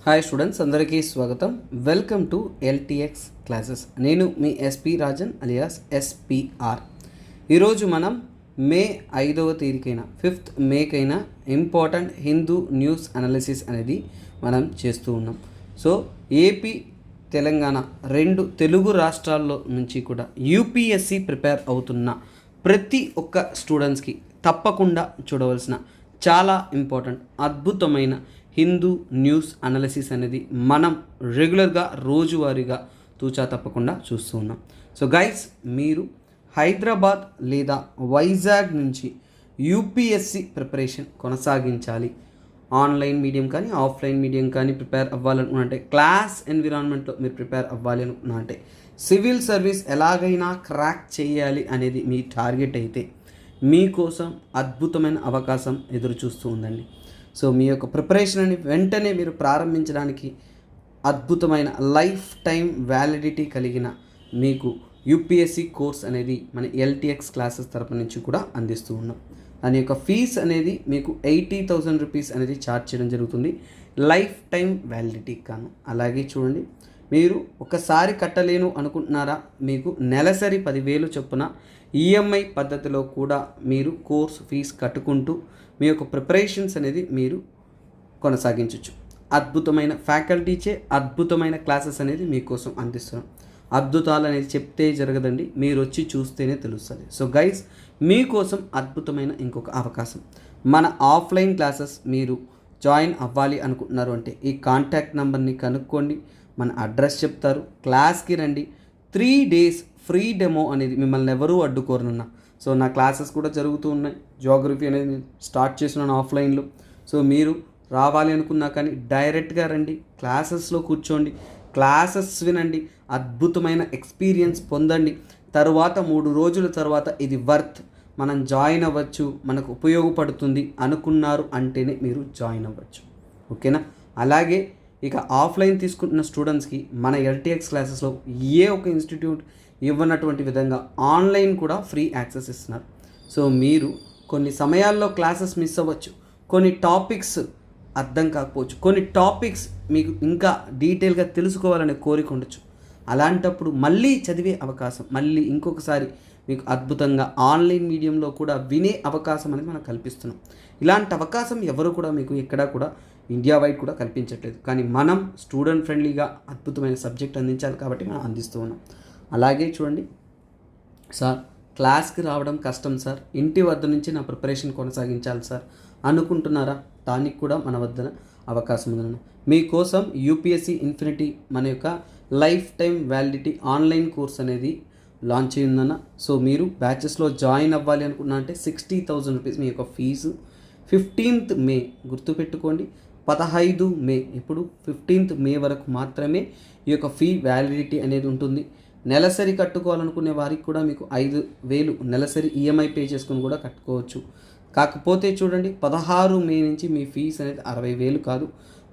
Hi students, అందరికీ స్వాగతం. Welcome to LTX classes. నేను మీ ఎస్పి రాజన్ అలియాస్ ఎస్పిఆర్. ఈరోజు మనం మే 5వ తేదీకైనా 5th మేకైనా ఇంపార్టెంట్ హిందూ న్యూస్ అనాలిసిస్ అనేది మనం చేస్తూ ఉన్నాం. సో ఏపీ తెలంగాణ రెండు తెలుగు రాష్ట్రాల్లో నుంచి కూడా యూపీఎస్సి ప్రిపేర్ అవుతున్న ప్రతి ఒక్క స్టూడెంట్స్కి తప్పకుండా చూడవలసిన చాలా ఇంపార్టెంట్ అద్భుతమైన హిందూ న్యూస్ అనాలిసిస్ అనేది మనం రెగ్యులర్గా రోజువారీగా తూచా తప్పకుండా చూస్తూ ఉన్నాం. సో గైస్, మీరు హైదరాబాద్ లేదా వైజాగ్ నుంచి యూపీఎస్సి ప్రిపరేషన్ కొనసాగించాలి, ఆన్లైన్ మీడియం కానీ ఆఫ్లైన్ మీడియం కానీ ప్రిపేర్ అవ్వాలనుకుంటే, క్లాస్ ఎన్విరాన్మెంట్లో మీరు ప్రిపేర్ అవ్వాలి అనుకున్నంటే, సివిల్ సర్వీస్ ఎలాగైనా క్రాక్ చేయాలి అనేది మీ టార్గెట్ అయితే మీకోసం అద్భుతమైన అవకాశం ఎదురు చూస్తూ ఉందండి. సో మీ యొక్క ప్రిపరేషన్ అని వెంటనే మీరు ప్రారంభించడానికి అద్భుతమైన లైఫ్ టైం వ్యాలిడిటీ కలిగిన మీకు యూపీఎస్సి కోర్స్ అనేది మన ఎల్టీఎక్స్ క్లాసెస్ తరపు నుంచి కూడా అందిస్తూ ఉన్నాం. దాని యొక్క ఫీజ్ అనేది మీకు 80,000 రూపీస్ అనేది ఛార్జ్ చేయడం జరుగుతుంది లైఫ్ టైం వ్యాలిడిటీ కాను. అలాగే చూడండి, మీరు ఒకసారి కట్టలేను అనుకుంటున్నారా, మీకు నెలసరి 10,000 చొప్పున ఈఎంఐ పద్ధతిలో కూడా మీరు కోర్స్ ఫీజు కట్టుకుంటూ మీ యొక్క ప్రిపరేషన్స్ అనేది మీరు కొనసాగించవచ్చు. అద్భుతమైన ఫ్యాకల్టీచే అద్భుతమైన క్లాసెస్ అనేది మీకోసం అందిస్తున్నాం. అద్భుతాలు అనేది చెప్తే జరగదండి, మీరు వచ్చి చూస్తేనే తెలుస్తుంది. సో గైస్, మీకోసం అద్భుతమైన ఇంకొక అవకాశం. మన ఆఫ్లైన్ క్లాసెస్ మీరు జాయిన్ అవ్వాలి అనుకుంటున్నారు అంటే ఈ కాంటాక్ట్ నెంబర్ని కనుక్కోండి, మన అడ్రస్ చెప్తారు, క్లాస్కి రండి. 3 days ఫ్రీ డెమో అనేది మిమ్మల్ని ఎవరూ అడ్డుకోరనున్నా. సో నా క్లాసెస్ కూడా జరుగుతూ ఉన్నాయి. జియోగ్రఫీ అనేది నేను స్టార్ట్ చేస్తున్నాను ఆఫ్లైన్లో. సో మీరు రావాలి అనుకున్నా కానీ డైరెక్ట్గా రండి, క్లాసెస్లో కూర్చోండి, క్లాసెస్ వినండి, అద్భుతమైన ఎక్స్పీరియన్స్ పొందండి. తర్వాత 3 రోజుల తర్వాత ఇది వర్త్, మనం జాయిన్ అవ్వచ్చు, మనకు ఉపయోగపడుతుంది అనుకున్నారు అంటేనే మీరు జాయిన్ అవ్వచ్చు. ఓకేనా? అలాగే ఇక ఆఫ్లైన్ తీసుకుంటున్న స్టూడెంట్స్కి మన ఎల్టీఎక్స్ క్లాసెస్లో ఏ ఒక ఇన్స్టిట్యూట్ ఇవ్వనటువంటి విధంగా ఆన్లైన్ కూడా ఫ్రీ యాక్సెస్ ఇస్తున్నారు. సో మీరు కొన్ని సమయాల్లో క్లాసెస్ మిస్ అవ్వచ్చు, కొన్ని టాపిక్స్ అర్థం కాకపోవచ్చు, కొన్ని టాపిక్స్ మీకు ఇంకా డీటెయిల్గా తెలుసుకోవాలనే కోరిక ఉండొచ్చు. అలాంటప్పుడు మళ్ళీ చదివే అవకాశం, మళ్ళీ ఇంకొకసారి మీకు అద్భుతంగా ఆన్లైన్ మీడియంలో కూడా వినే అవకాశం అనేది మనం కల్పిస్తున్నాం. ఇలాంటి అవకాశం ఎవరు కూడా మీకు ఎక్కడా కూడా ఇండియా వైడ్ కూడా కల్పించట్లేదు. కానీ మనం స్టూడెంట్ ఫ్రెండ్లీగా అద్భుతమైన సబ్జెక్ట్ అందించాలి కాబట్టి మనం అందిస్తూ ఉన్నాం. అలాగే చూడండి సార్, క్లాస్కి రావడం కష్టం సార్, ఇంటి వద్ద నుంచి నా ప్రిపరేషన్ కొనసాగించాలి సార్ అనుకుంటున్నారా, దానికి కూడా మన వద్ద అవకాశం ఉందన్న. మీకోసం యూపీఎస్సి ఇన్ఫినిటీ మన యొక్క life time validity online course అనేది లాంచ్ అయ్యిందన్న. సో మీరు బ్యాచెస్లో జాయిన్ అవ్వాలి అనుకున్నా అంటే 60,000 రూపీస్ మీ యొక్క ఫీజు. 15th మే గుర్తుపెట్టుకోండి, 15 మే, ఇప్పుడు 15th మే వరకు మాత్రమే ఈ యొక్క ఫీ వ్యాలిడిటీ అనేది ఉంటుంది. నెలసరి కట్టుకోవాలనుకునే వారికి కూడా మీకు 5,000 నెలసరి ఈఎంఐ పే చేసుకుని కూడా కట్టుకోవచ్చు. కాకపోతే చూడండి, 16 మే నుంచి మీ ఫీజు అనేది 60,000 కాదు,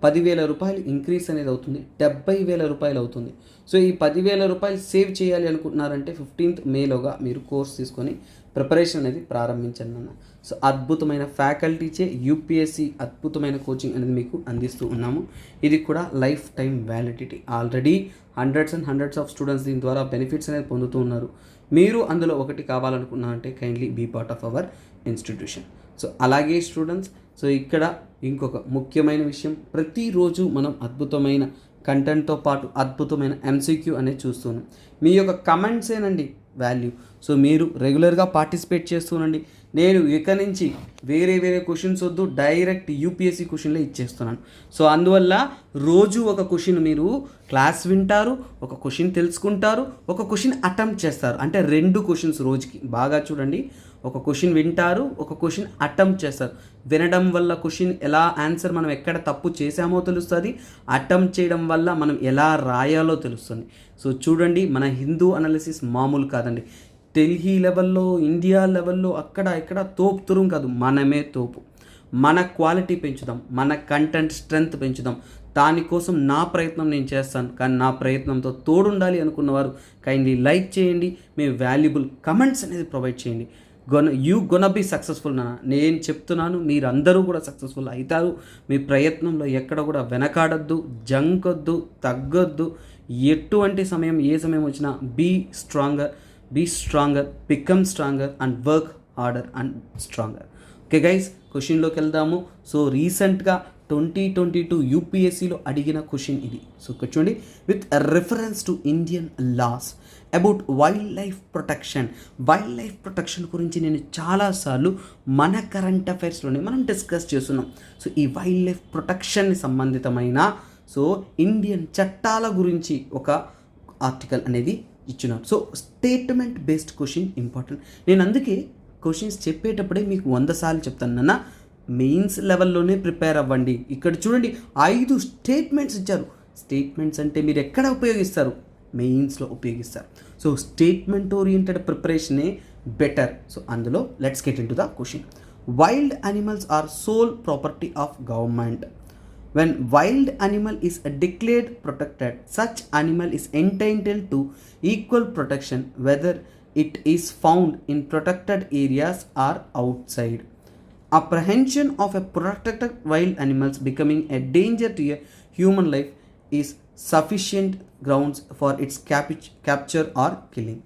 10,000 రూపాయలు ఇంక్రీజ్ అనేది అవుతుంది, 70,000 రూపాయలు అవుతుంది. సో ఈ 10,000 రూపాయలు సేవ్ చేయాలి అనుకుంటున్నారంటే 15th మేలోగా మీరు కోర్స్ తీసుకొని ప్రిపరేషన్ అనేది ప్రారంభించండి అన్న. సో అద్భుతమైన ఫ్యాకల్టీచే యూపీఎస్సి అద్భుతమైన కోచింగ్ అనేది మీకు అందిస్తూ ఉన్నాము. ఇది కూడా life time validity. Already hundreds of students దీని ద్వారా బెనిఫిట్స్ అనేది పొందుతూ ఉన్నారు. మీరు అందులో ఒకటి కావాలనుకున్నా అంటే kindly be part of our institution. So అలాగే స్టూడెంట్స్, సో ఇక్కడ ఇంకొక ముఖ్యమైన విషయం, ప్రతిరోజు మనం అద్భుతమైన కంటెంట్తో పాటు అద్భుతమైన ఎంసీక్యూ అనేది చూస్తున్నాం. మీ యొక్క కమెంట్సేనండి వాల్యూ. సో మీరు రెగ్యులర్గా పార్టిసిపేట్ చేస్తూనండి. నేను ఇక నుంచి వేరే క్వశ్చన్స్ వద్దు, డైరెక్ట్ యూపీఎస్సీ క్వశ్చన్లే ఇచ్చేస్తున్నాను. సో అందువల్ల రోజు ఒక క్వశ్చన్ మీరు క్లాస్ వింటారు, ఒక క్వశ్చన్ తెలుసుకుంటారు, ఒక క్వశ్చన్ అటెంప్ట్ చేస్తారు. అంటే 2 క్వశ్చన్స్ రోజుకి. బాగా చూడండి, ఒక క్వశ్చన్ వింటారు, ఒక క్వశ్చన్ అటెంప్ట్ చేస్తారు. వినడం వల్ల క్వశ్చన్ ఎలా ఆన్సర్ మనం ఎక్కడ తప్పు చేసామో తెలుస్తుంది, అటెంప్ట్ చేయడం వల్ల మనం ఎలా రాయాలో తెలుస్తుంది. సో చూడండి, మన హిందూ అనాలిసిస్ మామూలు కాదండి. ఢిల్లీ లెవెల్లో, ఇండియా లెవెల్లో అక్కడ ఇక్కడ తోపు తురుం కాదు, మనమే తోపు. మన క్వాలిటీ పెంచుదాం, మన కంటెంట్ స్ట్రెంగ్త్ పెంచుదాం. దానికోసం నా ప్రయత్నం నేను చేస్తాను. కానీ నా ప్రయత్నంతో తోడుండాలి అనుకున్నవారు కైండ్లీ లైక్ చేయండి, మీ వాల్యుబుల్ కమెంట్స్ అనేది ప్రొవైడ్ చేయండి. గొన బి సక్సెస్ఫుల్ నాన్న. నేను చెప్తున్నాను, మీరందరూ కూడా సక్సెస్ఫుల్ అవుతారు. మీ ప్రయత్నంలో ఎక్కడ కూడా వెనకాడొద్దు, జంకొద్దు, తగ్గొద్దు. ఎటువంటి సమయం ఏ సమయం వచ్చినా be stronger, become stronger and work harder and stronger. Okay guys, క్వశ్చన్లోకి వెళ్దాము. సో రీసెంట్గా 2022 యూపీఎస్సీలో అడిగిన క్వశ్చన్ ఇది. సో ఇక్కడ చూడండి, with reference to Indian loss about wild life protection గురించి నేను చాలాసార్లు మన కరెంట్ అఫైర్స్లోనే మనం డిస్కస్ చేస్తున్నాం. సో ఈ వైల్డ్ లైఫ్ ప్రొటెక్షన్ని సంబంధితమైన ఇండియన్ చట్టాల గురించి ఒక ఆర్టికల్ అనేది ఇచ్చినారు. So statement based question important. నేను అందుకే క్వశ్చన్స్ చెప్పేటప్పుడే మీకు 100 సార్లు చెప్తాను నాన్న, మెయిన్స్ లెవెల్లోనే ప్రిపేర్ అవ్వండి. ఇక్కడ చూడండి 5 స్టేట్మెంట్స్ ఇచ్చారు. స్టేట్మెంట్స్ అంటే మీరు ఎక్కడ ఉపయోగిస్తారు? మెయిన్స్లో ఉపయోగిస్తారు. సో స్టేట్మెంట్ ఓరియంటెడ్ ప్రిపరేషనే బెటర్. సో అందులో let's get into the question. Wild animals are sole property of government. When wild animal is declared protected, such animal is entitled to equal protection whether it is found in protected areas or outside. Apprehension of a protected wild animals becoming a danger to a human life is sufficient grounds for its capture or killing.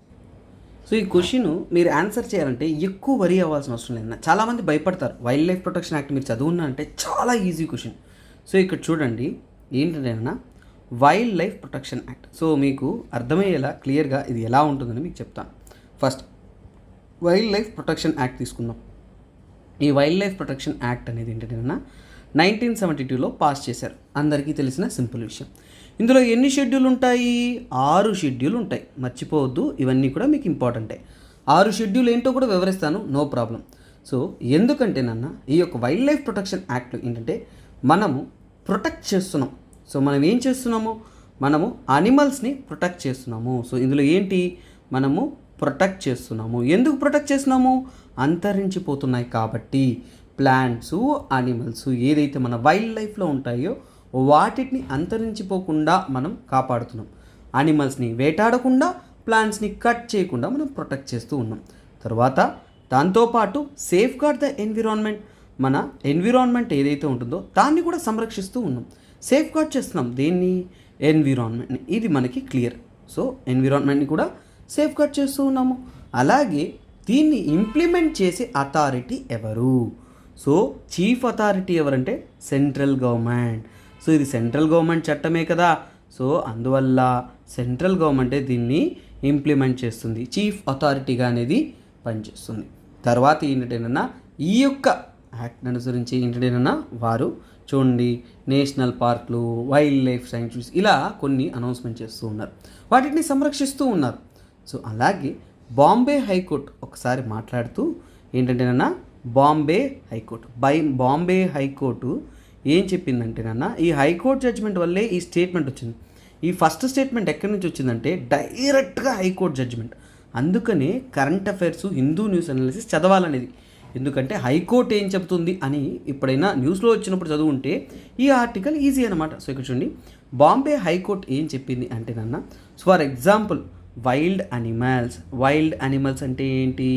So ఈ question మీరు answer చేయాలంటే ఎక్కువ వరి అవ్వాల్సిన అవసరం లేదు. చాలామంది భయపడతారు. వైల్డ్ లైఫ్ ప్రొటెక్షన్ యాక్ట్ మీరు చదువున్నా అంటే చాలా ఈజీ క్వశ్చన్. సో ఇక్కడ చూడండి ఏంటంటే wild life protection act. So మీకు అర్థమయ్యేలా క్లియర్గా ఇది ఎలా ఉంటుందని మీకు చెప్తాను. First wild life protection act తీసుకుందాం. ఈ వైల్డ్ లైఫ్ ప్రొటెక్షన్ యాక్ట్ అనేది ఏంటంటే 1972లో పాస్ చేశారు. అందరికీ తెలిసిన సింపుల్ విషయం. ఇందులో ఎన్ని షెడ్యూల్ ఉంటాయి? 6 షెడ్యూల్ ఉంటాయి. మర్చిపోవద్దు, ఇవన్నీ కూడా మీకు ఇంపార్టెంటే. 6 షెడ్యూల్ ఏంటో కూడా వివరిస్తాను, నో ప్రాబ్లం. సో ఎందుకంటే ఈ యొక్క వైల్డ్ లైఫ్ ప్రొటెక్షన్ యాక్ట్లో ఏంటంటే మనము ప్రొటెక్ట్ చేస్తున్నాం. సో మనం ఏం చేస్తున్నాము? మనము అనిమల్స్ని ప్రొటెక్ట్ చేస్తున్నాము. సో ఇందులో ఏంటి? మనము ప్రొటెక్ట్ చేస్తున్నాము. ఎందుకు ప్రొటెక్ట్ చేస్తున్నాము? అంతరించిపోతున్నాయి కాబట్టి ప్లాంట్స్, అనిమల్స్ ఏదైతే మన వైల్డ్ లైఫ్లో ఉంటాయో వాటిని అంతరించిపోకుండా మనం కాపాడుతున్నాం. అనిమల్స్ని వేటాడకుండా, ప్లాంట్స్ని కట్ చేయకుండా మనం ప్రొటెక్ట్ చేస్తూ ఉన్నాం. తర్వాత దాంతోపాటు సేఫ్ గార్డ్ ద ఎన్విరాన్మెంట్. మన ఎన్విరాన్మెంట్ ఏదైతే ఉంటుందో దాన్ని కూడా సంరక్షిస్తూ ఉన్నాం. సేఫ్ గార్డ్ చేస్తున్నాం దేన్ని? ఎన్విరాన్మెంట్ని. ఇది మనకి క్లియర్. సో ఎన్విరాన్మెంట్ని కూడా సేఫ్ గార్డ్ చేస్తూ ఉన్నాము. అలాగే దీన్ని ఇంప్లిమెంట్ చేసే అథారిటీ ఎవరు? సో చీఫ్ అథారిటీ ఎవరంటే సెంట్రల్ గవర్నమెంట్. సో ఇది సెంట్రల్ గవర్నమెంట్ చట్టమే కదా. సో అందువల్ల సెంట్రల్ గవర్నమెంటే దీన్ని ఇంప్లిమెంట్ చేస్తుంది, చీఫ్ అథారిటీగా అనేది పనిచేస్తుంది. తర్వాత ఏంటంటేనన్నా ఈ యొక్క యాక్ట్ అనుసరించి ఏంటంటేనన్నా వారు చూడండి నేషనల్ పార్కులు, వైల్డ్ లైఫ్ శాంక్చురీస్ ఇలా కొన్ని అనౌన్స్మెంట్ చేస్తూ ఉన్నారు, వాటిని సంరక్షిస్తూ ఉన్నారు. సో అలాగే బాంబే హైకోర్టు ఒకసారి మాట్లాడుతూ ఏంటంటేనన్నా బాంబే హైకోర్టు ఏం చెప్పిందంటేనన్నా ఈ హైకోర్టు జడ్జిమెంట్ వల్లే ఈ స్టేట్మెంట్ వచ్చింది. ఈ ఫస్ట్ స్టేట్మెంట్ ఎక్కడి నుంచి వచ్చిందంటే డైరెక్ట్గా హైకోర్టు జడ్జిమెంట్. అందుకనే current affairs, Hindu news analysis చదవాలనేది. ఎందుకంటే హైకోర్టు ఏం చెప్తుంది అని ఎప్పుడైనా న్యూస్లో వచ్చినప్పుడు చదువుంటే ఈ ఆర్టికల్ ఈజీ అనమాట. సో ఇక్కడ చూడండి బాంబే హైకోర్టు ఏం చెప్పింది అంటేనన్నా, so for example wild animals అంటే ఏంటి?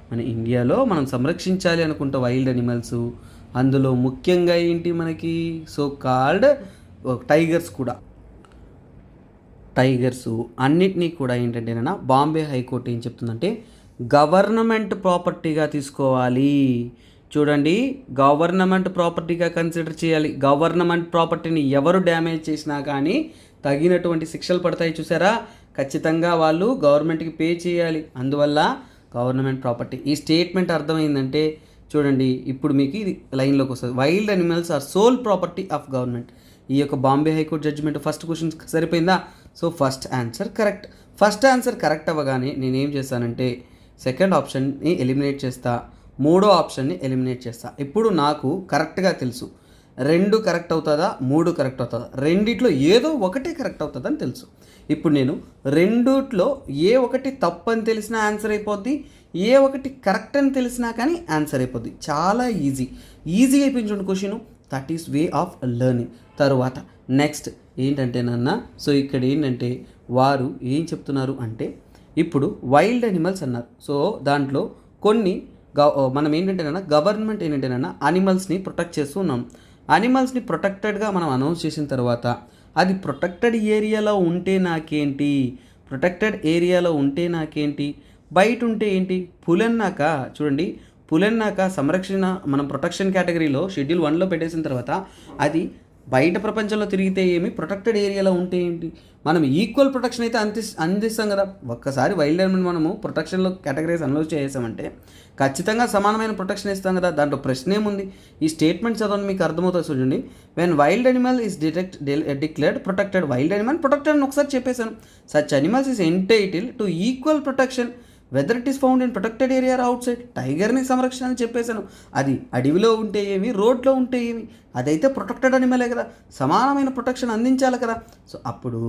మన ఇండియాలో మనం సంరక్షించాలి అనుకుంటే వైల్డ్ అనిమల్స్, అందులో ముఖ్యంగా ఏంటి మనకి సో కాల్డ్ టైగర్స్ అన్నిటినీ కూడా ఏంటంటేనా బాంబే హైకోర్టు ఏం చెప్తుందంటే గవర్నమెంట్ ప్రాపర్టీగా తీసుకోవాలి. చూడండి గవర్నమెంట్ ప్రాపర్టీగా కన్సిడర్ చేయాలి. గవర్నమెంట్ ప్రాపర్టీని ఎవరు డ్యామేజ్ చేసినా కానీ తగినటువంటి శిక్షలు పడతాయి. చూసారా? ఖచ్చితంగా వాళ్ళు గవర్నమెంట్కి పే చేయాలి. అందువల్ల గవర్నమెంట్ ప్రాపర్టీ. ఈ స్టేట్మెంట్ అర్థమైందంటే చూడండి ఇప్పుడు మీకు ఇది లైన్లోకి వస్తుంది. Wild animals are sole property of government. ఈ యొక్క Bombay high court judgement first question సరిపోయిందా? సో ఫస్ట్ ఆన్సర్ కరెక్ట్ అవ్వగానే నేనేం చేస్తానంటే సెకండ్ ఆప్షన్ని ఎలిమినేట్ చేస్తా, మూడో ఆప్షన్ని ఎలిమినేట్ చేస్తా. ఇప్పుడు నాకు కరెక్ట్గా తెలుసు 2 కరెక్ట్ అవుతుందా 3 కరెక్ట్ అవుతుందా, రెండిట్లో ఏదో ఒకటే కరెక్ట్ అవుతుందని తెలుసు. ఇప్పుడు నేను రెండిట్లో ఏ ఒకటి తప్పు అని తెలిసినా ఆన్సర్ అయిపోద్ది, ఏ ఒకటి కరెక్ట్ అని తెలిసినా కానీ ఆన్సర్ అయిపోద్ది. చాలా ఈజీగా అయిపోయింది question. That is way of learning. తరువాత నెక్స్ట్ ఏంటంటే సో ఇక్కడ ఏంటంటే వారు ఏం చెప్తున్నారు అంటే ఇప్పుడు వైల్డ్ అనిమల్స్ అన్నారు. సో దాంట్లో కొన్ని మనం ఏంటంటేనన్నా గవర్నమెంట్ ఏంటంటేనన్నా అనిమల్స్ని ప్రొటెక్ట్ చేస్తూ ఉన్నాం. అనిమల్స్ని ప్రొటెక్టెడ్గా మనం అనౌన్స్ చేసిన తర్వాత అది ప్రొటెక్టెడ్ ఏరియాలో ఉంటే నాకేంటి, ప్రొటెక్టెడ్ ఏరియాలో ఉంటే నాకేంటి, బయట ఉంటే ఏంటి, పులన్నాక చూడండి, పులన్నాక సంరక్షణ మనం ప్రొటెక్షన్ కేటగిరీలో షెడ్యూల్ 1లో పెట్టేసిన తర్వాత అది బయట ప్రపంచంలో తిరిగితే ఏమి, ప్రొటెక్టెడ్ ఏరియాలో ఉంటే ఏంటి, మనం ఈక్వల్ ప్రొటెక్షన్ అయితే అందిస్తాం కదా. ఒక్కసారి వైల్డ్ యానిమల్ మనము ప్రొటెక్షన్లో కేటగిరీస్ అనౌన్స్ చేసామంటే ఖచ్చితంగా సమానమైన ప్రొటెక్షన్ ఇస్తాం కదా. దాంట్లో ప్రశ్న ఏముంది, ఈ స్టేట్మెంట్ చదవని మీకు అర్థమవుతుంది. చూడండి, when wild animal is declared protected, wild animal protected అని ఒకసారి చెప్పేశాను. Such animals is entitle to equal protection whether it is found in protected area outside. టైగర్ని సంరక్షణ అని చెప్పేశాను. అది అడవిలో ఉంటే ఏమి, రోడ్లో ఉంటే ఏమి, అదైతే ప్రొటెక్టెడ్ అనిమలే కదా, సమానమైన ప్రొటెక్షన్ అందించాలి కదా. సో అప్పుడు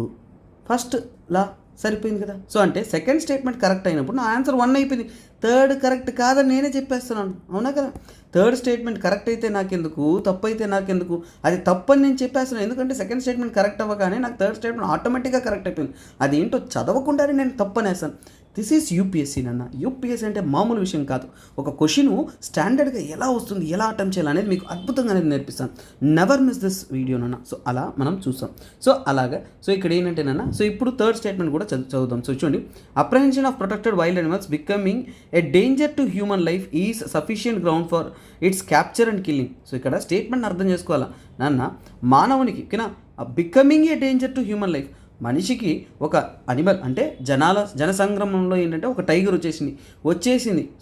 ఫస్ట్ లా సరిపోయింది కదా. సో అంటే సెకండ్ స్టేట్మెంట్ కరెక్ట్ అయినప్పుడు నా ఆన్సర్ 1 అయిపోయింది. థర్డ్ కరెక్ట్ కాదని నేనే చెప్పేస్తున్నాను, అవునా కదా. థర్డ్ స్టేట్మెంట్ కరెక్ట్ అయితే నాకెందుకు, తప్పు అయితే నాకెందుకు, అది తప్పని నేను చెప్పేస్తున్నాను. ఎందుకంటే సెకండ్ స్టేట్మెంట్ కరెక్ట్ అవ్వగానే నాకు థర్డ్ స్టేట్మెంట్ ఆటోమేటిక్గా కరెక్ట్ అయిపోయింది. అదేంటో చదవకుండానే నేను తప్పనేస్తాను. దిస్ ఈజ్ యూపీఎస్సీ నాన్న. యూపీఎస్సీ అంటే మామూలు విషయం కాదు. ఒక క్వశ్చన్ స్టాండర్డ్గా ఎలా వస్తుంది, ఎలా అటెంప్ట్ చేయాలి అనేది మీకు అద్భుతంగా అనేది నేర్పిస్తాను. నెవర్ మిస్ దిస్ వీడియో నాన్న. సో అలా మనం చూస్తాం. సో అలాగా సో ఇక్కడ ఏంటంటే నాన్న, సో ఇప్పుడు థర్డ్ స్టేట్మెంట్ కూడా చదువుదాం. సో చూడండి, apprehension of protected wild animals becoming a danger to human life is sufficient ground for it's capture and killing. So ఇక్కడ స్టేట్మెంట్ అర్థం చేసుకోవాలా నాన్న, మానవునికి ఓకేనా, becoming a danger to human life, మనిషికి ఒక అనిమల్ అంటే జనసంగ్రమంలో ఏంటంటే ఒక టైగర్ వచ్చేసింది.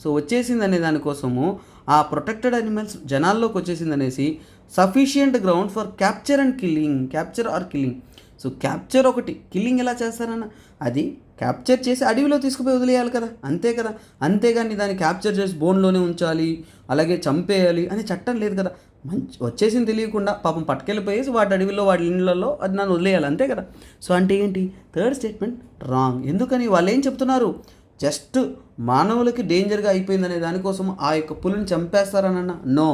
సో వచ్చేసింది అనే దానికోసము ఆ ప్రొటెక్టెడ్ అనిమల్స్ జనాల్లోకి వచ్చేసింది అనేసి sufficient ground for capture and killing, capture or killing. So capture ఒకటి, కిల్లింగ్ ఎలా చేస్తారన్న, అది క్యాప్చర్ చేసి అడవిలో తీసుకుపోయి వదిలేయాలి కదా, అంతే కదా. అంతేగాని దాన్ని క్యాప్చర్ చేసి బోన్లోనే ఉంచాలి, అలాగే చంపేయాలి అనే చట్టం లేదు కదా. వచ్చేసింది తెలియకుండా పాపం పట్టుకెళ్ళిపోయేసి వాటి అడవిలో వాటి ఇళ్ళల్లో అది నన్ను వదిలేయాలి, అంతే కదా. సో అంటే ఏంటి, థర్డ్ స్టేట్మెంట్ రాంగ్. ఎందుకని, వాళ్ళు ఏం చెప్తున్నారు, జస్ట్ మానవులకి డేంజర్గా అయిపోయిందనే దానికోసం ఆ యొక్క పులిని చంపేస్తారనన్న, నో.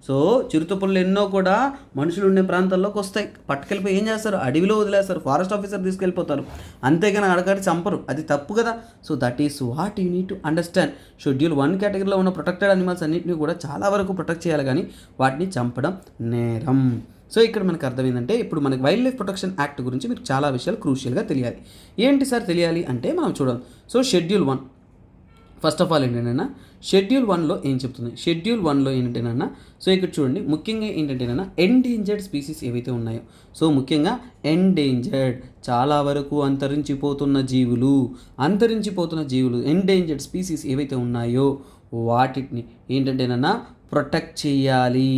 సో చిరుత పుల్లు ఎన్నో కూడా మనుషులు ఉండే ప్రాంతాల్లోకి వస్తాయి, పట్టుకెళ్ళిపోయి ఏం చేస్తారు, అడవిలో వదిలేస్తారు, ఫారెస్ట్ ఆఫీసర్ తీసుకెళ్ళిపోతారు, అంతేగాని అడగాడి చంపరు, అది తప్పు కదా. So that is what you need to understand. Schedule 1 కేటగిరీలో ఉన్న ప్రొటెక్టెడ్ అనిమల్స్ అన్నింటినీ కూడా చాలా వరకు ప్రొటెక్ట్ చేయాలి, కానీ వాటిని చంపడం నేరం. సో ఇక్కడ మనకు అర్థమైందంటే, ఇప్పుడు మనకి వైల్డ్ లైఫ్ ప్రొటెక్షన్ యాక్ట్ గురించి మీకు చాలా విషయాలు క్రూషియల్గా తెలియాలి. ఏంటి సార్ తెలియాలి అంటే మనం చూడాలి. So schedule 1 first of all ఏంటంటేనా, షెడ్యూల్ 1లో ఏం చెప్తుంది, షెడ్యూల్ 1లో ఏంటంటేనన్నా, సో ఇక్కడ చూడండి, ముఖ్యంగా ఏంటంటేనన్నా ఎండేంజర్డ్ స్పీసీస్ ఏవైతే ఉన్నాయో, సో ముఖ్యంగా ఎండేంజర్డ్ చాలా వరకు అంతరించిపోతున్న జీవులు ఎండేంజర్డ్ స్పీసీస్ ఏవైతే ఉన్నాయో వాటిని ఏంటంటేనన్నా ప్రొటెక్ట్ చేయాలి,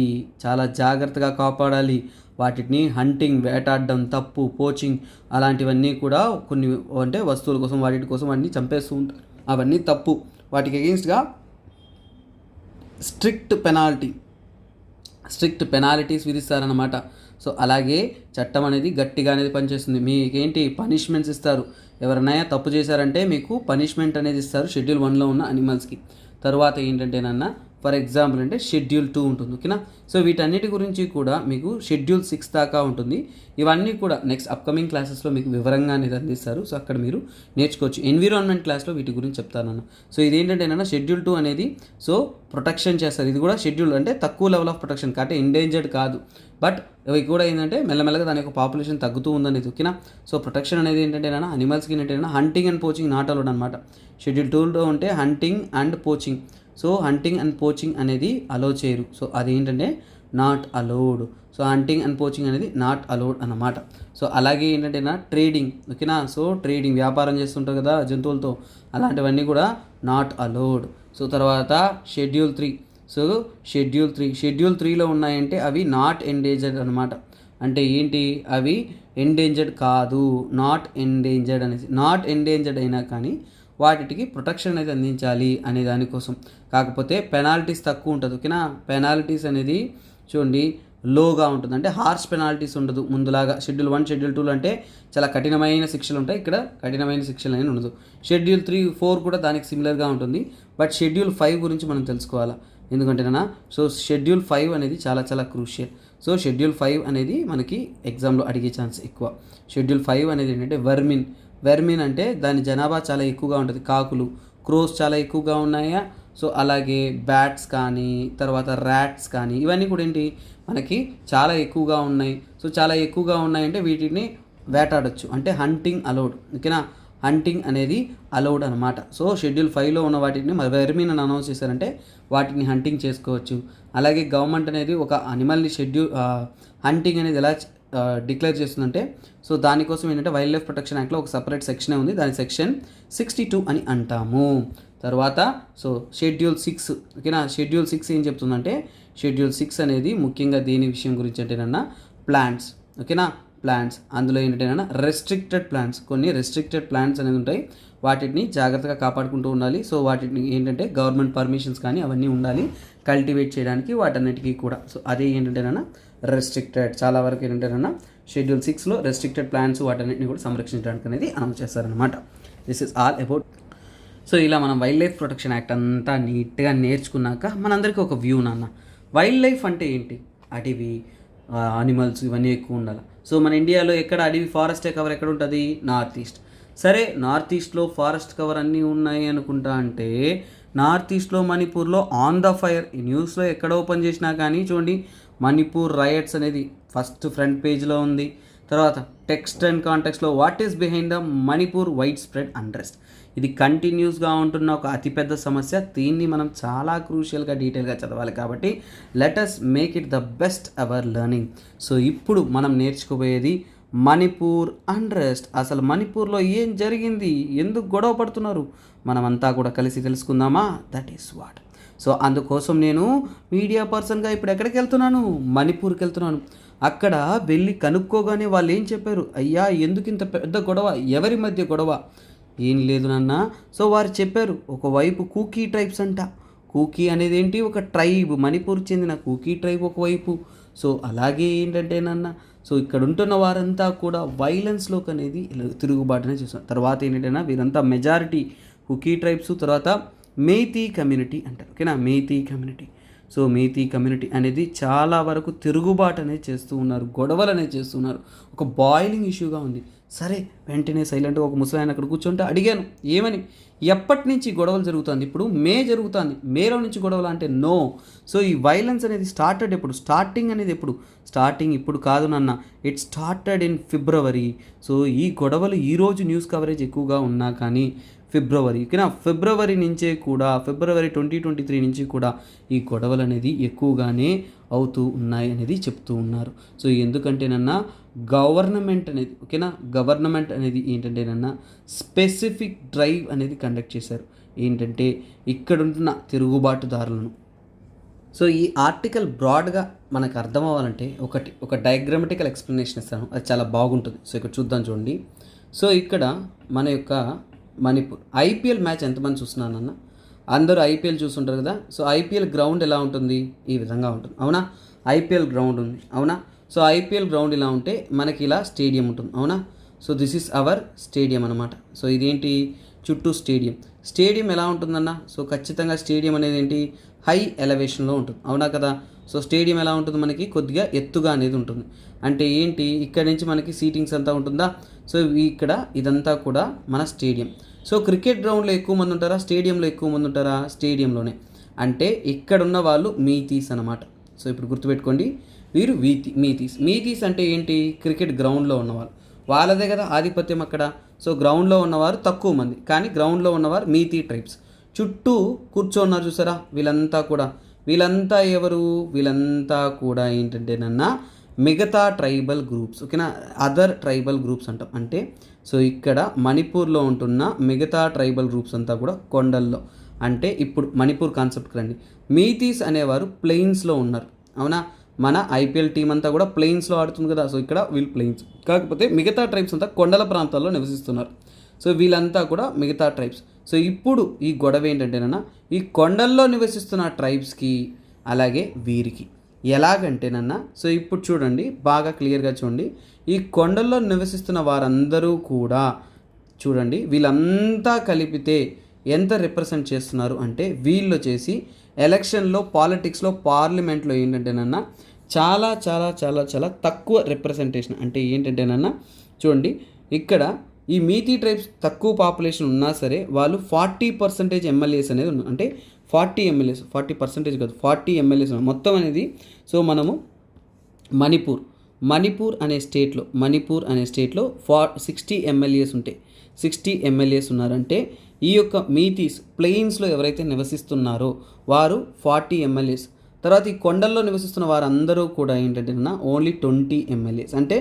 చాలా జాగ్రత్తగా కాపాడాలి. వాటిని హంటింగ్, వేటాడడం తప్పు, పోచింగ్ అలాంటివన్నీ కూడా కొన్ని అంటే వస్తువుల కోసం వాటి కోసం వాటిని చంపేస్తూ ఉంటారు, అవన్నీ తప్పు. వాటికి అగెయిన్స్ట్గా స్ట్రిక్ట్ పెనాల్టీస్ విధిస్తారన్నమాట. సో అలాగే చట్టం అనేది గట్టిగా అనేది పనిచేస్తుంది. మీకేంటి పనిష్మెంట్స్ ఇస్తారు, ఎవరైనా తప్పు చేశారంటే మీకు పనిష్మెంట్ అనేది ఇస్తారు షెడ్యూల్ 1లో ఉన్న అనిమల్స్కి. తర్వాత ఏంటంటేనన్నా, ఫర్ ఎగ్జాంపుల్ అంటే షెడ్యూల్ 2 ఉంటుంది, ఓకేనా. సో వీటన్నిటి గురించి కూడా మీకు షెడ్యూల్ 6 దాకా ఉంటుంది. ఇవన్నీ కూడా నెక్స్ట్ అప్కమింగ్ క్లాసెస్లో మీకు వివరంగా అనేది అందిస్తారు. సో అక్కడ మీరు నేర్చుకోవచ్చు. ఎన్విరాన్మెంట్ క్లాస్లో వీటి గురించి చెప్తానన్న. సో ఇదేంటంటే షెడ్యూల్ 2 అనేది సో ప్రొటెక్షన్ చేస్తారు. ఇది కూడా షెడ్యూల్ అంటే తక్కువ లెవెల్ ఆఫ్ ప్రొటెక్షన్ కాబట్టి ఎండేంజర్డ్ కాదు, బట్ ఇవి కూడా ఏంటంటే మెల్లమెల్లగా దాని యొక్క పాపులేషన్ తగ్గుతూ ఉందనేది, ఓకేనా. సో ప్రొటెక్షన్ అనేది ఏంటంటే అనిమల్స్కి ఏంటంటే hunting and poaching not allowed అనమాట. షెడ్యూల్ 2లో ఉంటే hunting and poaching, so hunting and poaching అనేది అలో చేయరు. సో అదేంటంటే not allowed. So hunting and poaching అనేది నాట్ అలౌడ్ అన్నమాట. సో అలాగే ఏంటంటే ట్రేడింగ్, ఓకేనా. సో ట్రేడింగ్ వ్యాపారం చేస్తుంటారు కదా జంతువులతో, అలాంటివన్నీ కూడా నాట్ అలౌడ్. సో తర్వాత షెడ్యూల్ 3, సో షెడ్యూల్ 3లో ఉన్నాయంటే అవి నాట్ ఎండేంజర్డ్ అనమాట. అంటే ఏంటి, అవి ఎండేంజర్డ్ కాదు, నాట్ ఎండేంజర్డ్ అనేసి. నాట్ ఎండేంజర్డ్ అయినా కానీ వాటికి ప్రొటెక్షన్ అనేది అందించాలి అనే దానికోసం. కాకపోతే పెనాల్టీస్ తక్కువ ఉంటుంది, ఓకేనా. పెనాల్టీస్ అనేది చూడండి లోగా ఉంటుంది, అంటే హార్ష్ పెనాల్టీస్ ఉండదు ముందులాగా. షెడ్యూల్ 1 షెడ్యూల్ 2 అంటే చాలా కఠినమైన శిక్షలు ఉంటాయి, ఇక్కడ కఠినమైన శిక్షలు అనేది ఉండదు. షెడ్యూల్ 3, 4 కూడా దానికి సిమిలర్గా ఉంటుంది. బట్ షెడ్యూల్ 5 గురించి మనం తెలుసుకోవాలా, ఎందుకంటే సో షెడ్యూల్ 5 అనేది చాలా చాలా క్రూషియల్. సో షెడ్యూల్ 5 అనేది మనకి ఎగ్జామ్లో అడిగే ఛాన్స్ ఎక్కువ. షెడ్యూల్ 5 అనేది ఏంటంటే వెర్మిన్ అంటే దాని జనాభా చాలా ఎక్కువగా ఉంటుంది, కాకులు, క్రోస్ చాలా ఎక్కువగా ఉన్నాయా, సో అలాగే బ్యాట్స్ కానీ తర్వాత ర్యాట్స్ కానీ ఇవన్నీ కూడా ఏంటి మనకి చాలా ఎక్కువగా ఉన్నాయి. సో చాలా ఎక్కువగా ఉన్నాయంటే వీటిని వేటాడొచ్చు, అంటే హంటింగ్ అలౌడ్. ఓకేనా, హంటింగ్ అనేది అలౌడ్ అనమాట. సో షెడ్యూల్ 5లో ఉన్న వాటిని వెర్మిన్ అని అనౌన్స్ చేశారంటే వాటిని హంటింగ్ చేసుకోవచ్చు. అలాగే గవర్నమెంట్ అనేది ఒక అనిమల్ని హంటింగ్ అనేది ఎలా డిక్లేర్ చేస్తుందంటే, సో దానికోసం ఏంటంటే వైల్డ్ లైఫ్ ప్రొటెక్షన్ యాక్ట్లో ఒక సపరేట్ సెక్షనే ఉంది, దాని సెక్షన్ 62 అని అంటాము. తర్వాత సో షెడ్యూల్ 6, ఓకేనా, షెడ్యూల్ 6 ఏం చెప్తుందంటే, షెడ్యూల్ 6 అనేది ముఖ్యంగా దేని విషయం గురించి అంటేనన్నా ప్లాంట్స్. ఓకేనా, ప్లాంట్స్ అందులో ఏంటంటే రెస్ట్రిక్టెడ్ ప్లాంట్స్, కొన్ని రెస్ట్రిక్టెడ్ ప్లాంట్స్ అనేది ఉంటాయి, వాటిని జాగ్రత్తగా కాపాడుకుంటూ ఉండాలి. సో వాటిని ఏంటంటే గవర్నమెంట్ పర్మిషన్స్ కానీ అవన్నీ ఉండాలి కల్టివేట్ చేయడానికి వాటన్నిటికీ కూడా. సో అదే ఏంటంటేనన్నా రెస్ట్రిక్టెడ్. చాలా వరకు ఏంటంటేనన్నా షెడ్యూల్ 6లో రెస్ట్రిక్టెడ్ ప్లాంట్స్ వాటన్నిటిని కూడా సంరక్షించడానికి అనేది అనౌన్స్ చేస్తారనమాట. This is all about. So ఇలా మనం వైల్డ్ లైఫ్ ప్రొటెక్షన్ యాక్ట్ అంతా నీట్గా నేర్చుకున్నాక మనందరికీ ఒక వ్యూ నాన్న, వైల్డ్ లైఫ్ అంటే ఏంటి, అడవి, అనిమల్స్ ఇవన్నీ ఎక్కువ ఉండాలి. సో మన ఇండియాలో ఎక్కడ అడవి ఫారెస్ట్ కవర్ ఎక్కడ ఉంటుంది, నార్త్ ఈస్ట్. సరే నార్త్ ఈస్ట్లో ఫారెస్ట్ కవర్ అన్నీ ఉన్నాయి అనుకుంటా అంటే, నార్త్ ఈస్ట్లో మణిపూర్లో ఆన్ ద ఫైర్, ఈ న్యూస్లో ఎక్కడ ఓపెన్ చేసినా కానీ చూడండి మణిపూర్ రైట్స్ అనేది ఫస్ట్ ఫ్రంట్ పేజ్లో ఉంది. తర్వాత టెక్స్ట్ అండ్ కాంటెక్స్లో what is behind the Manipur widespread unrest, ఇది కంటిన్యూస్గా ఉంటున్న ఒక అతిపెద్ద సమస్య. దీన్ని మనం చాలా క్రూషియల్గా డీటెయిల్గా చదవాలి. కాబట్టి let us make it the best hour learning. So ఇప్పుడు మనం నేర్చుకోబోయేది మణిపూర్ అన్రెస్ట్. అసలు మణిపూర్లో ఏం జరిగింది, ఎందుకు గొడవ పడుతున్నారు, మనమంతా కూడా కలిసి తెలుసుకుందామా? That is what. సో అందుకోసం నేను మీడియా పర్సన్గా ఇప్పుడు ఎక్కడికి వెళ్తున్నాను, మణిపూర్కి వెళ్తున్నాను. అక్కడ వెళ్ళి కనుక్కోగానే వాళ్ళు ఏం చెప్పారు, అయ్యా ఎందుకు ఇంత పెద్ద గొడవ, ఎవరి మధ్య గొడవ, ఏం లేదు నాన్న. సో వారు చెప్పారు, ఒకవైపు కూకీ ట్రైబ్స్ అంట. కూకీ అనేది ఏంటి, ఒక ట్రైబ్, మణిపూర్కి చెందిన కూకీ ట్రైబ్ ఒకవైపు. సో అలాగే ఏంటంటే నాన్న, సో ఇక్కడ ఉంటున్న వారంతా కూడా వైలెన్స్లోకి అనేది తిరుగుబాటునే చేస్తున్నారు. తర్వాత ఏంటంటే వీరంతా మెజారిటీ కుకీ ట్రైబ్స్, తర్వాత మేతీ కమ్యూనిటీ అంటారు. ఓకేనా, మేతీ కమ్యూనిటీ. సో మేతీ కమ్యూనిటీ అనేది చాలా వరకు తిరుగుబాటు అనేది చేస్తూ ఉన్నారు, గొడవలు అనేది చేస్తున్నారు, ఒక బాయిలింగ్ ఇష్యూగా ఉంది. సరే వెంటనే సైలెంట్గా ఒక ముసలాయన అక్కడ కూర్చుంటే అడిగాను, ఏమని, ఎప్పటి నుంచి గొడవలు జరుగుతుంది, ఇప్పుడు మే జరుగుతుంది, మేలో నుంచి గొడవలు అంటే నో. సో ఈ వైలెన్స్ అనేది స్టార్టెడ్ ఎప్పుడు, స్టార్టింగ్ అనేది ఎప్పుడు, స్టార్టింగ్ ఇప్పుడు కాదు నాన్న, it started in February. So ఈ గొడవలు ఈరోజు న్యూస్ కవరేజ్ ఎక్కువగా ఉన్నా కానీ ఫిబ్రవరి, ఓకేనా, ఫిబ్రవరి నుంచే కూడా, ఫిబ్రవరి 2023 నుంచి కూడా ఈ గొడవలు అనేది ఎక్కువగానే అవుతూ ఉన్నాయి అనేది చెప్తూ ఉన్నారు. సో ఎందుకంటేనన్నా గవర్నమెంట్ అనేది, ఓకేనా, గవర్నమెంట్ అనేది ఏంటంటేనన్నా స్పెసిఫిక్ డ్రైవ్ అనేది కండక్ట్ చేశారు. ఏంటంటే ఇక్కడుంటున్న తిరుగుబాటుదారులను. సో ఈ ఆర్టికల్ బ్రాడ్గా మనకు అర్థం అవ్వాలంటే ఒక డయాగ్రామటికల్ ఎక్స్ప్లెనేషన్ ఇస్తాను, అది చాలా బాగుంటుంది. సో ఇక్కడ చూద్దాం చూడండి. సో ఇక్కడ మన యొక్క మణిపూర్ ఐపీఎల్ మ్యాచ్ ఎంతమంది చూస్తున్నానన్న, అందరూ ఐపీఎల్ చూస్తుంటారు కదా. సో ఐపీఎల్ గ్రౌండ్ ఎలా ఉంటుంది, ఈ విధంగా ఉంటుంది, అవునా. ఐపీఎల్ గ్రౌండ్ ఉంది, అవునా. సో ఐపీఎల్ గ్రౌండ్ ఇలా ఉంటే మనకి ఇలా స్టేడియం ఉంటుంది, అవునా. So this is our stadium అనమాట. సో ఇదేంటి, చుట్టూ స్టేడియం ఎలా ఉంటుందన్న, సో ఖచ్చితంగా స్టేడియం అనేది ఏంటి, హై ఎలివేషన్లో ఉంటుంది, అవునా కదా. సో స్టేడియం ఎలా ఉంటుంది, మనకి కొద్దిగా ఎత్తుగా అనేది ఉంటుంది. అంటే ఏంటి, ఇక్కడ నుంచి మనకి సీటింగ్స్ అంతా ఉంటుందా. సో ఇక్కడ ఇదంతా కూడా మన స్టేడియం. సో క్రికెట్ గ్రౌండ్లో ఎక్కువ మంది ఉంటారా, స్టేడియంలో ఎక్కువ మంది ఉంటారా, స్టేడియంలోనే. అంటే ఇక్కడ ఉన్న వాళ్ళు మీతీస్ అనమాట. సో ఇప్పుడు గుర్తుపెట్టుకోండి, వీరు మీతీస్ అంటే ఏంటి, క్రికెట్ గ్రౌండ్లో ఉన్నవాళ్ళు, వాళ్ళదే కదా ఆధిపత్యం అక్కడ. సో గ్రౌండ్లో ఉన్నవారు తక్కువ మంది, కానీ గ్రౌండ్లో ఉన్నవారు మీతీ ట్రైబ్స్. చుట్టూ కూర్చోన్నారు చూసారా, వీళ్ళంతా ఎవరు, వీళ్ళంతా కూడా ఏంటంటేనన్నా మిగతా ట్రైబల్ గ్రూప్స్, ఓకేనా, అదర్ ట్రైబల్ గ్రూప్స్ అంటాం. అంటే సో ఇక్కడ మణిపూర్లో ఉంటున్న మిగతా ట్రైబల్ గ్రూప్స్ అంతా కూడా కొండల్లో. అంటే ఇప్పుడు మణిపూర్ కాన్సెప్ట్కి రండి. మీతీస్ అనేవారు ప్లెయిన్స్లో ఉన్నారు, అవునా. మన ఐపీఎల్ టీం అంతా కూడా ప్లెయిన్స్లో ఆడుతుంది కదా. సో ఇక్కడ వీళ్ళు ప్లెయిన్స్, కాకపోతే మిగతా ట్రైబ్స్ అంతా కొండల ప్రాంతాల్లో నివసిస్తున్నారు. సో వీళ్ళంతా కూడా మిగతా ట్రైబ్స్. సో ఇప్పుడు ఈ గొడవ ఏంటంటేనన్నా, ఈ కొండల్లో నివసిస్తున్న ట్రైబ్స్కి అలాగే వీరికి ఎలాగంటేనన్నా, సో ఇప్పుడు చూడండి బాగా క్లియర్గా చూడండి, ఈ కొండల్లో నివసిస్తున్న వారందరూ కూడా చూడండి, వీళ్ళంతా కలిపితే ఎంత రిప్రజెంట్ చేస్తున్నారు అంటే, వీళ్ళు వచ్చేసి ఎలక్షన్లో, పాలిటిక్స్లో, పార్లమెంట్లో ఏంటంటేనన్నా చాలా చాలా చాలా చాలా తక్కువ రిప్రజెంటేషన్. అంటే ఏంటంటేనన్నా చూడండి, ఇక్కడ ఈ మీతీ ట్రైబ్స్ తక్కువ పాపులేషన్ ఉన్నా సరే వాళ్ళు 40% ఎమ్మెల్యేస్ అనేది ఉన్నారు. అంటే ఎమ్మెల్యేస్, 40% కాదు 40 ఎమ్మెల్యేస్ మొత్తం అనేది. సో మనము మణిపూర్ అనే స్టేట్లో 60 ఎమ్మెల్యేస్ ఉంటాయి. 60 ఎమ్మెల్యేస్ ఉన్నారంటే ఈ యొక్క మీతీస్ ప్లెయిన్స్లో ఎవరైతే నివసిస్తున్నారో వారు 40 ఎమ్మెల్యేస్. తర్వాత ఈ కొండల్లో నివసిస్తున్న వారందరూ కూడా ఏంటంటే ఓన్లీ 20 ఎమ్మెల్యేస్. అంటే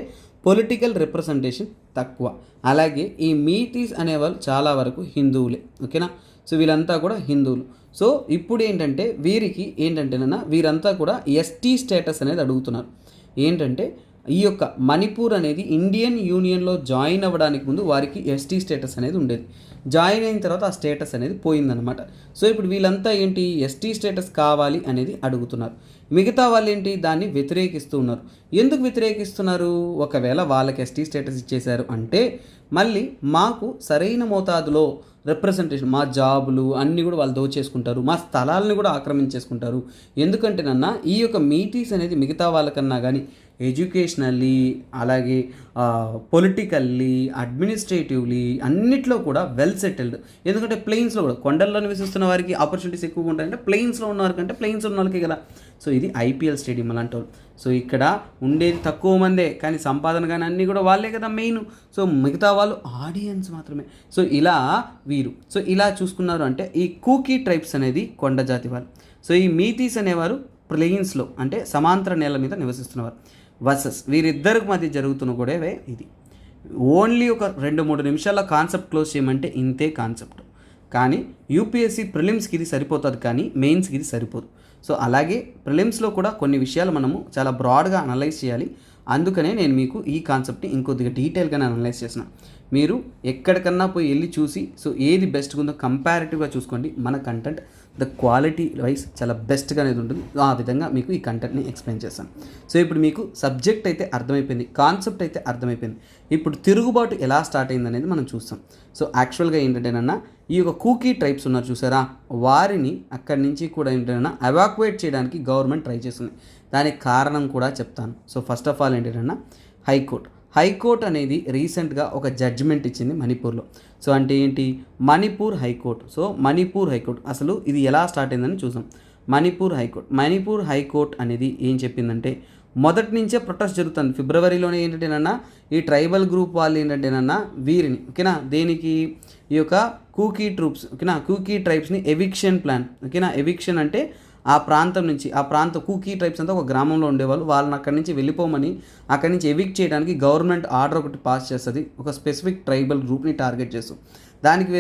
పొలిటికల్ రిప్రజెంటేషన్ తక్కువ. అలాగే ఈ మీతీస్ అనేవాళ్ళు చాలా వరకు హిందువులే. ఓకేనా. సో వీళ్ళంతా కూడా హిందువులు. సో ఇప్పుడు ఏంటంటే వీరికి వీరంతా కూడా ఎస్టీ స్టేటస్ అనేది అడుగుతున్నారు. ఏంటంటే ఈ యొక్క మణిపూర్ అనేది ఇండియన్ యూనియన్లో జాయిన్ అవ్వడానికి ముందు వారికి ఎస్టీ స్టేటస్ అనేది ఉండేది. జాయిన్ అయిన తర్వాత ఆ స్టేటస్ అనేది పోయిందనమాట. సో ఇప్పుడు వీళ్ళంతా ఏంటి ఎస్టీ స్టేటస్ కావాలి అనేది అడుగుతున్నారు. మిగతా వాళ్ళు ఏంటి దాన్ని వ్యతిరేకిస్తూ ఉన్నారు. ఎందుకు వ్యతిరేకిస్తున్నారు? ఒకవేళ వాళ్ళకి ఎస్టీ స్టేటస్ ఇచ్చేశారు అంటే మళ్ళీ మాకు సరైన మోతాదులో రిప్రజెంటేషన్, మా జాబులు అన్నీ కూడా వాళ్ళు దోచేసుకుంటారు, మా స్థలాలను కూడా ఆక్రమించేసుకుంటారు. ఎందుకంటే ఈ యొక్క మీటీస్ అనేది మిగతా వాళ్ళకన్నా కానీ ఎడ్యుకేషనల్లీ, అలాగే పొలిటికల్లీ, అడ్మినిస్ట్రేటివ్లీ అన్నిట్లో కూడా వెల్ సెటిల్డ్. ఎందుకంటే ప్లెయిన్స్లో కూడా కొండల్లో నివసిస్తున్న వారికి ఆపర్చునిటీస్ ఎక్కువగా ఉంటాయంటే ప్లెయిన్స్లో ఉన్న వారికంటే ప్లెయిన్స్ ఉన్న వాళ్ళకి కదా. సో ఇది ఐపీఎల్ స్టేడియం అలాంటి వాళ్ళు. సో ఇక్కడ ఉండేది తక్కువ మందే కానీ సంపాదన కానీ అన్నీ కూడా వాళ్ళే కదా మెయిన్. సో మిగతా వాళ్ళు ఆడియన్స్ మాత్రమే. సో ఇలా వీరు ఇలా చూసుకున్నారు అంటే ఈ కూకీ ట్రైబ్స్ అనేది కొండ జాతి వాళ్ళు. సో ఈ మీతీస్ అనేవారు ప్లెయిన్స్లో అంటే సమాంతర నేల మీద నివసిస్తున్నవారు. వర్సెస్ వీరిద్దరికి మధ్య జరుగుతున్న గొడవే ఇది. ఓన్లీ ఒక 2-3 నిమిషాల్లో కాన్సెప్ట్ క్లోజ్ చేయమంటే ఇంతే కాన్సెప్ట్. కానీ యూపీఎస్సీ ప్రిలిమ్స్కి ఇది సరిపోతుంది కానీ మెయిన్స్కి ఇది సరిపోదు. సో అలాగే ప్రిలిమ్స్లో కూడా కొన్ని విషయాలు మనము చాలా బ్రాడ్గా అనలైజ్ చేయాలి. అందుకనే నేను మీకు ఈ కాన్సెప్ట్ని ఇంకొద్దిగా డీటెయిల్గానే అనలైజ్ చేసిన. మీరు ఎక్కడికన్నా పోయి వెళ్ళి చూసి సో ఏది బెస్ట్గా ఉందో కంపారిటివ్గా చూసుకోండి. మన కంటెంట్ ద క్వాలిటీ వైజ్ చాలా బెస్ట్గా అనేది ఉంటుంది. ఆ విధంగా మీకు ఈ కంటెంట్ని ఎక్స్ప్లెయిన్ చేస్తాను. సో ఇప్పుడు మీకు సబ్జెక్ట్ అయితే అర్థమైపోయింది, కాన్సెప్ట్ అయితే అర్థమైపోయింది. ఇప్పుడు తిరుగుబాటు ఎలా స్టార్ట్ అయింది అనేది మనం చూస్తాం. సో యాక్చువల్గా ఏంటంటేనన్నా ఈ యొక్క కూకీ ట్రైబ్స్ ఉన్నారు చూసారా, వారిని అక్కడి నుంచి కూడా ఏంటంటే ఎవాక్యుయేట్ చేయడానికి గవర్నమెంట్ ట్రై చేస్తుంది. దానికి కారణం కూడా చెప్తాను. సో ఫస్ట్ ఆఫ్ ఆల్ ఏంటంటే హైకోర్టు అనేది రీసెంట్గా ఒక జడ్జిమెంట్ ఇచ్చింది మణిపూర్లో. సో అంటే ఏంటి Manipur high court. So Manipur high court అసలు ఇది ఎలా స్టార్ట్ అయిందని చూసాం. మణిపూర్ హైకోర్టు అనేది ఏం చెప్పిందంటే మొదటి నుంచే ప్రొటెస్ట్ జరుగుతుంది. ఫిబ్రవరిలోనే ఏంటంటేనన్నా ఈ ట్రైబల్ గ్రూప్ వాళ్ళు ఏంటంటేనన్నా వీరిని ఓకేనా దేనికి ఈ యొక్క కూకీ ట్రూప్స్ ఓకేనా కూకీ ట్రైబ్స్ని ఎవిక్షన్ ప్లాన్ ఓకేనా. ఎవిక్షన్ అంటే ఆ ప్రాంతం నుంచి కూకీ ట్రైబ్స్ అంతా ఒక గ్రామంలో ఉండేవాళ్ళు, వాళ్ళని అక్కడి నుంచి వెళ్ళిపోమని అక్కడి నుంచి ఎవిక్ట్ చేయడానికి గవర్నమెంట్ ఆర్డర్ ఒకటి పాస్ చేస్తుంది ఒక స్పెసిఫిక్ ట్రైబల్ గ్రూప్ని టార్గెట్ చేస్తూ. దానికి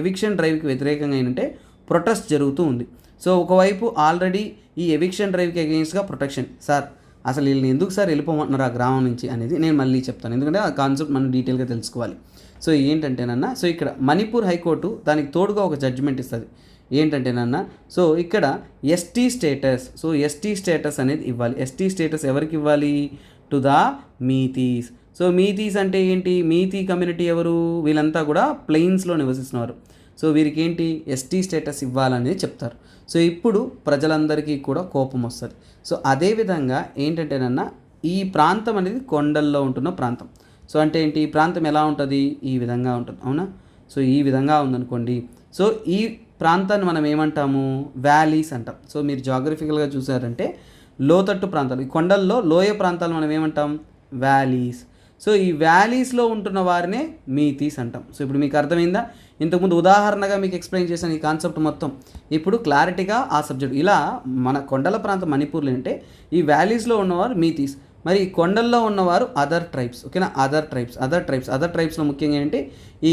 ఎవిక్షన్ డ్రైవ్కి వ్యతిరేకంగా ఏంటంటే ప్రొటెస్ట్ జరుగుతూ ఉంది. సో ఒకవైపు ఆల్రెడీ ఈ ఎవిక్షన్ డ్రైవ్కి అగెయిన్స్ట్గా ప్రొటెక్షన్. సార్ అసలు వీళ్ళని ఎందుకు సార్ వెళ్ళిపోమంటున్నారు ఆ గ్రామం నుంచి అనేది నేను మళ్ళీ చెప్తాను, ఎందుకంటే ఆ కాన్సెప్ట్ మనం డీటెయిల్గా తెలుసుకోవాలి. సో ఏంటంటేనన్నా సో ఇక్కడ మణిపూర్ హైకోర్టు దానికి తోడుగా ఒక జడ్జిమెంట్ ఇస్తుంది. ఏంటంటేనన్నా సో ఇక్కడ ఎస్టీ స్టేటస్ అనేది ఇవ్వాలి. ఎస్టీ స్టేటస్ ఎవరికి ఇవ్వాలి? To the Meiteis. సో మీతీస్ అంటే ఏంటి? మీతీ కమ్యూనిటీ ఎవరు? వీళ్ళంతా కూడా ప్లెయిన్స్లో నివసిస్తున్నారు. సో వీరికి ఏంటి ఎస్టీ స్టేటస్ ఇవ్వాలనేది చెప్తారు. సో ఇప్పుడు ప్రజలందరికీ కూడా కోపం వస్తుంది. సో అదేవిధంగా ఏంటంటేనన్నా ఈ ప్రాంతం అనేది కొండల్లో ఉంటున్న ప్రాంతం. సో అంటే ఏంటి ఈ ప్రాంతం ఎలా ఉంటుంది? ఈ విధంగా ఉంటుంది అవునా. సో ఈ విధంగా ఉందనుకోండి. సో ఈ ప్రాంతాన్ని మనం ఏమంటాము? వ్యాలీస్ అంటాం. సో మీరు జాగ్రఫికల్గా చూసారంటే లోతట్టు ప్రాంతాలు, ఈ కొండల్లో లోయ ప్రాంతాలు మనం ఏమంటాం? వ్యాలీస్. సో ఈ వ్యాలీస్లో ఉంటున్న వారినే మీతీస్ అంటాం. సో ఇప్పుడు మీకు అర్థమైందా? ఇంతకుముందు ఉదాహరణగా మీకు ఎక్స్ప్లెయిన్ చేశాను ఈ కాన్సెప్ట్ మొత్తం. ఇప్పుడు క్లారిటీగా ఆ సబ్జెక్ట్ ఇలా మన కొండల ప్రాంతం మణిపూర్లో అంటే ఈ వ్యాలీస్లో ఉన్నవారు మీతీస్, మరి కొండల్లో ఉన్నవారు అదర్ ట్రైబ్స్ ఓకేనా. అదర్ ట్రైబ్స్లో ముఖ్యంగా ఏంటి ఈ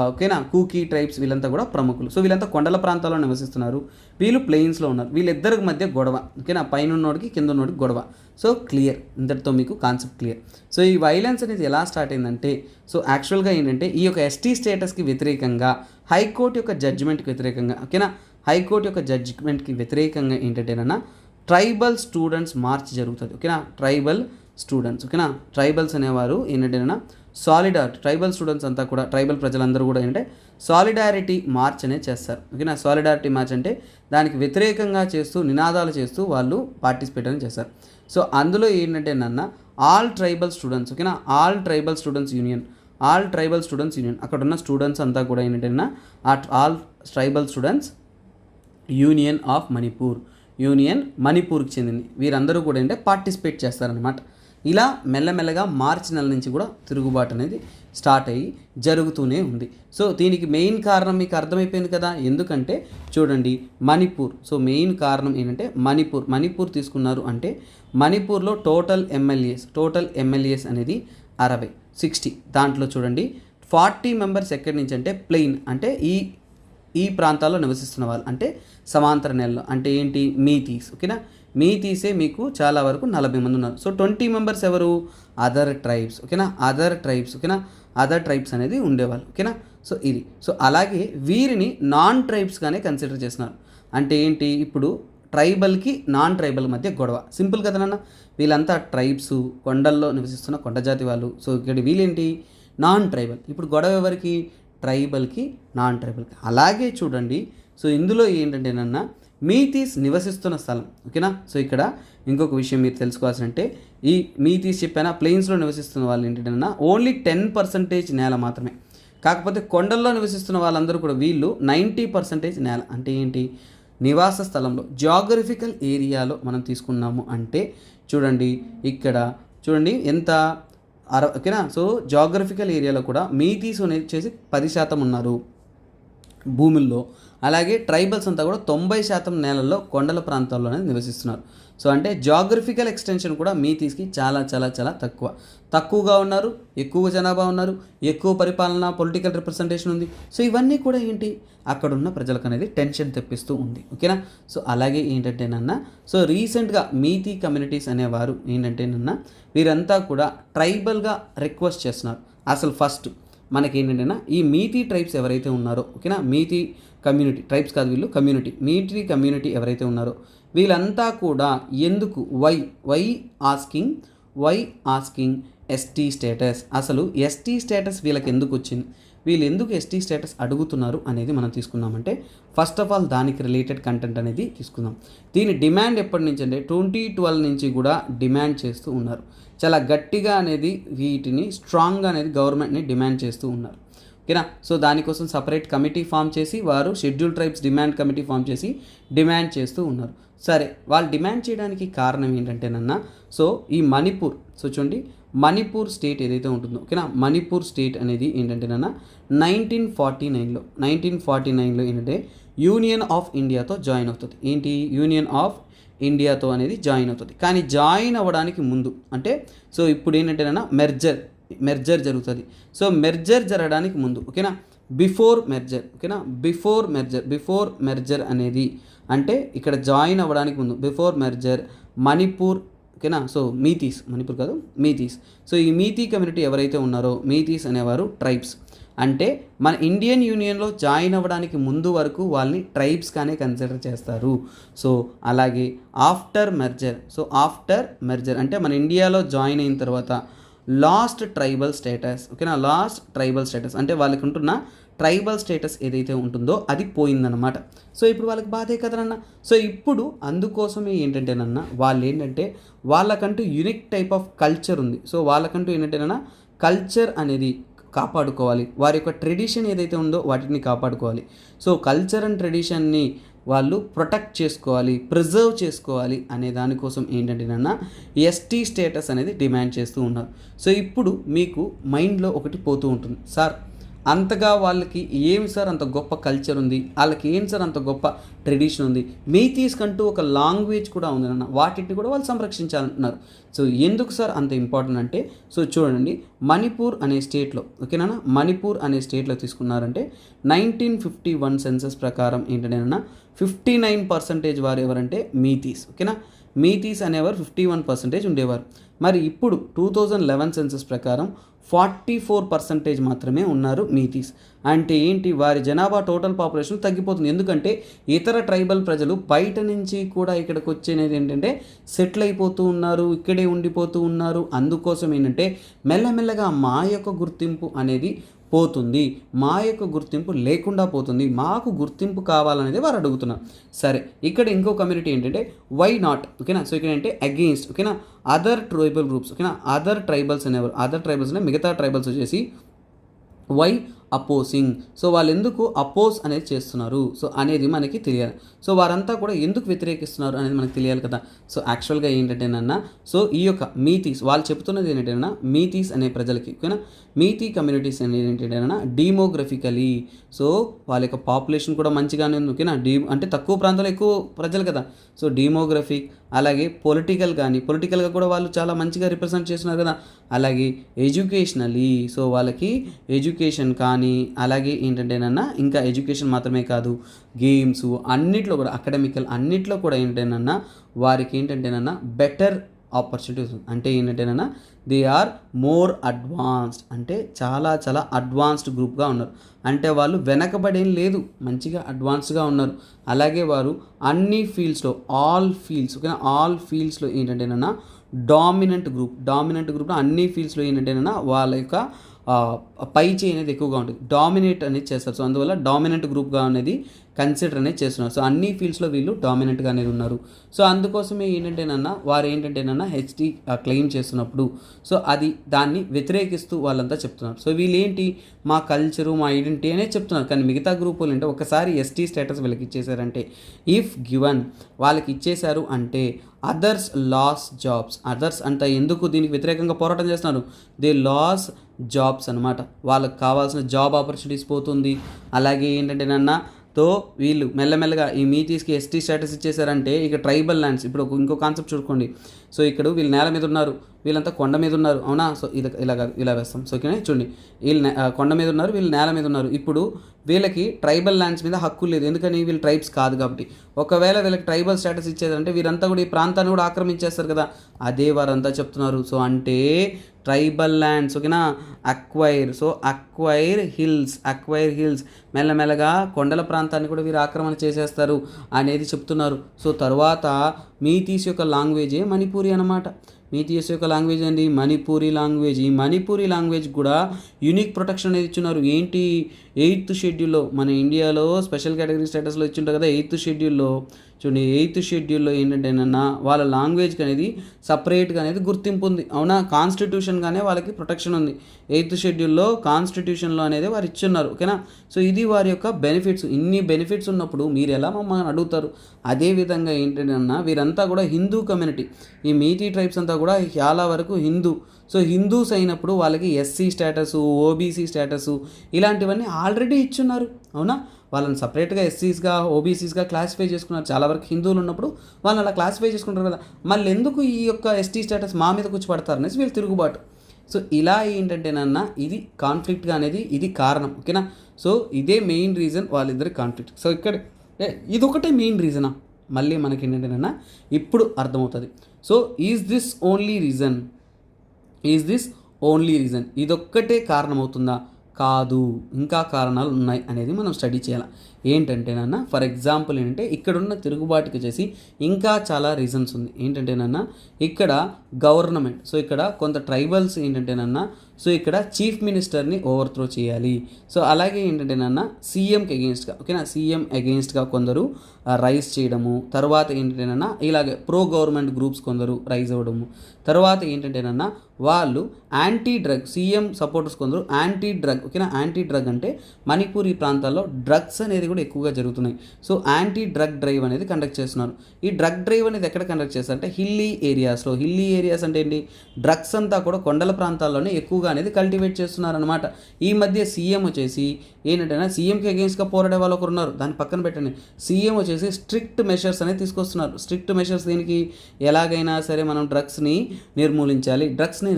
ఓకేనా కూకీ ట్రైబ్స్ వీళ్ళంతా కూడా ప్రముఖులు. సో వీళ్ళంతా కొండల ప్రాంతాల్లో నివసిస్తున్నారు, వీళ్ళు ప్లెయిన్స్లో ఉన్నారు. వీళ్ళిద్దరికి మధ్య గొడవ ఓకేనా, పైన ఉన్నోడికి కింద ఉన్నోడికి గొడవ. సో క్లియర్, ఇంతటితో మీకు కాన్సెప్ట్ క్లియర్. సో ఈ వైలెన్స్ అనేది ఎలా స్టార్ట్ అయిందంటే సో యాక్చువల్గా ఏంటంటే ఈ యొక్క ఎస్టీ స్టేటస్కి వ్యతిరేకంగా హైకోర్టు యొక్క జడ్జిమెంట్కి వ్యతిరేకంగా ఓకేనా, హైకోర్టు యొక్క జడ్జిమెంట్కి వ్యతిరేకంగా ఏంటంటేనన్నా ట్రైబల్ స్టూడెంట్స్ మార్చ్ జరుగుతుంది ఓకేనా. ట్రైబల్ స్టూడెంట్స్ ఓకేనా, ట్రైబల్స్ అనేవారు ఏంటంటేనా ట్రైబల్ స్టూడెంట్స్ అంతా కూడా ట్రైబల్ ప్రజలందరూ కూడా ఏంటంటే సాలిడారిటీ మార్చ్ అనేది చేస్తారు ఓకేనా. సాలిడారిటీ మార్చ్ అంటే దానికి వ్యతిరేకంగా చేస్తూ నినాదాలు చేస్తూ వాళ్ళు పార్టిసిపేట్ అని చేస్తారు. సో అందులో ఏంటంటే ఆల్ ట్రైబల్ స్టూడెంట్స్ ఓకేనా, ఆల్ ట్రైబల్ స్టూడెంట్స్ యూనియన్ అక్కడ ఉన్న స్టూడెంట్స్ అంతా కూడా ఏంటంటే all tribal students union of Manipur, union మణిపూర్కి చెందింది. వీరందరూ కూడా ఏంటంటే పార్టిసిపేట్ చేస్తారనమాట. ఇలా మెల్లమెల్లగా మార్చి నెల నుంచి కూడా తిరుగుబాటు అనేది స్టార్ట్ అయ్యి జరుగుతూనే ఉంది. సో దీనికి మెయిన్ కారణం మీకు అర్థమైపోయింది కదా, ఎందుకంటే చూడండి మణిపూర్. సో మెయిన్ కారణం ఏంటంటే మణిపూర్ తీసుకున్నారు అంటే మణిపూర్లో టోటల్ ఎమ్మెల్యేస్ అనేది 60 దాంట్లో చూడండి 40 మెంబర్స్ ఎక్కడి నుంచి అంటే ప్లెయిన్ అంటే ఈ ప్రాంతాల్లో నివసిస్తున్న వాళ్ళు, అంటే సమాంతర నేలలో, అంటే ఏంటి మీతీస్. ఓకేనా, మీతీసే మీకు చాలా వరకు 40 మంది ఉన్నారు. సో 20 మెంబర్స్ ఎవరు, అదర్ ట్రైబ్స్. ఓకేనా, అదర్ ట్రైబ్స్ అనేది ఉండేవాళ్ళు. ఓకేనా, సో ఇది. సో అలాగే వీరిని నాన్ ట్రైబ్స్గానే కన్సిడర్ చేస్తున్నారు. అంటే ఏంటి, ఇప్పుడు ట్రైబల్కి నాన్ ట్రైబల్ మధ్య గొడవ. సింపుల్ కదా నాన్న, వీళ్ళంతా ట్రైబ్స్, కొండల్లో నివసిస్తున్న కొండ జాతి వాళ్ళు. సో ఇక్కడ వీళ్ళేంటి, నాన్ ట్రైబల్. ఇప్పుడు గొడవ ఎవరికి, ట్రైబల్కి నాన్ ట్రైబల్కి. అలాగే చూడండి, సో ఇందులో ఏంటంటేనన్నా మీతీస్ నివసిస్తున్న స్థలం. ఓకేనా, సో ఇక్కడ ఇంకొక విషయం మీరు తెలుసుకోవాల్సి అంటే, ఈ మీతీస్ చెప్పానా ప్లెయిన్స్లో నివసిస్తున్న వాళ్ళు ఏంటంటేనన్నా ఓన్లీ 10% నేల మాత్రమే. కాకపోతే కొండల్లో నివసిస్తున్న వాళ్ళందరూ కూడా వీళ్ళు 90% నేల. అంటే ఏంటి, నివాస స్థలంలో జియోగ్రఫికల్ ఏరియాలో మనం తీసుకున్నాము అంటే చూడండి ఇక్కడ చూడండి ఎంత ఓకేనా. సో జియోగ్రఫికల్ ఏరియాలో కూడా మీతీస్ వచ్చేసి 10% ఉన్నారు భూముల్లో. అలాగే ట్రైబల్స్ అంతా కూడా 90% నేలల్లో కొండల ప్రాంతాల్లోనే నివసిస్తున్నారు. సో అంటే జియోగ్రఫికల్ ఎక్స్టెన్షన్ కూడా మీతీస్కి చాలా చాలా చాలా తక్కువగా ఉన్నారు, ఎక్కువ జనాభా ఉన్నారు, ఎక్కువ పరిపాలన పొలిటికల్ రిప్రజెంటేషన్ ఉంది. సో ఇవన్నీ కూడా ఏంటి, అక్కడున్న ప్రజలకు అనేది టెన్షన్ తెప్పిస్తూ ఉంది. ఓకేనా, సో అలాగే ఏంటంటేనన్నా సో రీసెంట్గా మీతీ కమ్యూనిటీస్ అనేవారు ఏంటంటేనన్నా వీరంతా కూడా ట్రైబల్గా రిక్వెస్ట్ చేస్తున్నారు. అసలు ఫస్ట్ మనకి ఏంటంటే ఈ మీతీ ట్రైబ్స్ ఎవరైతే ఉన్నారో, ఓకేనా, మీతీ కమ్యూనిటీ, ట్రైబ్స్ కాదు వీళ్ళు, మీతీ కమ్యూనిటీ ఎవరైతే ఉన్నారో వీళ్ళంతా కూడా ఎందుకు వై ఆస్కింగ్ ఎస్టీ స్టేటస్, అసలు ఎస్టీ స్టేటస్ వీళ్ళకి ఎందుకు వచ్చింది, వీళ్ళు ఎందుకు ఎస్టీ స్టేటస్ అడుగుతున్నారు అనేది మనం తీసుకున్నామంటే ఫస్ట్ ఆఫ్ ఆల్ దానికి రిలేటెడ్ కంటెంట్ అనేది తీసుకుందాం. దీని డిమాండ్ ఎప్పటి నుంచి అంటే 2012 నుంచి కూడా డిమాండ్ చేస్తూ ఉన్నారు. చాలా గట్టిగా అనేది వీటిని స్ట్రాంగ్గా అనేది గవర్నమెంట్ని డిమాండ్ చేస్తూ ఉన్నారు. ఓకేనా, సో దానికోసం సపరేట్ కమిటీ ఫామ్ చేసి వారు schedule tribes demand committee form చేసి డిమాండ్ చేస్తూ ఉన్నారు. సరే, వాళ్ళు డిమాండ్ చేయడానికి కారణం ఏంటంటేనన్నా సో ఈ మణిపూర్, సో చూడండి మణిపూర్ స్టేట్ ఏదైతే ఉంటుందో, ఓకేనా, మణిపూర్ స్టేట్ అనేది ఏంటంటేనన్నా 1949లో ఏంటంటే యూనియన్ ఆఫ్ ఇండియాతో జాయిన్ అవుతుంది. ఏంటి, యూనియన్ ఆఫ్ ఇండియాతో అనేది జాయిన్ అవుతుంది. కానీ జాయిన్ అవ్వడానికి ముందు అంటే సో ఇప్పుడు ఏంటంటేనన్నా మెర్జర్ జరుగుతుంది. సో మెర్జర్ జరగడానికి ముందు, ఓకేనా, బిఫోర్ మెర్జర్ అనేది అంటే ఇక్కడ జాయిన్ అవ్వడానికి ముందు బిఫోర్ మెర్జర్ మణిపూర్, ఓకేనా, సో మణిపూర్ కాదు మీతీస్. సో ఈ మీతీ కమ్యూనిటీ ఎవరైతే ఉన్నారో మీతీస్ అనేవారు ట్రైబ్స్. అంటే మన ఇండియన్ యూనియన్లో జాయిన్ అవ్వడానికి ముందు వరకు వాళ్ళని ట్రైబ్స్గానే కన్సిడర్ చేస్తారు. సో అలాగే ఆఫ్టర్ మెర్జర్ అంటే మన ఇండియాలో జాయిన్ అయిన తర్వాత లాస్ట్ ట్రైబల్ స్టేటస్, ఓకేనా, అంటే వాళ్ళకి ఉంటున్న ట్రైబల్ స్టేటస్ ఏదైతే ఉంటుందో అది పోయిందన్నమాట. సో ఇప్పుడు వాళ్ళకి బాధే కదనన్న. సో ఇప్పుడు అందుకోసమే ఏంటంటేనన్నా వాళ్ళు ఏంటంటే వాళ్ళకంటూ యూనిక్ టైప్ ఆఫ్ కల్చర్ ఉంది. సో వాళ్ళకంటూ ఏంటంటేనన్నా కల్చర్ అనేది కాపాడుకోవాలి, వారి యొక్క ట్రెడిషన్ ఏదైతే ఉందో వాటిని కాపాడుకోవాలి. సో కల్చర్ అండ్ ట్రెడిషన్ని వాళ్ళు ప్రొటెక్ట్ చేసుకోవాలి, ప్రిజర్వ్ చేసుకోవాలి అనే దానికోసం ఏంటంటేనన్నా ఎస్టీ స్టేటస్ అనేది డిమాండ్ చేస్తూ ఉన్నారు. సో ఇప్పుడు మీకు మైండ్లో ఒకటి పోతూ ఉంటుంది, సార్ అంతగా వాళ్ళకి ఏమి సార్ అంత గొప్ప కల్చర్ ఉంది, వాళ్ళకి ఏం సార్ అంత గొప్ప ట్రెడిషన్ ఉంది, మీతీస్ కంటూ ఒక లాంగ్వేజ్ కూడా ఉంది అన్న, వాటిని కూడా వాళ్ళు సంరక్షించాలంటున్నారు. సో ఎందుకు సార్ అంత ఇంపార్టెంట్ అంటే సో చూడండి మణిపూర్ అనే స్టేట్లో, ఓకేనా, మణిపూర్ అనే స్టేట్లో తీసుకున్నారంటే 1951 సెన్సస్ ప్రకారం ఏంటంటే 59% వారు ఎవరంటే మీతీస్. ఓకేనా, మీతీస్ అనేవారు 51% ఉండేవారు. మరి ఇప్పుడు 2011 సెన్సస్ ప్రకారం 44% మాత్రమే ఉన్నారు మీతీస్. అంటే ఏంటి, వారి జనాభా టోటల్ పాపులేషన్ తగ్గిపోతుంది. ఎందుకంటే ఇతర ట్రైబల్ ప్రజలు బయట నుంచి కూడా ఇక్కడికి వచ్చేది ఏంటంటే సెటిల్ అయిపోతూ ఉన్నారు, ఇక్కడే ఉండిపోతూ ఉన్నారు. అందుకోసం ఏంటంటే మెల్లమెల్లగా మా యొక్క గుర్తింపు అనేది పోతుంది, మా యొక్క గుర్తింపు లేకుండా పోతుంది, మాకు గుర్తింపు కావాలనేది వారు అడుగుతున్నారు. సరే, ఇక్కడ ఇంకో కమ్యూనిటీ ఏంటంటే వై నాట్, ఓకేనా, సో ఇక్కడ ఏంటంటే అగెయిన్స్ట్, ఓకేనా, అదర్ ట్రైబల్ గ్రూప్స్, ఓకేనా, అదర్ ట్రైబల్స్ అనేవారు, అదర్ ట్రైబల్స్ అనే మిగతా ట్రైబల్స్ వచ్చేసి వై అపోజింగ్. సో వాళ్ళు ఎందుకు అపోజ్ అనేది చేస్తున్నారు సో అనేది మనకి తెలియాలి. సో వారంతా కూడా ఎందుకు వ్యతిరేకిస్తున్నారు అనేది మనకు తెలియాలి కదా. సో యాక్చువల్గా ఏంటంటేనన్నా సో ఈ యొక్క మీతీస్ వాళ్ళు చెప్తున్నది ఏంటంటేనా మీతీస్ అనే ప్రజలకి ఓకేనా మీతీ కమ్యూనిటీస్ అనేది ఏంటంటేనా డీమోగ్రఫికలీ సో వాళ్ళ యొక్క పాపులేషన్ కూడా మంచిగానే ఉంది ఓకేనా. అంటే తక్కువ ప్రాంతాల్లో ఎక్కువ ప్రజలు కదా. సో డీమోగ్రఫిక్ అలాగే పొలిటికల్గా కూడా వాళ్ళు చాలా మంచిగా రిప్రజెంట్ చేస్తున్నారు కదా. అలాగే ఎడ్యుకేషనలీ సో వాళ్ళకి ఎడ్యుకేషన్ కానీ అలాగే ఏంటంటేనన్నా ఇంకా ఎడ్యుకేషన్ మాత్రమే కాదు గేమ్స్ అన్నిట్లో కూడా అకాడమికల్ అన్నిట్లో కూడా ఏంటంటేనన్నా వారికి ఏంటంటేనన్నా బెటర్ ఆపర్చునిటీస్ అంటే ఏంటంటేనన్నా దే ఆర్ మోర్ అడ్వాన్స్డ్ అంటే చాలా చాలా అడ్వాన్స్డ్ గ్రూప్గా ఉన్నారు. అంటే వాళ్ళు వెనకబడేం లేదు మంచిగా అడ్వాన్స్డ్గా ఉన్నారు. అలాగే వారు అన్ని ఫీల్డ్స్లో ఆల్ ఫీల్డ్స్లో ఏంటంటేనన్నా డామినెంట్ గ్రూప్లో అన్ని ఫీల్డ్స్లో ఏంటంటేనన్నా వాళ్ళ యొక్క పై చేయి అనేది ఎక్కువగా ఉంటుంది డామినేట్ అనేది చేస్తారు. సో అందువల్ల డామినెంట్ గ్రూప్గా అనేది కన్సిడర్ అనేది చేస్తున్నారు. సో అన్ని ఫీల్డ్స్లో వీళ్ళు డామినెంట్గా అనేది ఉన్నారు. సో అందుకోసమే ఏంటంటేనన్నా వారు ఏంటంటేనన్నా హెచ్డి క్లెయిమ్ చేస్తున్నప్పుడు సో అది దాన్ని వ్యతిరేకిస్తూ వాళ్ళంతా చెప్తున్నారు. సో వీళ్ళు ఏంటి మా కల్చరు మా ఐడెంటిటీ అనేది చెప్తున్నారు. కానీ మిగతా గ్రూప్ వాళ్ళు ఏంటంటే ఒకసారి ఎస్టీ స్టేటస్ వీళ్ళకి ఇచ్చేసారంటే ఇఫ్ గివన్ వాళ్ళకి ఇచ్చేశారు అంటే అదర్స్ లాస్ జాబ్స్ అదర్స్ అంతా ఎందుకు దీనికి వ్యతిరేకంగా పోరాటం చేస్తున్నారు దే లాస్ జాబ్స్ అనమాట. వాళ్ళకి కావాల్సిన జాబ్ ఆపర్చునిటీస్ పోతుంది. అలాగే ఏంటంటేనన్నా తో వీళ్ళు మెల్లమెల్లగా ఈ మీతీస్కి ఎస్టీ స్టేటస్ ఇచ్చేసారంటే ఇక ట్రైబల్ ల్యాండ్స్ ఇప్పుడు ఇంకో కాన్సెప్ట్ చూసుకోండి. సో ఇక్కడ వీళ్ళు నేల మీద ఉన్నారు వీళ్ళంతా కొండ మీద ఉన్నారు అవునా. సో ఇది ఇలా వేస్తాం. సో ఓకేనా చూడండి వీళ్ళు కొండ మీద ఉన్నారు వీళ్ళు నేల మీద ఉన్నారు. ఇప్పుడు వీళ్ళకి ట్రైబల్ ల్యాండ్స్ మీద హక్కు లేదు ఎందుకని వీళ్ళు ట్రైబ్స్ కాదు కాబట్టి. ఒకవేళ వీళ్ళకి ట్రైబల్ స్టేటస్ ఇచ్చేదంటే వీరంతా కూడా ఈ ప్రాంతాన్ని కూడా ఆక్రమించేస్తారు కదా. అదే వారంతా చెప్తున్నారు. సో అంటే ట్రైబల్ ల్యాండ్స్ ఓకేనా అక్వైర్ హిల్స్ మెల్లమెల్లగా కొండల ప్రాంతాన్ని కూడా వీరు ఆక్రమణ చేసేస్తారు అనేది చెప్తున్నారు. సో తర్వాత మీతీస్ యొక్క లాంగ్వేజే మణిపూరి అనమాట. మీతీస్ యొక్క లాంగ్వేజ్ అండి మణిపూరి లాంగ్వేజ్. ఈ మణిపూరి లాంగ్వేజ్ కూడా యూనిక్ ప్రొటెక్షన్ అనేది ఇచ్చున్నారు. ఏంటి 8th షెడ్యూల్లో మన ఇండియాలో స్పెషల్ కేటగిరీ స్టేటస్లో ఇచ్చింటారు కదా 8th షెడ్యూల్లో చూడండి 8th షెడ్యూల్లో ఏంటంటేనన్నా వాళ్ళ లాంగ్వేజ్కి అనేది సపరేట్గా అనేది గుర్తింపు ఉంది అవునా. కాన్స్టిట్యూషన్గానే వాళ్ళకి ప్రొటెక్షన్ ఉంది 8th షెడ్యూల్లో కాన్స్టిట్యూషన్లో అనేది వారు ఇచ్చున్నారు ఓకేనా. సో ఇది వారి యొక్క బెనిఫిట్స్. ఇన్ని బెనిఫిట్స్ ఉన్నప్పుడు మీరు ఎలా మమ్మల్ని అడుగుతారు. అదేవిధంగా ఏంటంటే వీరంతా కూడా హిందూ కమ్యూనిటీ. ఈ మీతీ ట్రైబ్స్ అంతా కూడా చాలా వరకు హిందూ. సో హిందూస్ అయినప్పుడు వాళ్ళకి ఎస్సీ స్టేటస్ ఓబీసీ స్టేటస్ ఇలాంటివన్నీ ఆల్రెడీ ఇచ్చున్నారు అవునా. వాళ్ళని సపరేట్గా ఎస్సీస్గా ఓబీసీస్గా క్లాసిఫై చేసుకున్నారు. చాలా వరకు హిందువులు ఉన్నప్పుడు వాళ్ళని అలా క్లాసిఫై చేసుకుంటారు కదా. మళ్ళీ ఎందుకు ఈ యొక్క ఎస్టీ స్టేటస్ మా మీద కూర్చి పడతారు అనేసి వీళ్ళు తిరుగుబాటు. సో ఇలా ఏంటంటేనన్నా ఇది కాన్ఫ్లిక్ట్గా అనేది ఇది కారణం ఓకేనా. సో ఇదే మెయిన్ రీజన్ వాళ్ళిద్దరి కాన్ఫ్లిక్ట్. సో ఇక్కడ ఇది ఒకటే మెయిన్ రీజనా మళ్ళీ మనకి ఏంటంటేనన్నా ఇప్పుడు అర్థమవుతుంది. So is this only reason ఇదొక్కటే కారణమవుతుందా కాదు ఇంకా కారణాలు ఉన్నాయి అనేది మనం స్టడీ చేయాలి. ఏంటంటేనన్నా ఫర్ ఎగ్జాంపుల్ ఏంటంటే ఇక్కడున్న తిరుగుబాటుకి చేసి ఇంకా చాలా రీజన్స్ ఉంది. ఏంటంటేనన్నా ఇక్కడ గవర్నమెంట్ సో ఇక్కడ కొంత ట్రైబల్స్ ఏంటంటేనన్నా సో ఇక్కడ చీఫ్ మినిస్టర్ని ఓవర్త్రో చేయాలి. సో అలాగే ఏంటంటేనన్నా సీఎంకి అగెయిన్స్ట్గా ఓకేనా సీఎం అగెయిన్స్ట్గా కొందరు రైజ్ చేయడము. తర్వాత ఏంటంటేనన్నా ఇలాగే ప్రో గవర్నమెంట్ గ్రూప్స్ కొందరు రైజ్ అవ్వడము. తర్వాత ఏంటంటేనన్నా వాళ్ళు యాంటీ డ్రగ్ సీఎం సపోర్టర్స్ కొందరు యాంటీ డ్రగ్ ఓకేనా. యాంటీ డ్రగ్ అంటే మణిపూర్ ఈ ప్రాంతాల్లో డ్రగ్స్ అనేది కూడా ఎక్కువగా జరుగుతున్నాయి. సో యాంటీ డ్రగ్ డ్రైవ్ అనేది కండక్ట్ చేస్తున్నారు. ఈ డ్రగ్ డ్రైవ్ అనేది ఎక్కడ కండక్ట్ చేస్తారంటే హిల్లీ ఏరియాస్ అంటే ఏంటి డ్రగ్స్ అంతా కూడా కొండల ప్రాంతాల్లోనే ఎక్కువగా అనేది కల్టివేట్ చేస్తున్నారనమాట. ఈ మధ్య సీఎం వచ్చేసి ఏంటంటే సీఎంకి అగెయిన్స్ట్గా పోరాడే వాళ్ళు ఒకరు ఉన్నారు దాన్ని పక్కన పెట్టండి. సీఎం వచ్చేసి స్ట్రిక్ట్ మెషర్స్ అనేది తీసుకొస్తున్నారు. స్ట్రిక్ట్ మెషర్స్ దీనికి ఎలాగైనా సరే మనం డ్రగ్స్ని నిర్మూలించాలి డ్రగ్స్ని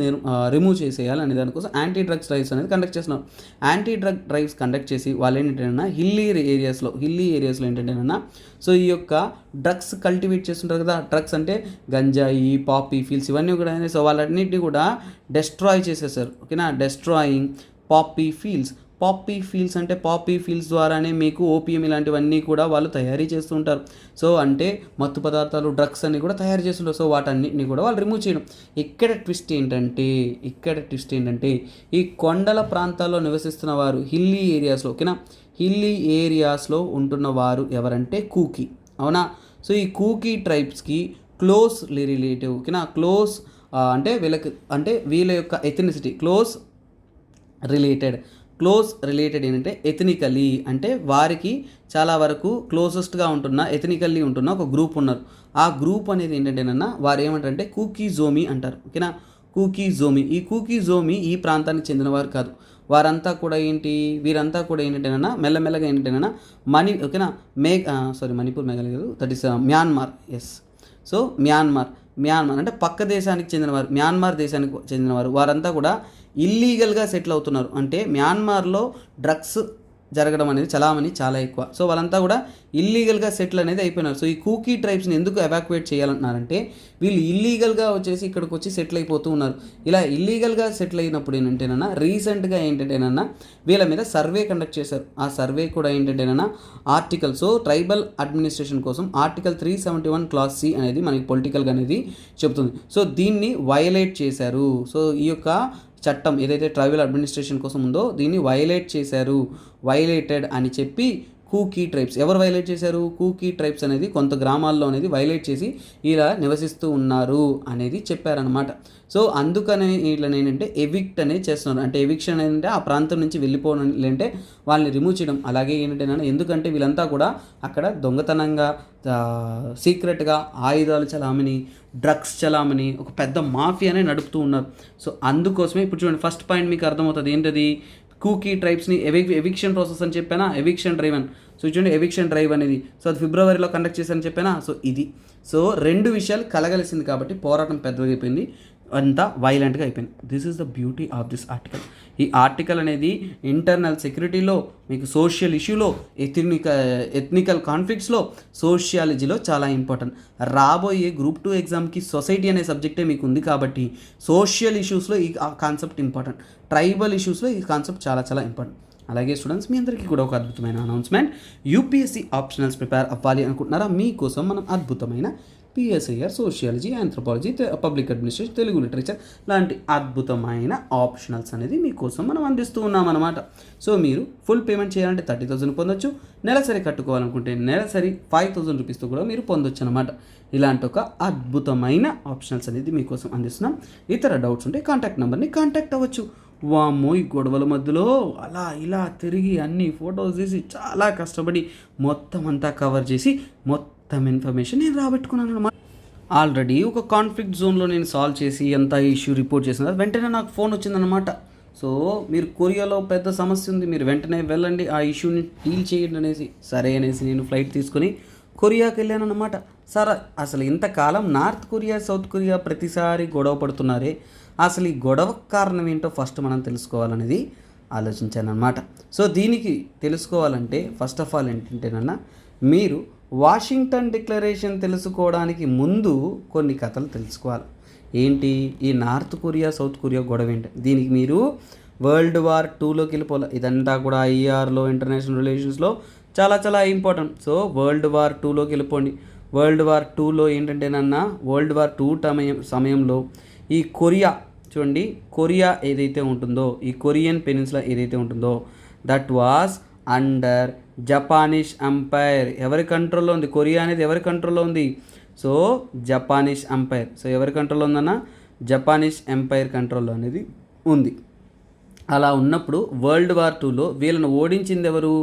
రిమూవ్ చేసేయాలి అనే దానికోసం యాంటీ డ్రగ్స్ డ్రైవ్స్ అనేది కండక్ట్ చేస్తున్నారు. యాంటీ డ్రగ్ డ్రైవ్స్ కండక్ట్ చేసి వాళ్ళు ఏంటంటే హిల్లీ ఏరియాస్లో ఏంటంటేనన్నా సో ఈ యొక్క డ్రగ్స్ కల్టివేట్ చేస్తుంటారు కదా. డ్రగ్స్ అంటే గంజాయి పాపీ ఫీల్స్ ఇవన్నీ కూడా సో వాళ్ళన్నింటినీ కూడా డెస్ట్రాయ్ చేసేసారు ఓకేనా. డెస్ట్రాయింగ్ పాపీ ఫీల్డ్స్ అంటే పాపీ ఫీల్డ్స్ ద్వారానే మీకు ఓపియం ఇలాంటివన్నీ కూడా వాళ్ళు తయారీ చేస్తూ ఉంటారు. సో అంటే మత్తు పదార్థాలు డ్రగ్స్ అన్ని కూడా తయారు చేస్తుంటారు. సో వాటన్నిటిని కూడా వాళ్ళు రిమూవ్ చేయడం. ఇక్కడ ట్విస్ట్ ఏంటంటే ఈ కొండల ప్రాంతాల్లో నివసిస్తున్న వారు హిల్లీ ఏరియాస్లో ఉంటున్న వారు ఎవరంటే కూకీ అవునా. సో ఈ కూకీ ట్రైబ్స్కి క్లోజ్ రిలేటివ్ ఓకేనా. అంటే వీళ్ళ యొక్క ఎథెనిసిటీ క్లోజ్ క్లోజ్ రిలేటెడ్ ఏంటంటే ఎథనికలీ, అంటే వారికి చాలా వరకు క్లోజెస్ట్గా ఉంటున్న ఎథనికల్లీ ఉంటున్న ఒక గ్రూప్ ఉన్నారు. ఆ గ్రూప్ అనేది ఏంటంటేనన్నా వారు ఏమంటారంటే కూకీజోమి అంటారు. ఓకేనా, కూకీజోమి. ఈ కూకీజోమి ఈ ప్రాంతానికి చెందినవారు కాదు. వారంతా కూడా ఏంటి, వీరంతా కూడా ఏంటంటేనన్నా మెల్లమెల్లగా ఏంటంటేనన్నా ఓకేనా, మణిపూర్ మేఘాలయ కాదు, that is Myanmar. Yes. So Myanmar అంటే పక్క దేశానికి చెందినవారు, మ్యాన్మార్ దేశానికి చెందినవారు. వారంతా కూడా ఇల్లీగల్గా సెటిల్ అవుతున్నారు. అంటే మ్యాన్మార్లో డ్రగ్స్ జరగడం అనేది చలామణి చాలా ఎక్కువ. సో వాళ్ళంతా కూడా ఇల్లీగల్గా సెటిల్ అనేది అయిపోయినారు. సో ఈ కూకీ ట్రైబ్స్ని ఎందుకు ఎవాక్యుయేట్ చేయాలంటున్నారంటే వీళ్ళు ఇల్లీగల్గా వచ్చేసి ఇక్కడికి వచ్చి సెటిల్ అయిపోతూ ఉన్నారు. ఇలా ఇల్లీగల్గా సెటిల్ అయినప్పుడు ఏంటంటేనన్నా రీసెంట్గా ఏంటంటేనన్నా వీళ్ళ మీద సర్వే కండక్ట్ చేశారు. ఆ సర్వే కూడా ఏంటంటేనన్నా ట్రైబల్ అడ్మినిస్ట్రేషన్ కోసం ఆర్టికల్ 371 క్లాస్ C అనేది మనకి పొలిటికల్గా అనేది చెప్తుంది. సో దీన్ని వయలేట్ చేశారు. సో ఈ యొక్క చట్టం ఏదైతే ట్రైబల్ అడ్మినిస్ట్రేషన్ కోసం ఉందో దీన్ని వైలేటెడ్ అని చెప్పి కూకీ ట్రైబ్స్, ఎవరు వైలేట్ చేశారు, కూకీ ట్రైబ్స్ అనేది కొంత గ్రామాల్లో అనేది వైలేట్ చేసి ఇలా నివసిస్తూ ఉన్నారు అనేది చెప్పారనమాట. సో అందుకనే వీళ్ళని ఏంటంటే ఎవిక్ట్ అనేది చేస్తున్నారు. అంటే ఎవిక్షన్ ఏంటంటే ఆ ప్రాంతం నుంచి వెళ్ళిపోవడం, లేదంటే వాళ్ళని రిమూవ్ చేయడం. అలాగే ఏంటంటే ఎందుకంటే వీళ్ళంతా కూడా అక్కడ దొంగతనంగా సీక్రెట్గా ఆయుధాలు చలామణి, డ్రగ్స్ చలామణి, ఒక పెద్ద మాఫియానే నడుపుతూ ఉన్నారు. సో అందుకోసమే ఇప్పుడు చూడండి, ఫస్ట్ పాయింట్ మీకు అర్థమవుతుంది ఏంటది, కూకీ ట్రైబ్స్ని ఎవిక్షన్ ప్రాసెస్ అని చెప్పానా, ఎవిక్షన్ డ్రైవ్ అని. సో చూడండి ఎవిక్షన్ డ్రైవ్ అనేది, సో అది ఫిబ్రవరిలో కండక్ట్ చేశారని చెప్పానా. సో ఇది, సో రెండు విషయాలు కలగలిసింది కాబట్టి పోరాటం పెద్దగా అయిపోయింది, అంతా వైలెంట్గా అయిపోయింది. This is the beauty of this article. ఈ ఆర్టికల్ అనేది ఇంటర్నల్ సెక్యూరిటీలో, మీకు సోషల్ ఇష్యూలో, ఎథనికల్ కాన్ఫ్లిక్ట్స్లో, సోషియాలజీలో చాలా ఇంపార్టెంట్. రాబోయే గ్రూప్ 2 ఎగ్జామ్కి సొసైటీ అనే సబ్జెక్టే మీకు ఉంది కాబట్టి సోషల్ ఇష్యూస్లో ఈ కాన్సెప్ట్ ఇంపార్టెంట్, ట్రైబల్ ఇష్యూస్లో ఈ కాన్సెప్ట్ చాలా చాలా ఇంపార్టెంట్. అలాగే స్టూడెంట్స్, మీ అందరికీ కూడా ఒక అద్భుతమైన అనౌన్స్మెంట్. యూపీఎస్సీ ఆప్షనల్స్ ప్రిపేర్ అవ్వాలి అనుకుంటున్నారా? మీకోసం మనం అద్భుతమైన PSIR, sociology, anthropology, public administration, Telugu literature లాంటి అద్భుతమైన ఆప్షనల్స్ అనేది మీకోసం మనం అందిస్తూ ఉన్నామన్నమాట. సో మీరు ఫుల్ పేమెంట్ చేయాలంటే 30,000 పొందొచ్చు. నెలసరి కట్టుకోవాలనుకుంటే నెలసరి 5,000 రూపీస్తో కూడా మీరు పొందొచ్చు అనమాట. ఇలాంటి ఒక అద్భుతమైన ఆప్షనల్స్ అనేది మీకోసం అందిస్తున్నాం. ఇతర డౌట్స్ ఉంటే కాంటాక్ట్ నెంబర్ని కాంటాక్ట్ అవ్వచ్చు. వామ్మో, ఈ గొడవల మధ్యలో అలా ఇలా తిరిగి అన్ని ఫొటోస్ తీసి చాలా కష్టపడి మొత్తం అంతా కవర్ చేసి మొత్తం ఇన్ఫర్మేషన్ నేను రాబెట్టుకున్నాను అనమాట. ఆల్రెడీ ఒక కాన్ఫ్లిక్ట్ జోన్లో నేను సాల్వ్ చేసి అంత ఇష్యూ రిపోర్ట్ చేసిన వెంటనే నాకు ఫోన్ వచ్చిందనమాట. సో మీరు కొరియాలో పెద్ద సమస్య ఉంది, మీరు వెంటనే వెళ్ళండి, ఆ ఇష్యూని డీల్ చేయండి అనేసి, సరే అనేసి నేను ఫ్లైట్ తీసుకొని కొరియాకి వెళ్ళాను అనమాట. సార్ అసలు ఇంతకాలం నార్త్ కొరియా, సౌత్ కొరియా ప్రతిసారి గొడవ పడుతున్నారే, అసలు ఈ గొడవ కారణం ఏంటో ఫస్ట్ మనం తెలుసుకోవాలనేది ఆలోచించాను అనమాట. సో దీనికి తెలుసుకోవాలంటే ఫస్ట్ ఆఫ్ ఆల్ ఏంటంటేనన్నా, మీరు వాషింగ్టన్ డిక్లరేషన్ తెలుసుకోవడానికి ముందు కొన్ని కథలు తెలుసుకోవాలి. ఏంటి ఈ నార్త్ కొరియా, సౌత్ కొరియా గొడవ ఏంటి, దీనికి మీరు World War IIలోకి వెళ్ళిపోవాలి. ఇదంతా కూడా IRలో, ఇంటర్నేషనల్ రిలేషన్స్లో చాలా చాలా ఇంపార్టెంట్. సో World War IIలోకి వెళ్ళిపోండి. World War IIలో ఏంటంటేనన్నా, World War II సమయంలో ఈ కొరియా చూడండి, కొరియా ఏదైతే ఉంటుందో, ఈ కొరియన్ పెనిన్సులా ఏదైతే ఉంటుందో, that was under Japanese empire. ఎవరి కంట్రోల్లో ఉంది? కొరియా అనేది ఎవరి కంట్రోల్లో ఉంది? So Japanese umpire. సో ఎవరి కంట్రోల్లో ఉందన్న? జపానీస్ ఎంపైర్ కంట్రోల్లో అనేది ఉంది. అలా ఉన్నప్పుడు World War IIలో వీళ్ళను ఓడించింది ఎవరు?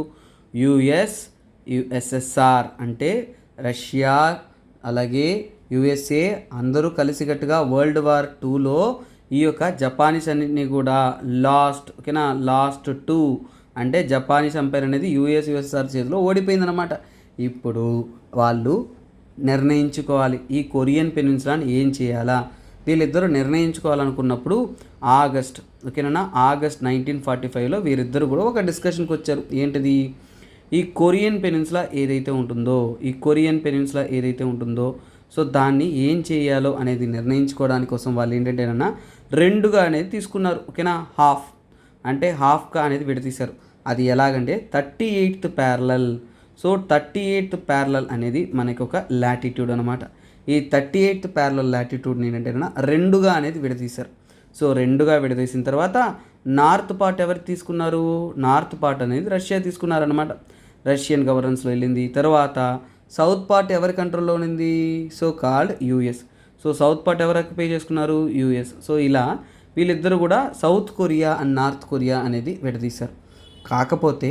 USSR అంటే రష్యా, అలాగే USA అందరూ కలిసికట్టుగా World War IIలో ఈ యొక్క జపానీస్ అన్నింటినీ కూడా లాస్ట్ 2 అంటే జపానీస్ ఎంపైర్ అనేది USSR చేతిలో ఓడిపోయిందనమాట. ఇప్పుడు వాళ్ళు నిర్ణయించుకోవాలి ఈ కొరియన్ పెనిన్సులాని ఏం చేయాలా. వీళ్ళిద్దరూ నిర్ణయించుకోవాలనుకున్నప్పుడు ఆగస్ట్ 1945లో వీరిద్దరు కూడా ఒక డిస్కషన్కి వచ్చారు. ఏంటిది? ఈ కొరియన్ పెనిన్సులా ఏదైతే ఉంటుందో సో దాన్ని ఏం చేయాలో అనేది నిర్ణయించుకోవడానికి కోసం వాళ్ళు ఏంటంటేనన్నా 2గా అనేది తీసుకున్నారు. హాఫ్గా అనేది విడతీశారు. అది ఎలాగంటే 38th parallel. So 38th parallel అనేది మనకి ఒక లాటిట్యూడ్ అనమాట. ఈ 38th ప్యారలల్ లాటిట్యూడ్ని ఏంటంటేనన్నా 2గా అనేది విడతీశారు. సో 2గా విడదీసిన తర్వాత నార్త్ పార్ట్ ఎవరు తీసుకున్నారు? నార్త్ పార్ట్ అనేది రష్యా తీసుకున్నారనమాట. రష్యన్ గవర్నెన్స్లో వెళ్ళింది. తర్వాత సౌత్ పార్ట్ ఎవరి కంట్రోల్లో ఉంది? So called US. So south part ఎవరు ఆక్యుపై చేసుకున్నారు? US. సో ఇలా వీళ్ళిద్దరూ కూడా south Korea and north Korea అనేది విడదీశారు. కాకపోతే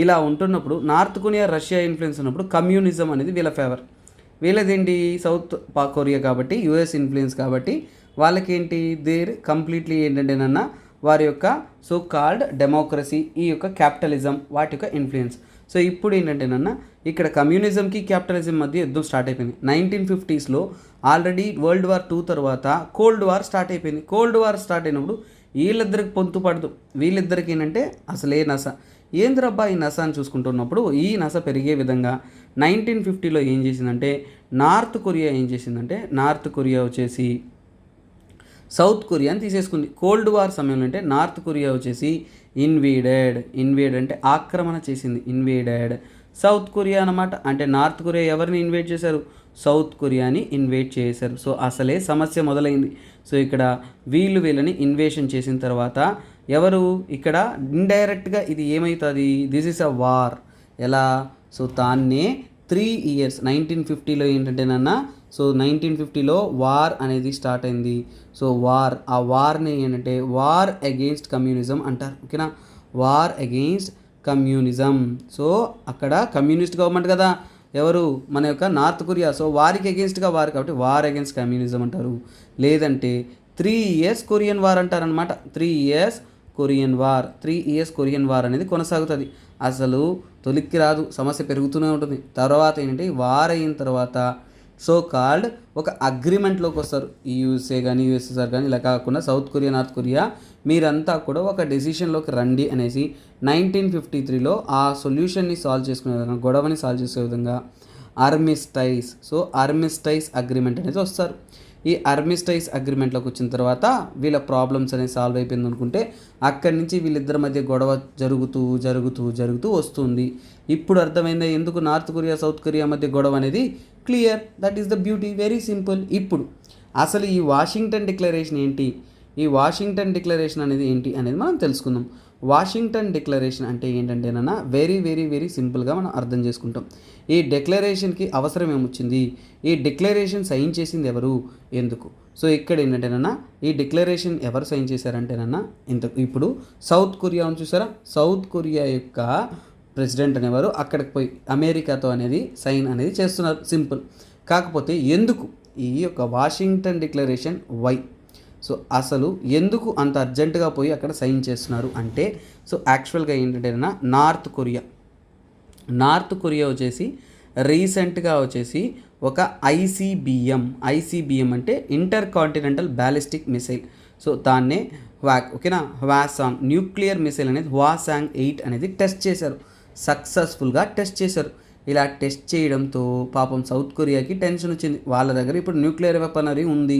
ఇలా ఉంటున్నప్పుడు నార్త్ కొరియా రష్యా ఇన్ఫ్లుయెన్స్ ఉన్నప్పుడు కమ్యూనిజం అనేది వీళ్ళ ఫేవర్. వీళ్ళదేంటి సౌత్ కొరియా కాబట్టి యుఎస్ ఇన్ఫ్లుయెన్స్ కాబట్టి వాళ్ళకేంటి దేర్ కంప్లీట్లీ ఏంటంటేనన్నా వారి యొక్క సో కాల్డ్ డెమోక్రసీ, ఈ యొక్క క్యాపిటలిజం వాటి యొక్క ఇన్ఫ్లుయెన్స్. సో ఇప్పుడు ఏంటంటేనన్నా ఇక్కడ కమ్యూనిజంకి క్యాపిటలిజం మధ్య యుద్ధం స్టార్ట్ అయిపోయింది. 1950s ఆల్రెడీ వరల్డ్ వార్ 2 తర్వాత కోల్డ్ వార్ స్టార్ట్ అయిపోయింది. కోల్డ్ వార్ స్టార్ట్ అయినప్పుడు వీళ్ళిద్దరికి పొంతు పడదు. వీళ్ళిద్దరికి ఏంటంటే అసలే నస ఏంద్రబ్బా ఈ నస అని చూసుకుంటున్నప్పుడు ఈ నస పెరిగే విధంగా 1950లో ఏం చేసిందంటే నార్త్ కొరియా వచ్చేసి సౌత్ కొరియాని తీసేసుకుంది. కోల్డ్ వార్ సమయంలో అంటే నార్త్ కొరియా వచ్చేసి ఇన్వేడ్ అంటే ఆక్రమణ చేసింది. ఇన్వేడెడ్ సౌత్ కొరియా అనమాట. అంటే నార్త్ కొరియా ఎవరిని ఇన్వేడ్ చేశారు? సౌత్ కొరియాని ఇన్వేడ్ చేశారు. సో అసలే సమస్య మొదలైంది. సో ఇక్కడ వీళ్ళని ఇన్వేషన్ చేసిన తర్వాత ఎవరు ఇక్కడ ఇండైరెక్ట్గా ఇది ఏమవుతుంది? This is a war. ఎలా? సో దాన్నే 3 years 1950లో ఏంటంటేనన్నా సో 1950లో వార్ అనేది స్టార్ట్ అయింది. సో ఆ వార్ని ఏంటంటే వార్ అగెయిన్స్ట్ కమ్యూనిజం అంటారు. ఓకేనా? War against communism. సో అక్కడ కమ్యూనిస్ట్ గవర్నమెంట్ కదా ఎవరు? మన యొక్క నార్త్ కొరియా. సో వారికి అగెయిన్స్ట్గా వార్ కాబట్టి వార్ అగెయిన్స్ట్ కమ్యూనిజం అంటారు. లేదంటే 3 years కొరియన్ వార్ అంటారనమాట. 3 years కొరియన్ వార్ అనేది కొనసాగుతుంది. అసలు తొలిక్కి రాదు, సమస్య పెరుగుతూనే ఉంటుంది. తర్వాత ఏంటంటే వార్ అయిన తర్వాత సో కాల్డ్ ఒక అగ్రిమెంట్లోకి వస్తారు. ఈ యూఎస్ఏ కానీ యూఎస్ఎస్ఆర్ కానీ ఇలా కాకుండా సౌత్ కొరియా నార్త్ కొరియా మీరంతా కూడా ఒక డెసిషన్లోకి రండి అనేసి 1953లో ఆ సొల్యూషన్ని సాల్వ్ చేసుకునే విధంగా, గొడవని సాల్వ్ చేసే విధంగా ఆర్మిస్టైస్ అగ్రిమెంట్ అనేది వస్తారు. ఈ ఆర్మిస్టైస్ అగ్రిమెంట్లోకి వచ్చిన తర్వాత వీళ్ళ ప్రాబ్లమ్స్ అనేది సాల్వ్ అయిపోయింది అనుకుంటే అక్కడి నుంచి వీళ్ళిద్దరి మధ్య గొడవ జరుగుతూ వస్తుంది. ఇప్పుడు అర్థమైందా ఎందుకు నార్త్ కొరియా సౌత్ కొరియా మధ్య గొడవ అనేది? Clear. That is the beauty. Very simple. ఇప్పుడు అసలు ఈ వాషింగ్టన్ డిక్లరేషన్ ఏంటి? ఈ వాషింగ్టన్ డిక్లరేషన్ అనేది ఏంటి అనేది మనం తెలుసుకుందాం. వాషింగ్టన్ డిక్లరేషన్ అంటే ఏంటంటేనన్నా వెరీ వెరీ వెరీ సింపుల్గా మనం అర్థం చేసుకుంటాం. ఈ డిక్లరేషన్కి అవసరం ఏమొచ్చింది? ఈ డిక్లరేషన్ సైన్ చేసింది ఎవరు? ఎందుకు? సో ఇక్కడ ఏంటంటేనన్నా ఈ డిక్లరేషన్ ఎవరు సైన్ చేశారంటేనన్నా ఇప్పుడు సౌత్ కొరియా అని చూసారా? సౌత్ కొరియా యొక్క ప్రెసిడెంట్ అనేవారు అక్కడికి పోయి అమెరికాతో అనేది సైన్ అనేది చేస్తున్నారు. సింపుల్. కాకపోతే ఎందుకు ఈ యొక్క వాషింగ్టన్ డిక్లరేషన్ వై? సో అసలు ఎందుకు అంత అర్జెంటుగా పోయి అక్కడ సైన్ చేస్తున్నారు అంటే సో యాక్చువల్గా ఏంటంటే నార్త్ కొరియా వచ్చేసి రీసెంట్గా వచ్చేసి ఒక ఐసీబీఎం అంటే inter continental ballistic missile. So దాన్నే హ్వాసాంగ్ న్యూక్లియర్ మిసైల్ అనేది హ్వాసాంగ్ 8 అనేది టెస్ట్ చేశారు. సక్సెస్ఫుల్గా టెస్ట్ చేశారు. ఇలా టెస్ట్ చేయడంతో పాపం సౌత్ కొరియాకి టెన్షన్ వచ్చింది. వాళ్ళ దగ్గర ఇప్పుడు న్యూక్లియర్ వెపనరీ ఉంది,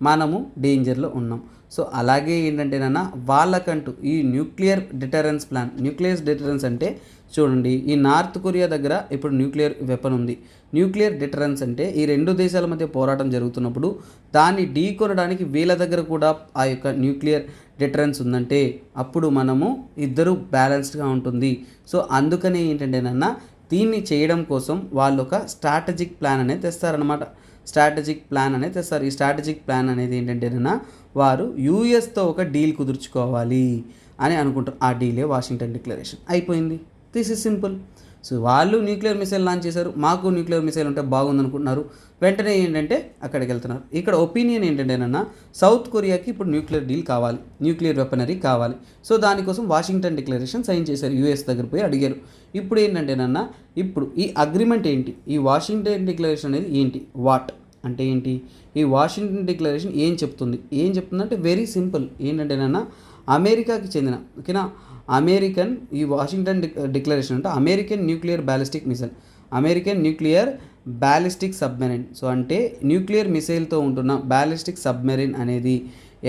మనము డేంజర్లో ఉన్నాం. సో అలాగే ఏంటంటేనన్నా వాళ్ళకంటూ ఈ న్యూక్లియర్ డిటరెన్స్ అంటే చూడండి, ఈ నార్త్ కొరియా దగ్గర ఇప్పుడు న్యూక్లియర్ వెపన్ ఉంది. న్యూక్లియర్ డిటరెన్స్ అంటే ఈ రెండు దేశాల మధ్య పోరాటం జరుగుతున్నప్పుడు దాన్ని ఢీకొనడానికి వీళ్ళ దగ్గర కూడా ఆ యొక్క న్యూక్లియర్ డిటరెన్స్ ఉందంటే అప్పుడు మనము ఇద్దరు బ్యాలెన్స్డ్గా ఉంటుంది. సో అందుకనే ఏంటంటేనన్నా దీన్ని చేయడం కోసం వాళ్ళు ఒక స్ట్రాటజిక్ ప్లాన్ అనేది తెస్తారనమాట. ఈ స్ట్రాటజిక్ ప్లాన్ అనేది ఏంటంటేనన్నా వారు యూఎస్తో ఒక డీల్ కుదుర్చుకోవాలి అని అనుకుంటారు. ఆ డీలే వాషింగ్టన్ డిక్లరేషన్. అయిపోయింది. This is simple. సో వాళ్ళు న్యూక్లియర్ మిసైల్ లాంచ్ చేశారు, మాకు న్యూక్లియర్ మిసైల్ ఉంటే బాగుంది అనుకుంటున్నారు. వెంటనే ఏంటంటే అక్కడికి వెళ్తున్నారు. ఇక్కడ ఒపీనియన్ ఏంటంటేనన్నా సౌత్ కొరియాకి ఇప్పుడు న్యూక్లియర్ డీల్ కావాలి, న్యూక్లియర్ వెపనరీ కావాలి. సో దానికోసం వాషింగ్టన్ డిక్లరేషన్ సైన్ చేశారు. యూఎస్ దగ్గర పోయి అడిగారు. ఇప్పుడు ఏంటంటేనన్నా ఇప్పుడు ఈ అగ్రిమెంట్ ఏంటి? ఈ వాషింగ్టన్ డిక్లరేషన్ అనేది ఏంటి? వాట్ అంటే ఏంటి? ఈ వాషింగ్టన్ డిక్లరేషన్ ఏం చెప్తుందంటే వెరీ సింపుల్. ఏంటంటేనన్నా అమెరికాకి చెందిన ఈ వాషింగ్టన్ డిక్లరేషన్ అంటే American nuclear ballistic submarine. So అంటే న్యూక్లియర్ మిసైల్తో ఉంటున్న బ్యాలిస్టిక్ సబ్మెరైన్ అనేది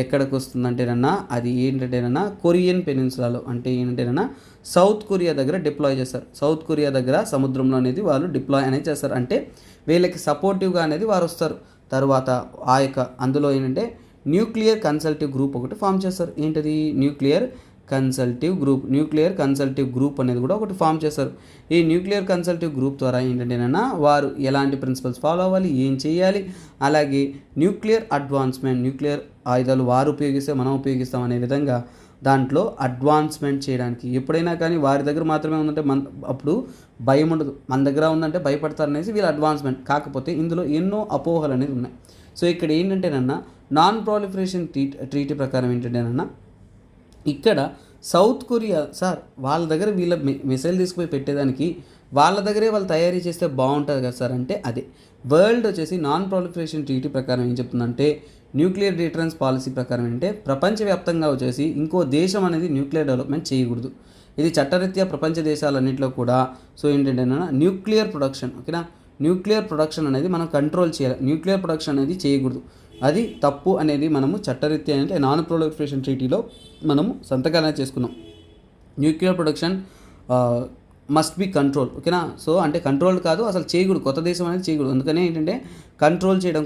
ఎక్కడికి వస్తుందంటేనన్నా అది ఏంటంటేనన్నా కొరియన్ పెనిన్సులాలో అంటే ఏంటంటేనన్నా సౌత్ కొరియా దగ్గర డిప్లాయ్ చేస్తారు. సౌత్ కొరియా దగ్గర సముద్రంలో అనేది వాళ్ళు డిప్లాయ్ అనేది చేస్తారు. అంటే వీళ్ళకి సపోర్టివ్గా అనేది వారు వస్తారు. తర్వాత ఆ యొక్క అందులో ఏంటంటే న్యూక్లియర్ కన్సల్టివ్ గ్రూప్ ఒకటి ఫామ్ చేస్తారు. ఏంటది? న్యూక్లియర్ కన్సల్టివ్ గ్రూప్ అనేది కూడా ఒకటి ఫామ్ చేస్తారు. ఈ న్యూక్లియర్ కన్సల్టివ్ గ్రూప్ ద్వారా ఏంటంటేనన్నా వారు ఎలాంటి ప్రిన్సిపల్స్ ఫాలో అవ్వాలి, ఏం చేయాలి, అలాగే న్యూక్లియర్ ఆయుధాలు వారు ఉపయోగిస్తే మనం ఉపయోగిస్తాం అనే విధంగా దాంట్లో అడ్వాన్స్మెంట్ చేయడానికి. ఎప్పుడైనా కానీ వారి దగ్గర మాత్రమే ఉందంటే అప్పుడు భయం ఉండదు, మన దగ్గర ఉందంటే భయపడతారు అనేసి వీళ్ళ అడ్వాన్స్మెంట్. కాకపోతే ఇందులో ఎన్నో అపోహలు అనేది ఉన్నాయి. సో ఇక్కడ ఏంటంటేనన్నా నాన్ ప్రాలిఫరేషన్ ట్రీటీ ప్రకారం ఏంటంటేనన్నా ఇక్కడ సౌత్ కొరియా సార్ వాళ్ళ దగ్గర వీళ్ళ మిసైల్ తీసుకుపోయి పెట్టేదానికి వాళ్ళ దగ్గరే వాళ్ళు తయారీ చేస్తే బాగుంటుంది కదా సార్ అంటే అదే వరల్డ్ వచ్చేసి నాన్ ప్రాలిఫరేషన్ ట్రీటీ ప్రకారం ఏం చెప్తుందంటే న్యూక్లియర్ డిటరెన్స్ పాలసీ ప్రకారం ఏంటంటే ప్రపంచవ్యాప్తంగా వచ్చేసి ఇంకో దేశం అనేది న్యూక్లియర్ డెవలప్మెంట్ చేయకూడదు. ఇది చట్టరీత్యా ప్రపంచ దేశాలన్నింటిలో కూడా సో ఏంటంటే న్యూక్లియర్ ప్రొడక్షన్ ఓకేనా, న్యూక్లియర్ ప్రొడక్షన్ అనేది మనం కంట్రోల్ చేయాలి, న్యూక్లియర్ ప్రొడక్షన్ అనేది చేయకూడదు, అది తప్పు అనేది మనము చట్టరీత్యా అంటే నాన్ ప్రొలిఫరేషన్ ట్రీటీలో మనము సంతకాలను చేసుకున్నాం. Nuclear production must be control ఓకేనా. సో అంటే కంట్రోల్ కాదు అసలు చేయకూడదు, కొత్త దేశం అనేది చేయకూడదు. అందుకనే ఏంటంటే కంట్రోల్ చేయడం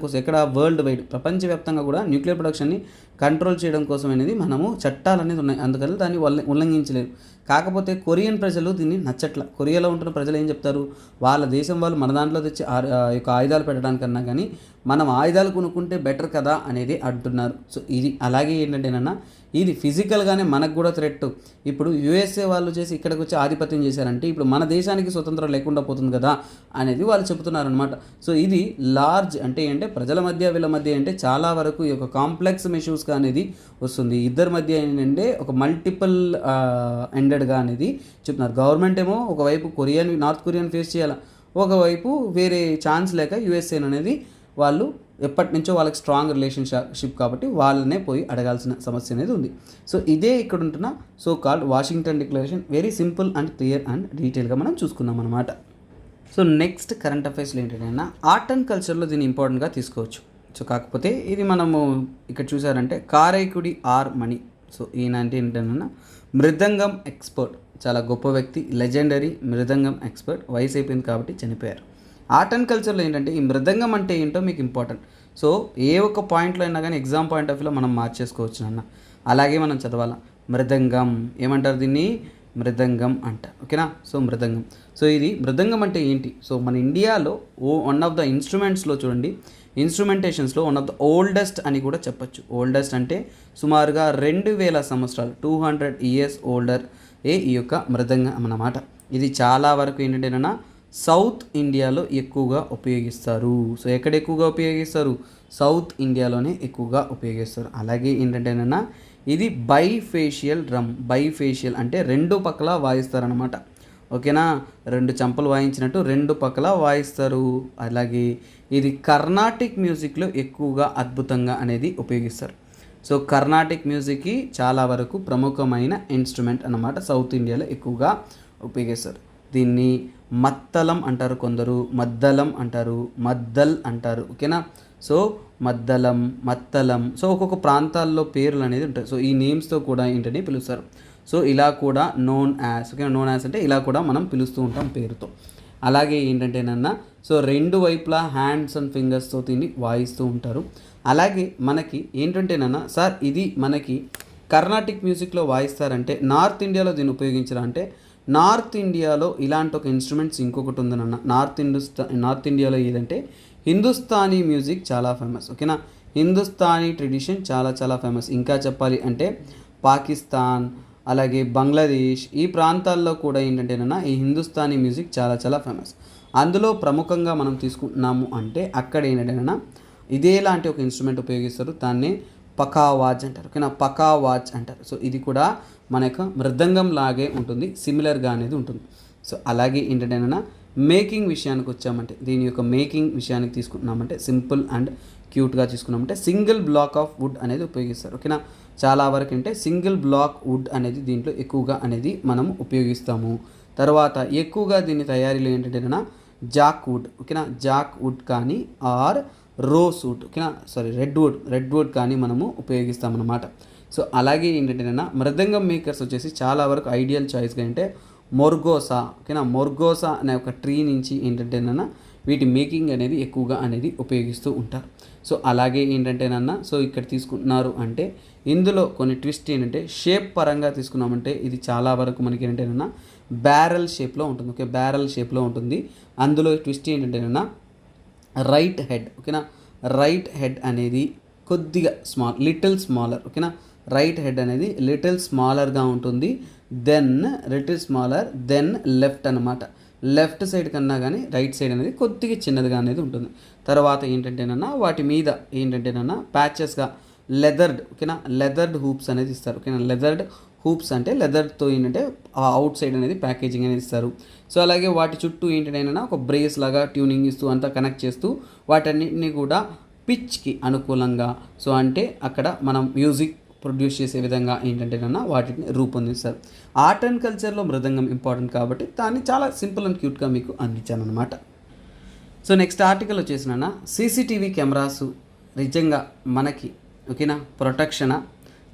కోసం ఎక్కడ వరల్డ్ వైడ్ ప్రపంచవ్యాప్తంగా కూడా న్యూక్లియర్ ప్రొడక్షన్ని కంట్రోల్ చేయడం కోసం అనేది మనము చట్టాలు అనేది ఉన్నాయి, అందుకని దాన్ని ఉల్లంఘించలేరు. కాకపోతే కొరియన్ ప్రజలు దీన్ని నచ్చట్ల. కొరియాలో ఉంటున్న ప్రజలు ఏం చెప్తారు, వాళ్ళ దేశం వాళ్ళు మన దాంట్లో తెచ్చి యొక్క ఆయుధాలు పెట్టడానికన్నా కానీ మనం ఆయుధాలు కొనుక్కుంటే బెటర్ కదా అనేది అంటున్నారు. సో ఇది అలాగే ఏంటంటేనన్నా ఇది ఫిజికల్గానే మనకు కూడా థ్రెట్. ఇప్పుడు యూఎస్ఏ వాళ్ళు చేసి ఇక్కడికి వచ్చి ఆధిపత్యం చేశారంటే ఇప్పుడు మన దేశానికి స్వతంత్రం లేకుండా పోతుంది కదా అనేది వాళ్ళు చెబుతున్నారనమాట. సో ఇది లార్జ్ అంటే ప్రజల మధ్య వీళ్ళ మధ్య అంటే చాలా వరకు ఈ యొక్క కాంప్లెక్స్ ఇష్యూస్గా అనేది వస్తుంది. ఇద్దరి మధ్య ఏంటంటే ఒక మల్టిపుల్ ఎండెడ్గా అనేది చెప్తున్నారు. గవర్నమెంట్ ఏమో ఒకవైపు నార్త్ కొరియాని ఫేస్ చేయాలి, ఒకవైపు వేరే ఛాన్స్ లేక యూఎస్ఏ అనేది వాళ్ళు ఎప్పటి నుంచో వాళ్ళకి స్ట్రాంగ్ రిలేషన్షిప్ కాబట్టి వాళ్ళనే పోయి అడగాల్సిన సమస్య అనేది ఉంది. సో ఇదే ఇక్కడ ఉంటున్న so called Washington declaration. Very simple and clear and డీటెయిల్గా మనం చూసుకున్నాం అనమాట. సో నెక్స్ట్ కరెంట్ అఫైర్స్లో ఏంటంటే ఆర్ట్ అండ్ కల్చర్లో దీన్ని ఇంపార్టెంట్గా తీసుకోవచ్చు. సో కాకపోతే ఇది మనము ఇక్కడ చూసారంటే కారైకుడి ఆర్ మణి. సో ఈయన అంటే ఏంటన్నా మృదంగం ఎక్స్పర్ట్, చాలా గొప్ప వ్యక్తి, లెజెండరీ మృదంగం ఎక్స్పర్ట్. వయసు అయిపోయింది కాబట్టి చనిపోయారు. ఆర్ట్ అండ్ కల్చర్లో ఏంటంటే ఈ మృదంగం అంటే ఏంటో మీకు ఇంపార్టెంట్. సో ఏ ఒక్క పాయింట్లో అయినా కానీ ఎగ్జామ్ పాయింట్ ఆఫ్ వ్యూలో మనం మార్చేసుకోవచ్చు అన్న. అలాగే మనం చదవాలా మృదంగం ఏమంటారు, దీన్ని మృదంగం అంటారు ఓకేనా. సో మృదంగం, సో ఇది మృదంగం అంటే ఏంటి, సో మన ఇండియాలో వన్ ఆఫ్ ద ఇన్స్ట్రుమెంట్స్లో చూడండి, ఇన్స్ట్రుమెంటేషన్స్లో వన్ ఆఫ్ ద ఓల్డెస్ట్ అని కూడా చెప్పచ్చు. ఓల్డెస్ట్ అంటే సుమారుగా 2000 సంవత్సరాలు 200 years ఓల్డర్ ఈ యొక్క మృదంగం అన్నమాట. ఇది చాలా వరకు ఏంటంటేనా సౌత్ ఇండియాలో ఎక్కువగా ఉపయోగిస్తారు. సో ఎక్కడ ఎక్కువగా ఉపయోగిస్తారు, సౌత్ ఇండియాలోనే ఎక్కువగా ఉపయోగిస్తారు. అలాగే ఏంటంటేనన్నా ఇది బైఫేషియల్ డ్రమ్. బైఫేషియల్ అంటే రెండు పక్కల వాయిస్తారనమాట ఓకేనా, రెండు చంపలు వాయించినట్టు రెండు పక్కల వాయిస్తారు. అలాగే ఇది కర్ణాటిక్ మ్యూజిక్లో ఎక్కువగా అద్భుతంగా అనేది ఉపయోగిస్తారు. సో కర్ణాటిక్ మ్యూజిక్కి చాలా వరకు ప్రముఖమైన ఇన్స్ట్రుమెంట్ అన్నమాట, సౌత్ ఇండియాలో ఎక్కువగా ఉపయోగిస్తారు. దీన్ని మత్తలం అంటారు, కొందరు మద్దలం అంటారు, మద్దల్ అంటారు ఓకేనా. సో మద్దలం, మత్తలం, సో ఒక్కొక్క ప్రాంతాల్లో పేర్లు అనేది ఉంటాయి. సో ఈ నేమ్స్తో కూడా ఏంటని పిలుస్తారు. సో ఇలా కూడా నోన్ యాజ్ ఓకేనా, నోన్ యాజ్ అంటే ఇలా కూడా మనం పిలుస్తూ ఉంటాం పేరుతో. అలాగే ఏంటంటేనన్నా సో రెండు వైపులా హ్యాండ్స్ అండ్ ఫింగర్స్తో దీన్ని వాయిస్తూ ఉంటారు. అలాగే మనకి ఏంటంటేనన్నా సార్ ఇది మనకి కర్ణాటిక్ మ్యూజిక్లో వాయిస్తారంటే నార్త్ ఇండియాలో దీన్ని ఉపయోగించరా అంటే నార్త్ ఇండియాలో ఇలాంటి ఒక ఇన్స్ట్రుమెంట్స్ ఇంకొకటి ఉందనన్న. నార్త్ ఇండియాలో ఏదంటే హిందుస్థానీ మ్యూజిక్ చాలా ఫేమస్ ఓకేనా. హిందుస్థానీ ట్రెడిషన్ చాలా చాలా ఫేమస్. ఇంకా చెప్పాలి అంటే పాకిస్తాన్ అలాగే బంగ్లాదేశ్ ఈ ప్రాంతాల్లో కూడా ఏంటంటేనన్నా ఈ హిందుస్థానీ మ్యూజిక్ చాలా చాలా ఫేమస్. అందులో ప్రముఖంగా మనం తీసుకుంటున్నాము అంటే అక్కడ ఏంటంటేనన్నా ఇదేలాంటి ఒక ఇన్స్ట్రుమెంట్ ఉపయోగిస్తారు, దాన్నే పకావాజ్ అంటారు ఓకేనా, పకావాజ్ అంటారు. సో ఇది కూడా మన యొక్క మృదంగం లాగే ఉంటుంది, సిమిలర్గా అనేది ఉంటుంది. సో అలాగే ఏంటంటేనన్నా మేకింగ్ విషయానికి వచ్చామంటే దీని యొక్క మేకింగ్ విషయానికి తీసుకున్నామంటే సింపుల్ అండ్ క్యూట్గా తీసుకున్నామంటే సింగిల్ బ్లాక్ ఆఫ్ వుడ్ అనేది ఉపయోగిస్తారు ఓకేనా. చాలా వరకు అంటే సింగిల్ బ్లాక్ వుడ్ అనేది దీంట్లో ఎక్కువగా అనేది మనం ఉపయోగిస్తాము. తర్వాత ఎక్కువగా దీని తయారీలో ఏంటంటేనా జాక్ వుడ్ ఓకేనా, జాక్ వుడ్ కానీ ఆర్ రోస్ వుడ్ ఓకేనా, రెడ్ వుడ్ కానీ మనము ఉపయోగిస్తామన్నమాట. సో అలాగే ఏంటంటేనా మృదంగం మేకర్స్ వచ్చేసి చాలా వరకు ఐడియల్ చాయిస్గా అంటే మొర్గోసా ఓకేనా, మొర్గోసా అనే ఒక ట్రీ నుంచి ఏంటంటేనన్నా వీటి మేకింగ్ అనేది ఎక్కువగా అనేది ఉపయోగిస్తూ ఉంటారు. సో అలాగే ఏంటంటేనన్నా సో ఇక్కడ తీసుకుంటున్నారు అంటే ఇందులో కొన్ని ట్విస్ట్ ఏంటంటే షేప్ పరంగా తీసుకున్నామంటే ఇది చాలా వరకు మనకి ఏంటంటేనన్నా బ్యారెల్ షేప్లో ఉంటుంది ఓకే, బ్యారెల్ షేప్లో ఉంటుంది. అందులో ట్విస్ట్ ఏంటంటేనన్నా రైట్ హెడ్ ఓకేనా, రైట్ హెడ్ అనేది కొద్దిగా లిటిల్ స్మాలర్ ఓకేనా, రైట్ హెడ్ అనేది లిటిల్ స్మాలర్గా ఉంటుంది, దెన్ లెఫ్ట్ అనమాట. లెఫ్ట్ సైడ్ కన్నా కానీ రైట్ సైడ్ అనేది కొద్దిగా చిన్నదిగా అనేది ఉంటుంది. తర్వాత ఏంటంటేనన్నా వాటి మీద ఏంటంటేనన్నా ప్యాచెస్గా లెదర్డ్, ఓకేనా, లెదర్డ్ హూప్స్ అనేది ఇస్తారు, ఓకేనా. లెదర్డ్ హూప్స్ అంటే లెదర్తో ఏంటంటే అవుట్ సైడ్ అనేది ప్యాకేజింగ్ అనేది ఇస్తారు. సో అలాగే వాటి చుట్టూ ఏంటంటే ఒక బ్రేస్ లాగా ట్యూనింగ్ ఇస్తూ అంతా కనెక్ట్ చేస్తూ వాటన్నిటిని కూడా పిచ్కి అనుకూలంగా, సో అంటే అక్కడ మనం మ్యూజిక్ ప్రొడ్యూస్ చేసే విధంగా ఏంటంటేనన్నా వాటిని రూపొందిస్తారు. ఆర్ట్ అండ్ కల్చర్లో మృదంగం ఇంపార్టెంట్ కాబట్టి దాన్ని చాలా సింపుల్ అండ్ క్యూట్గా మీకు అందించాను అనమాట. సో నెక్స్ట్ ఆర్టికల్ వచ్చేసిన సీసీటీవీ కెమెరాస్ నిజంగా మనకి, ఓకేనా, ప్రొటెక్షనా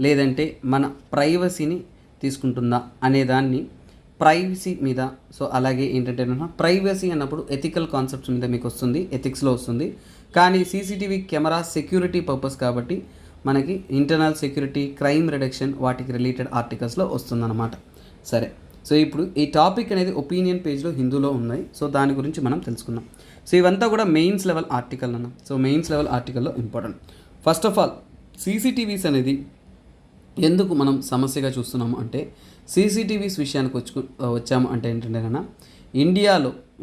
లేదంటే మన ప్రైవసీని తీసుకుంటుందా అనే దాన్ని ప్రైవసీ మీద, సో అలాగే ఏంటంటే ప్రైవసీ అన్నప్పుడు ఎథికల్ కాన్సెప్ట్స్ మీద మీకు వస్తుంది, ఎథిక్స్లో వస్తుంది. కానీ సీసీటీవీ కెమెరా సెక్యూరిటీ పర్పస్ కాబట్టి మనకి ఇంటర్నల్ సెక్యూరిటీ, క్రైమ్ రిడక్షన్ వాటికి రిలేటెడ్ ఆర్టికల్స్లో వస్తుందన్నమాట. సరే, సో ఇప్పుడు ఈ టాపిక్ అనేది ఒపీనియన్ పేజ్లో హిందూలో ఉన్నాయి. సో దాని గురించి మనం తెలుసుకుందాం. సో ఇవంతా కూడా మెయిన్స్ లెవెల్ ఆర్టికల్ అన్న. సో మెయిన్స్ లెవెల్ ఆర్టికల్లో important. First of all CCTVs అనేది ఎందుకు మనం సమస్యగా చూస్తున్నాము అంటే, సీసీటీవీస్ విషయానికి వచ్చాము అంటే ఏంటంటే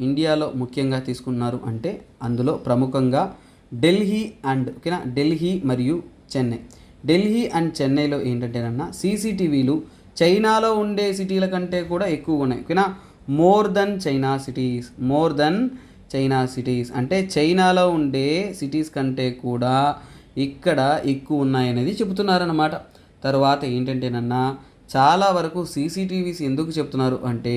ఇండియాలో ముఖ్యంగా తీసుకున్నారు అంటే అందులో ప్రముఖంగా ఢిల్లీ అండ్, ఓకేనా, ఢిల్లీ మరియు చెన్నై. ఢిల్లీ అండ్ చెన్నైలో ఏంటంటేనన్నా సీసీటీవీలు చైనాలో ఉండే సిటీల కంటే కూడా ఎక్కువ ఉన్నాయి, ఓకేనా. మోర్ దెన్ చైనా సిటీస్ అంటే చైనాలో ఉండే సిటీస్ కంటే కూడా ఇక్కడ ఎక్కువ ఉన్నాయనేది చెబుతున్నారన్నమాట. తర్వాత ఏంటంటేనన్నా చాలా వరకు సీసీటీవీస్ ఎందుకు చెప్తున్నారు అంటే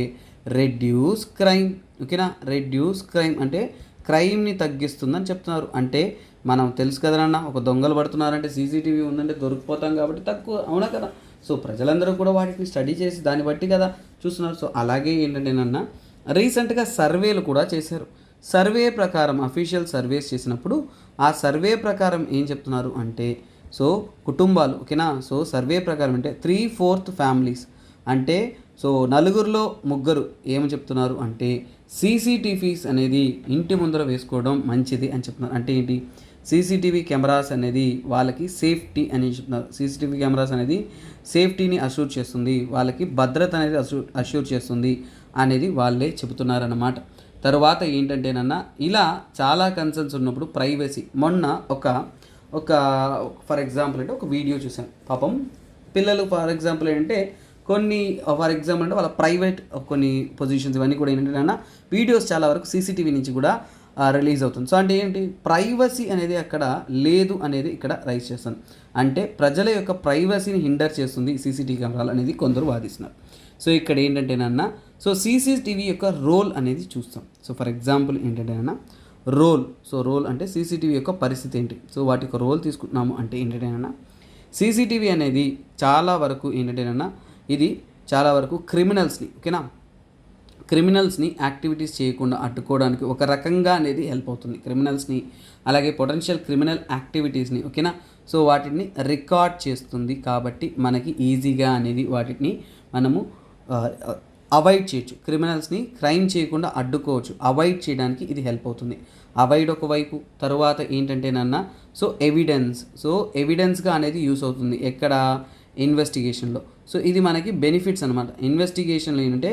రెడ్యూస్ క్రైమ్, ఓకేనా. రెడ్యూస్ క్రైమ్ అంటే క్రైమ్ని తగ్గిస్తుందని చెప్తున్నారు. అంటే మనం తెలుసు కదనన్నా, ఒక దొంగలు పడుతున్నారంటే సీసీటీవీ ఉందంటే దొరికిపోతాం కాబట్టి తక్కువ, అవునా కదా. సో ప్రజలందరూ కూడా వాటిని స్టడీ చేసి దాన్ని బట్టి కదా చూస్తున్నారు. సో అలాగే ఏంటంటేనన్నా రీసెంట్గా సర్వేలు కూడా చేశారు. సర్వే ప్రకారం అఫీషియల్ సర్వేస్ చేసినప్పుడు ఆ సర్వే ప్రకారం ఏం చెప్తున్నారు అంటే, సో కుటుంబాలు, ఓకేనా, సో సర్వే ప్రకారం అంటే 3/4 ఫ్యామిలీస్ అంటే సో 4/3 ఏమని చెప్తున్నారు అంటే సీసీటీవీస్ అనేది ఇంటి ముందర వేసుకోవడం మంచిది అని చెప్తున్నారు. అంటే ఏంటి, సీసీటీవీ కెమెరాస్ అనేది వాళ్ళకి సేఫ్టీ అని చెప్తున్నారు. సీసీటీవీ కెమెరాస్ అనేది సేఫ్టీని అష్యూర్ చేస్తుంది, వాళ్ళకి భద్రత అనేది అష్యూర్ చేస్తుంది అనేది వాళ్ళే చెబుతున్నారన్నమాట. తర్వాత ఏంటంటేనన్నా ఇలా చాలా కన్సర్న్స్ ఉన్నప్పుడు ప్రైవసీ, మొన్న ఒక ఫర్ ఎగ్జాంపుల్ అంటే ఒక వీడియో చూసాను. పాపం పిల్లలు ఫర్ ఎగ్జాంపుల్ ఏంటంటే వాళ్ళ ప్రైవేట్ కొన్ని పొజిషన్స్ ఇవన్నీ కూడా ఏంటంటే వీడియోస్ చాలా వరకు సీసీటీవీ నుంచి కూడా రిలీజ్ అవుతుంది. సో అంటే ఏంటి, ప్రైవసీ అనేది అక్కడ లేదు అనేది ఇక్కడ రైజ్ చేస్తుంది. అంటే ప్రజల యొక్క ప్రైవసీని హిండర్ చేస్తుంది సీసీటీవీ కెమెరాలు అనేది కొందరు వాదిస్తున్నారు. సో ఇక్కడ ఏంటంటేనన్నా సో సీసీటీవీ యొక్క రోల్ అనేది చూస్తాం. సో ఫర్ ఎగ్జాంపుల్ ఏంటంటేనన్నా రోల్ అంటే సీసీటీవీ యొక్క పరిస్థితి ఏంటి, సో వాటి యొక్క రోల్ తీసుకుంటున్నాము అంటే ఏంటంటేనన్నా సీసీటీవీ అనేది చాలా వరకు ఏంటంటేనన్నా ఇది చాలా వరకు క్రిమినల్స్ని, ఓకేనా, క్రిమినల్స్ని యాక్టివిటీస్ చేయకుండా అడ్డుకోవడానికి ఒక రకంగా అనేది హెల్ప్ అవుతుంది. క్రిమినల్స్ని అలాగే పొటెన్షియల్ క్రిమినల్ యాక్టివిటీస్ని, ఓకేనా, సో వాటిని రికార్డ్ చేస్తుంది. కాబట్టి మనకి ఈజీగా అనేది వాటిని మనము అవాయిడ్ చేయొచ్చు. క్రిమినల్స్ని క్రైమ్ చేయకుండా అడ్డుకోవచ్చు, అవాయిడ్ చేయడానికి ఇది హెల్ప్ అవుతుంది. అవాయిడ్ ఒకవైపు, తర్వాత ఏంటంటేనన్నా సో ఎవిడెన్స్గా అనేది యూస్ అవుతుంది ఎక్కడ, ఇన్వెస్టిగేషన్లో. సో ఇది మనకి బెనిఫిట్స్ అనమాట. ఇన్వెస్టిగేషన్లో ఏంటంటే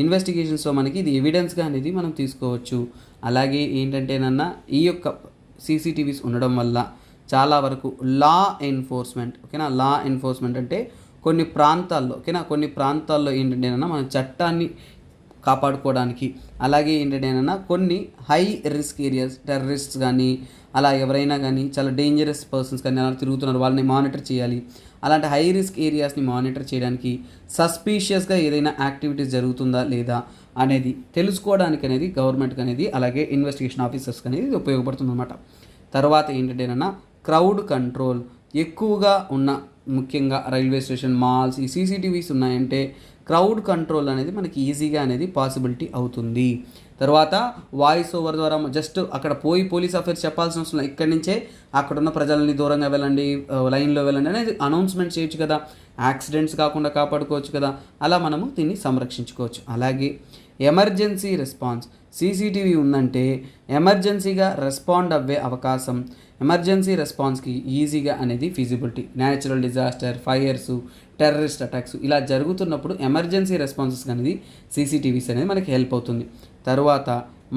ఇన్వెస్టిగేషన్స్లో మనకి ఇది ఎవిడెన్స్గా అనేది మనం తీసుకోవచ్చు. అలాగే ఏంటంటేనన్నా ఈ యొక్క సీసీటీవీస్ ఉండడం వల్ల చాలా వరకు లా ఎన్ఫోర్స్మెంట్, ఓకేనా, లా ఎన్ఫోర్స్మెంట్ అంటే కొన్ని ప్రాంతాల్లో ఏంటంటేనన్నా మన చట్టాన్ని కాపాడుకోవడానికి, అలాగే ఏంటంటేనన్నా కొన్ని హై రిస్క్ ఏరియాస్, టెర్రరిస్ట్స్ కానీ అలా ఎవరైనా కానీ చాలా డేంజరస్ పర్సన్స్ కానీ అలా తిరుగుతున్నారు, వాళ్ళని మానిటర్ చేయాలి. అలాంటి హై రిస్క్ ఏరియాస్ని మానిటర్ చేయడానికి, సస్పీషియస్గా ఏదైనా యాక్టివిటీస్ జరుగుతుందా లేదా అనేది తెలుసుకోవడానికి అనేది గవర్నమెంట్కి అనేది అలాగే ఇన్వెస్టిగేషన్ ఆఫీసర్స్కి అనేది ఇది ఉపయోగపడుతుంది అన్నమాట. తర్వాత ఏంటంటేనన్నా క్రౌడ్ కంట్రోల్ ఎక్కువగా ఉన్న, ముఖ్యంగా రైల్వే స్టేషన్, మాల్స్, ఈ సీసీటీవీస్ ఉన్నాయంటే క్రౌడ్ కంట్రోల్ అనేది మనకి ఈజీగా అనేది పాసిబిలిటీ అవుతుంది. తర్వాత వాయిస్ ఓవర్ ద్వారా జస్ట్ అక్కడ పోయి పోలీస్ ఆఫీసర్ చెప్పాల్సిన అవసరం లేదు, ఇక్కడి నుంచే అక్కడున్న ప్రజలని దూరంగా వెళ్ళండి, లైన్లో వెళ్ళండి అనేది అనౌన్స్మెంట్ చేయొచ్చు కదా, యాక్సిడెంట్స్ కాకుండా కాపాడుకోవచ్చు కదా, అలా మనము దీన్ని సంరక్షించుకోవచ్చు. అలాగే ఎమర్జెన్సీ రెస్పాన్స్, సీసీటీవీ ఉందంటే ఎమర్జెన్సీగా రెస్పాండ్ అవ్వే అవకాశం ఎమర్జెన్సీ రెస్పాన్స్కి ఈజీగా అనేది feasibility, natural disaster, fires, terrorist attacks ఇలా జరుగుతున్నప్పుడు ఎమర్జెన్సీ రెస్పాన్సెస్ అనేది సీసీటీవీస్ అనేది మనకి హెల్ప్ అవుతుంది. తర్వాత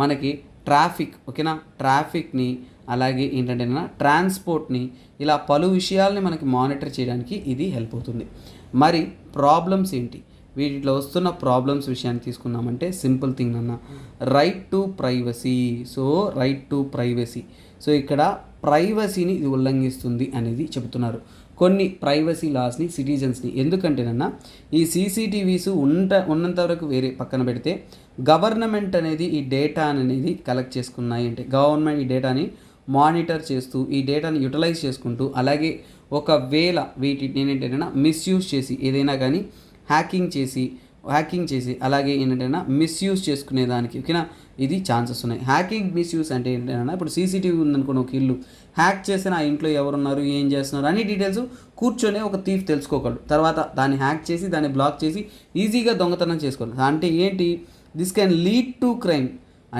మనకి ట్రాఫిక్, ఓకేనా, ట్రాఫిక్ని అలాగే ఏంటంటే ట్రాన్స్పోర్ట్ని ఇలా పలు విషయాల్ని మనకి మానిటర్ చేయడానికి ఇది హెల్ప్ అవుతుంది. మరి ప్రాబ్లమ్స్ ఏంటి, వీటిలో వస్తున్న ప్రాబ్లమ్స్ విషయాన్ని తీసుకున్నామంటే సింపుల్ థింగ్ అన్న, right to privacy. So right to privacy, so ఇక్కడ ప్రైవసీని ఇది ఉల్లంఘిస్తుంది అనేది చెబుతున్నారు. కొన్ని ప్రైవసీ లాస్ని సిటిజన్స్ని, ఎందుకంటేనన్నా ఈ సీసీటీవీస్ ఉన్నంత వరకు వేరే పక్కన పెడితే గవర్నమెంట్ అనేది ఈ డేటా అనేది కలెక్ట్ చేసుకున్నాయి అంటే గవర్నమెంట్ ఈ డేటాని మానిటర్ చేస్తూ ఈ డేటాని యూటిలైజ్ చేసుకుంటూ అలాగే ఒకవేళ వీటిని ఏంటంటే మిస్యూజ్ చేసి ఏదైనా కానీ హ్యాకింగ్ చేసి అలాగే ఏంటంటే మిస్యూజ్ చేసుకునేదానికి ఓకేనా ఇది ఛాన్సెస్ ఉన్నాయి. హ్యాకింగ్ మిస్యూజ్ అంటే ఏంటంటే ఇప్పుడు సీసీటీవీ ఉందనుకోండి, ఒక ఇల్లు హ్యాక్ చేసిన ఆ ఇంట్లో ఎవరున్నారు ఏం చేస్తున్నారు అన్ని డీటెయిల్స్ కూర్చొని ఒక థీఫ్ తెలుసుకోగలడు. తర్వాత దాన్ని హ్యాక్ చేసి దాన్ని బ్లాక్ చేసి ఈజీగా దొంగతనం చేసుకోవాలి. అంటే ఏంటి, this can lead to crime.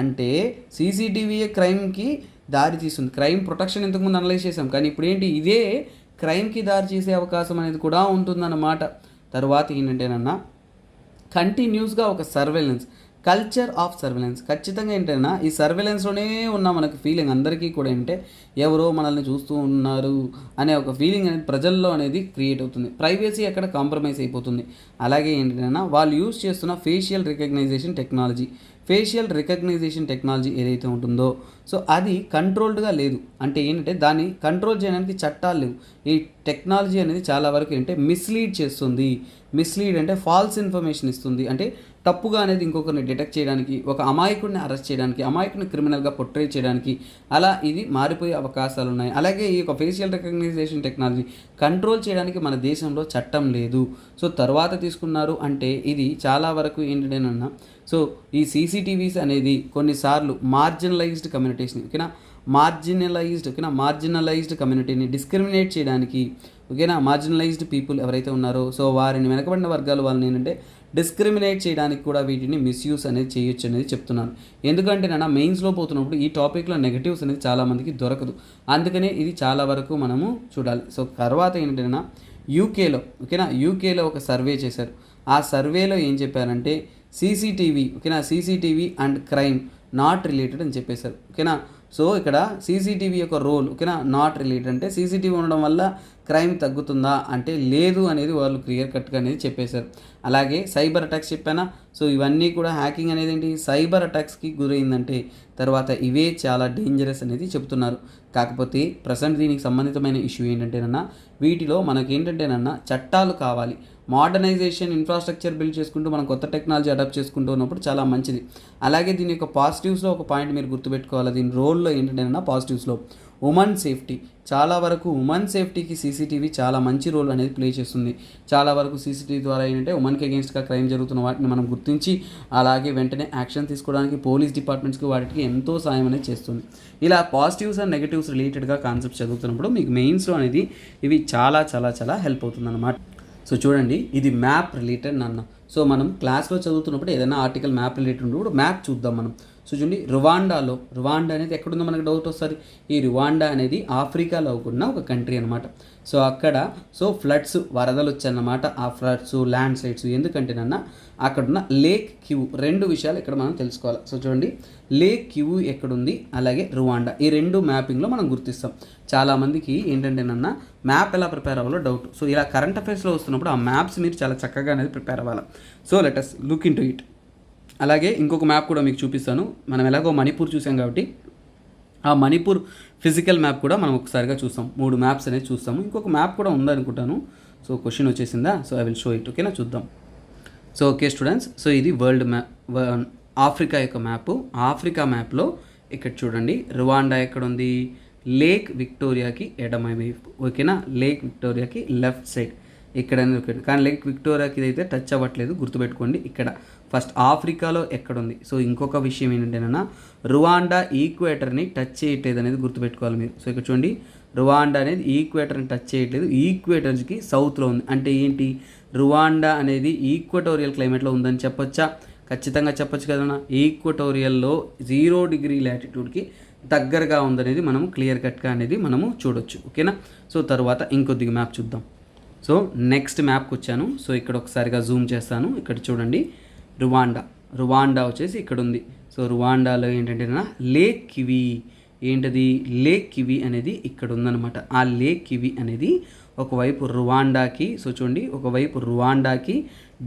అంటే సీసీటీవీయే క్రైమ్కి దారి తీస్తుంది. క్రైమ్ ప్రొటెక్షన్ ఇంతకుముందు అనలైజ్ చేసాం, కానీ ఇప్పుడు ఏంటి ఇదే క్రైమ్కి దారి చేసే అవకాశం అనేది కూడా ఉంటుందన్నమాట. తర్వాత ఏంటంటేనన్నా కంటిన్యూస్గా ఒక సర్వేలెన్స్, కల్చర్ ఆఫ్ సర్వేలెన్స్. ఖచ్చితంగా ఏంటన్నా ఈ సర్వేలెన్స్లోనే ఉన్న మనకు ఫీలింగ్ అందరికీ కూడా ఏంటంటే ఎవరో మనల్ని చూస్తూ ఉన్నారు అనే ఒక ఫీలింగ్ అనేది ప్రజల్లో అనేది క్రియేట్ అవుతుంది. ప్రైవసీ అక్కడ కాంప్రమైజ్ అయిపోతుంది. అలాగే ఏంటంటే వాళ్ళు యూజ్ చేస్తున్న ఫేషియల్ రికగ్నైజేషన్ టెక్నాలజీ ఏదైతే ఉంటుందో సో అది కంట్రోల్డ్గా లేదు. అంటే ఏంటంటే దాన్ని కంట్రోల్ చేయడానికి చట్టాలు లేవు. ఈ టెక్నాలజీ అనేది చాలా వరకు ఏంటంటే మిస్లీడ్ చేస్తుంది. మిస్లీడ్ అంటే ఫాల్స్ ఇన్ఫర్మేషన్ ఇస్తుంది. అంటే తప్పుగా అనేది ఇంకొకరిని డిటెక్ట్ చేయడానికి, ఒక అమాయకుడిని అరెస్ట్ చేయడానికి, అమాయకుడిని క్రిమినల్గా పొట్రే చేయడానికి అలా ఇది మారిపోయే అవకాశాలు ఉన్నాయి. అలాగే ఈ యొక్క ఫేషియల్ రికగ్నైజేషన్ టెక్నాలజీ కంట్రోల్ చేయడానికి మన దేశంలో చట్టం లేదు. సో తర్వాత తీసుకున్నారు అంటే ఇది చాలా వరకు ఏంటంటేనన్నా సో ఈ సీసీటీవీస్ అనేది కొన్నిసార్లు మార్జినలైజ్డ్ కమ్యూనిటీస్ని మార్జినలైజ్డ్ కమ్యూనిటీని డిస్క్రిమినేట్ చేయడానికి ఓకేనా, మార్జినలైజ్డ్ పీపుల్ ఎవరైతే ఉన్నారో సో వారిని వెనకబడిన వర్గాలు వాళ్ళని ఏంటంటే డిస్క్రిమినేట్ చేయడానికి కూడా వీటిని మిస్యూస్ అనేది చేయొచ్చు అనేది చెప్తున్నాను. ఎందుకంటే మెయిన్స్లో పోతున్నప్పుడు ఈ టాపిక్లో నెగటివ్స్ అనేది చాలామందికి దొరకదు, అందుకనే ఇది చాలా వరకు మనము చూడాలి. సో తర్వాత ఏంటంటే యూకేలో ఒక సర్వే చేశారు. ఆ సర్వేలో ఏం చెప్పారంటే CCTV and crime not related అని చెప్పేశారు. ఓకేనా, సో ఇక్కడ సీసీటీవీ యొక్క రోల్ ఓకేనా నాట్ రిలేటెడ్ అంటే సీసీటీవీ ఉండడం వల్ల క్రైమ్ తగ్గుతుందా అంటే లేదు అనేది వాళ్ళు క్లియర్ కట్గా అనేది చెప్పేశారు. అలాగే సైబర్ అటాక్స్ చెప్పానా, సో ఇవన్నీ కూడా హ్యాకింగ్ అనేది ఏంటి సైబర్ అటాక్స్కి గురైందంటే తర్వాత ఇవే చాలా డేంజరస్ అనేది చెప్తున్నారు. కాకపోతే ప్రజెంట్ దీనికి సంబంధితమైన ఇష్యూ ఏంటంటేనన్నా వీటిలో మనకేంటంటేనన్నా చట్టాలు కావాలి. మోడర్నైజేషన్ ఇన్ఫ్రాస్ట్రక్చర్ బిల్డ్ చేసుకుంటూ మనం కొత్త టెక్నాలజీ అడాప్ట్ చేసుకుంటూ ఉన్నప్పుడు చాలా మంచిది. అలాగే దీని యొక్క పాజిటివ్స్లో ఒక పాయింట్ మీరు గుర్తుపెట్టుకోవాలి. దీని రోల్లో ఏంటంటే పాజిటివ్స్లో ఉమెన్ సేఫ్టీ, చాలా వరకు ఉమెన్ సేఫ్టీకి సీసీటీవీ చాలా మంచి రోల్ అనేది ప్లే చేస్తుంది. చాలా వరకు సీసీటీవీ ద్వారా ఏంటంటే ఉమెన్కి అగేన్స్ట్గా క్రైమ్ జరుగుతున్న వాటిని మనం గుర్తించి అలాగే వెంటనే యాక్షన్ తీసుకోవడానికి పోలీస్ డిపార్ట్మెంట్స్కి వాటికి ఎంతో సాయం అనేది చేస్తుంది. ఇలా పాజిటివ్స్ అండ్ నెగిటివ్స్ రిలేటెడ్గా కాన్సెప్ట్స్ చదువుతున్నప్పుడు మీకు మెయిన్స్లో అనేది ఇవి చాలా చాలా చాలా హెల్ప్ అవుతుంది అన్నమాట. సో చూడండి, ఇది మ్యాప్ రిలేటెడ్ నాన్న. సో మనం క్లాస్లో చదువుతున్నప్పుడు ఏదైనా ఆర్టికల్ మ్యాప్ రిలేటెడ్ ఉన్నప్పుడు మ్యాప్ చూద్దాం మనం. సో చూడండి, రువాండా అనేది ఎక్కడుందో మనకు డౌట్ వస్తుంది. ఈ రువాండా అనేది ఆఫ్రికాలో ఉన్న ఒక కంట్రీ అనమాట. సో అక్కడ ఫ్లడ్స్ వరదలు వచ్చాయన్నమాట. ఆ ఫ్లడ్స్ ల్యాండ్ స్లైడ్స్ ఎందుకంటేనన్నా అక్కడున్న లేక్ క్యూ రెండు విషయాలు ఇక్కడ మనం తెలుసుకోవాలి. సో చూడండి, లేక్ క్యూ ఎక్కడుంది అలాగే రువాండా ఈ రెండు మ్యాపింగ్లో మనం గుర్తిస్తాం. చాలామందికి ఏంటంటేనన్నా మ్యాప్ ఎలా ప్రిపేర్ అవ్వాలో డౌట్. సో ఇలా కరెంట్ అఫైర్స్లో వస్తున్నప్పుడు ఆ మ్యాప్స్ మీరు చాలా చక్కగా అనేది ప్రిపేర్ అవ్వాలి. So let us look into it. అలాగే ఇంకొక మ్యాప్ కూడా మీకు చూపిస్తాను. మనం ఎలాగో మణిపూర్ చూసాం కాబట్టి ఆ మణిపూర్ ఫిజికల్ మ్యాప్ కూడా మనం ఒకసారిగా చూస్తాం. 3 మ్యాప్స్ అనేది చూస్తాము. ఇంకొక మ్యాప్ కూడా ఉందనుకుంటాను. సో క్వశ్చన్ వచ్చేసిందా, so I will show it. ఓకేనా, చూద్దాం. సో ఓకే స్టూడెంట్స్, సో ఇది వరల్డ్ మ్యాప్, ఆఫ్రికా యొక్క మ్యాప్. ఆఫ్రికా మ్యాప్లో ఇక్కడ చూడండి, రువాండా ఎక్కడ ఉంది, లేక్ విక్టోరియాకి ఎడమవైపు. ఓకేనా, లేక్ విక్టోరియాకి లెఫ్ట్ సైడ్ ఇక్కడ అనేది. కానీ లేక్ విక్టోరియాకి ఇదైతే టచ్ అవ్వట్లేదు, గుర్తుపెట్టుకోండి. ఇక్కడ ఫస్ట్ ఆఫ్రికాలో ఎక్కడుంది. సో ఇంకొక విషయం ఏంటంటేనన్నా రువాండా ఈక్వేటర్ని టచ్ చేయట్లేదు అనేది గుర్తుపెట్టుకోవాలి మీరు. సో ఇక్కడ చూడండి, రువాండా అనేది ఈక్వేటర్ని టచ్ చేయట్లేదు, ఈక్వేటర్కి సౌత్లో ఉంది. అంటే ఏంటి, రువాండా అనేది ఈక్వటోరియల్ క్లైమేట్లో ఉందని చెప్పొచ్చా? ఖచ్చితంగా చెప్పొచ్చు కదన్నా. ఈక్వటోరియల్లో 0 డిగ్రీ లాటిట్యూడ్కి దగ్గరగా ఉందనేది మనం క్లియర్ కట్గా అనేది మనము చూడొచ్చు. ఓకేనా. సో తర్వాత ఇంకొద్దిగా మ్యాప్ చూద్దాం. సో నెక్స్ట్ మ్యాప్కి వచ్చాను. సో ఇక్కడ ఒకసారిగా జూమ్ చేస్తాను. ఇక్కడ చూడండి రువాండా వచ్చేసి ఇక్కడ ఉంది. సో రువాండాలో ఏంటంటే లేక్ కివి, ఏంటది లేక్ కివి అనేది ఇక్కడ ఉందన్నమాట. ఆ లేక్ కివి అనేది ఒకవైపు రువాండాకి, సో చూడండి ఒకవైపు రువాండాకి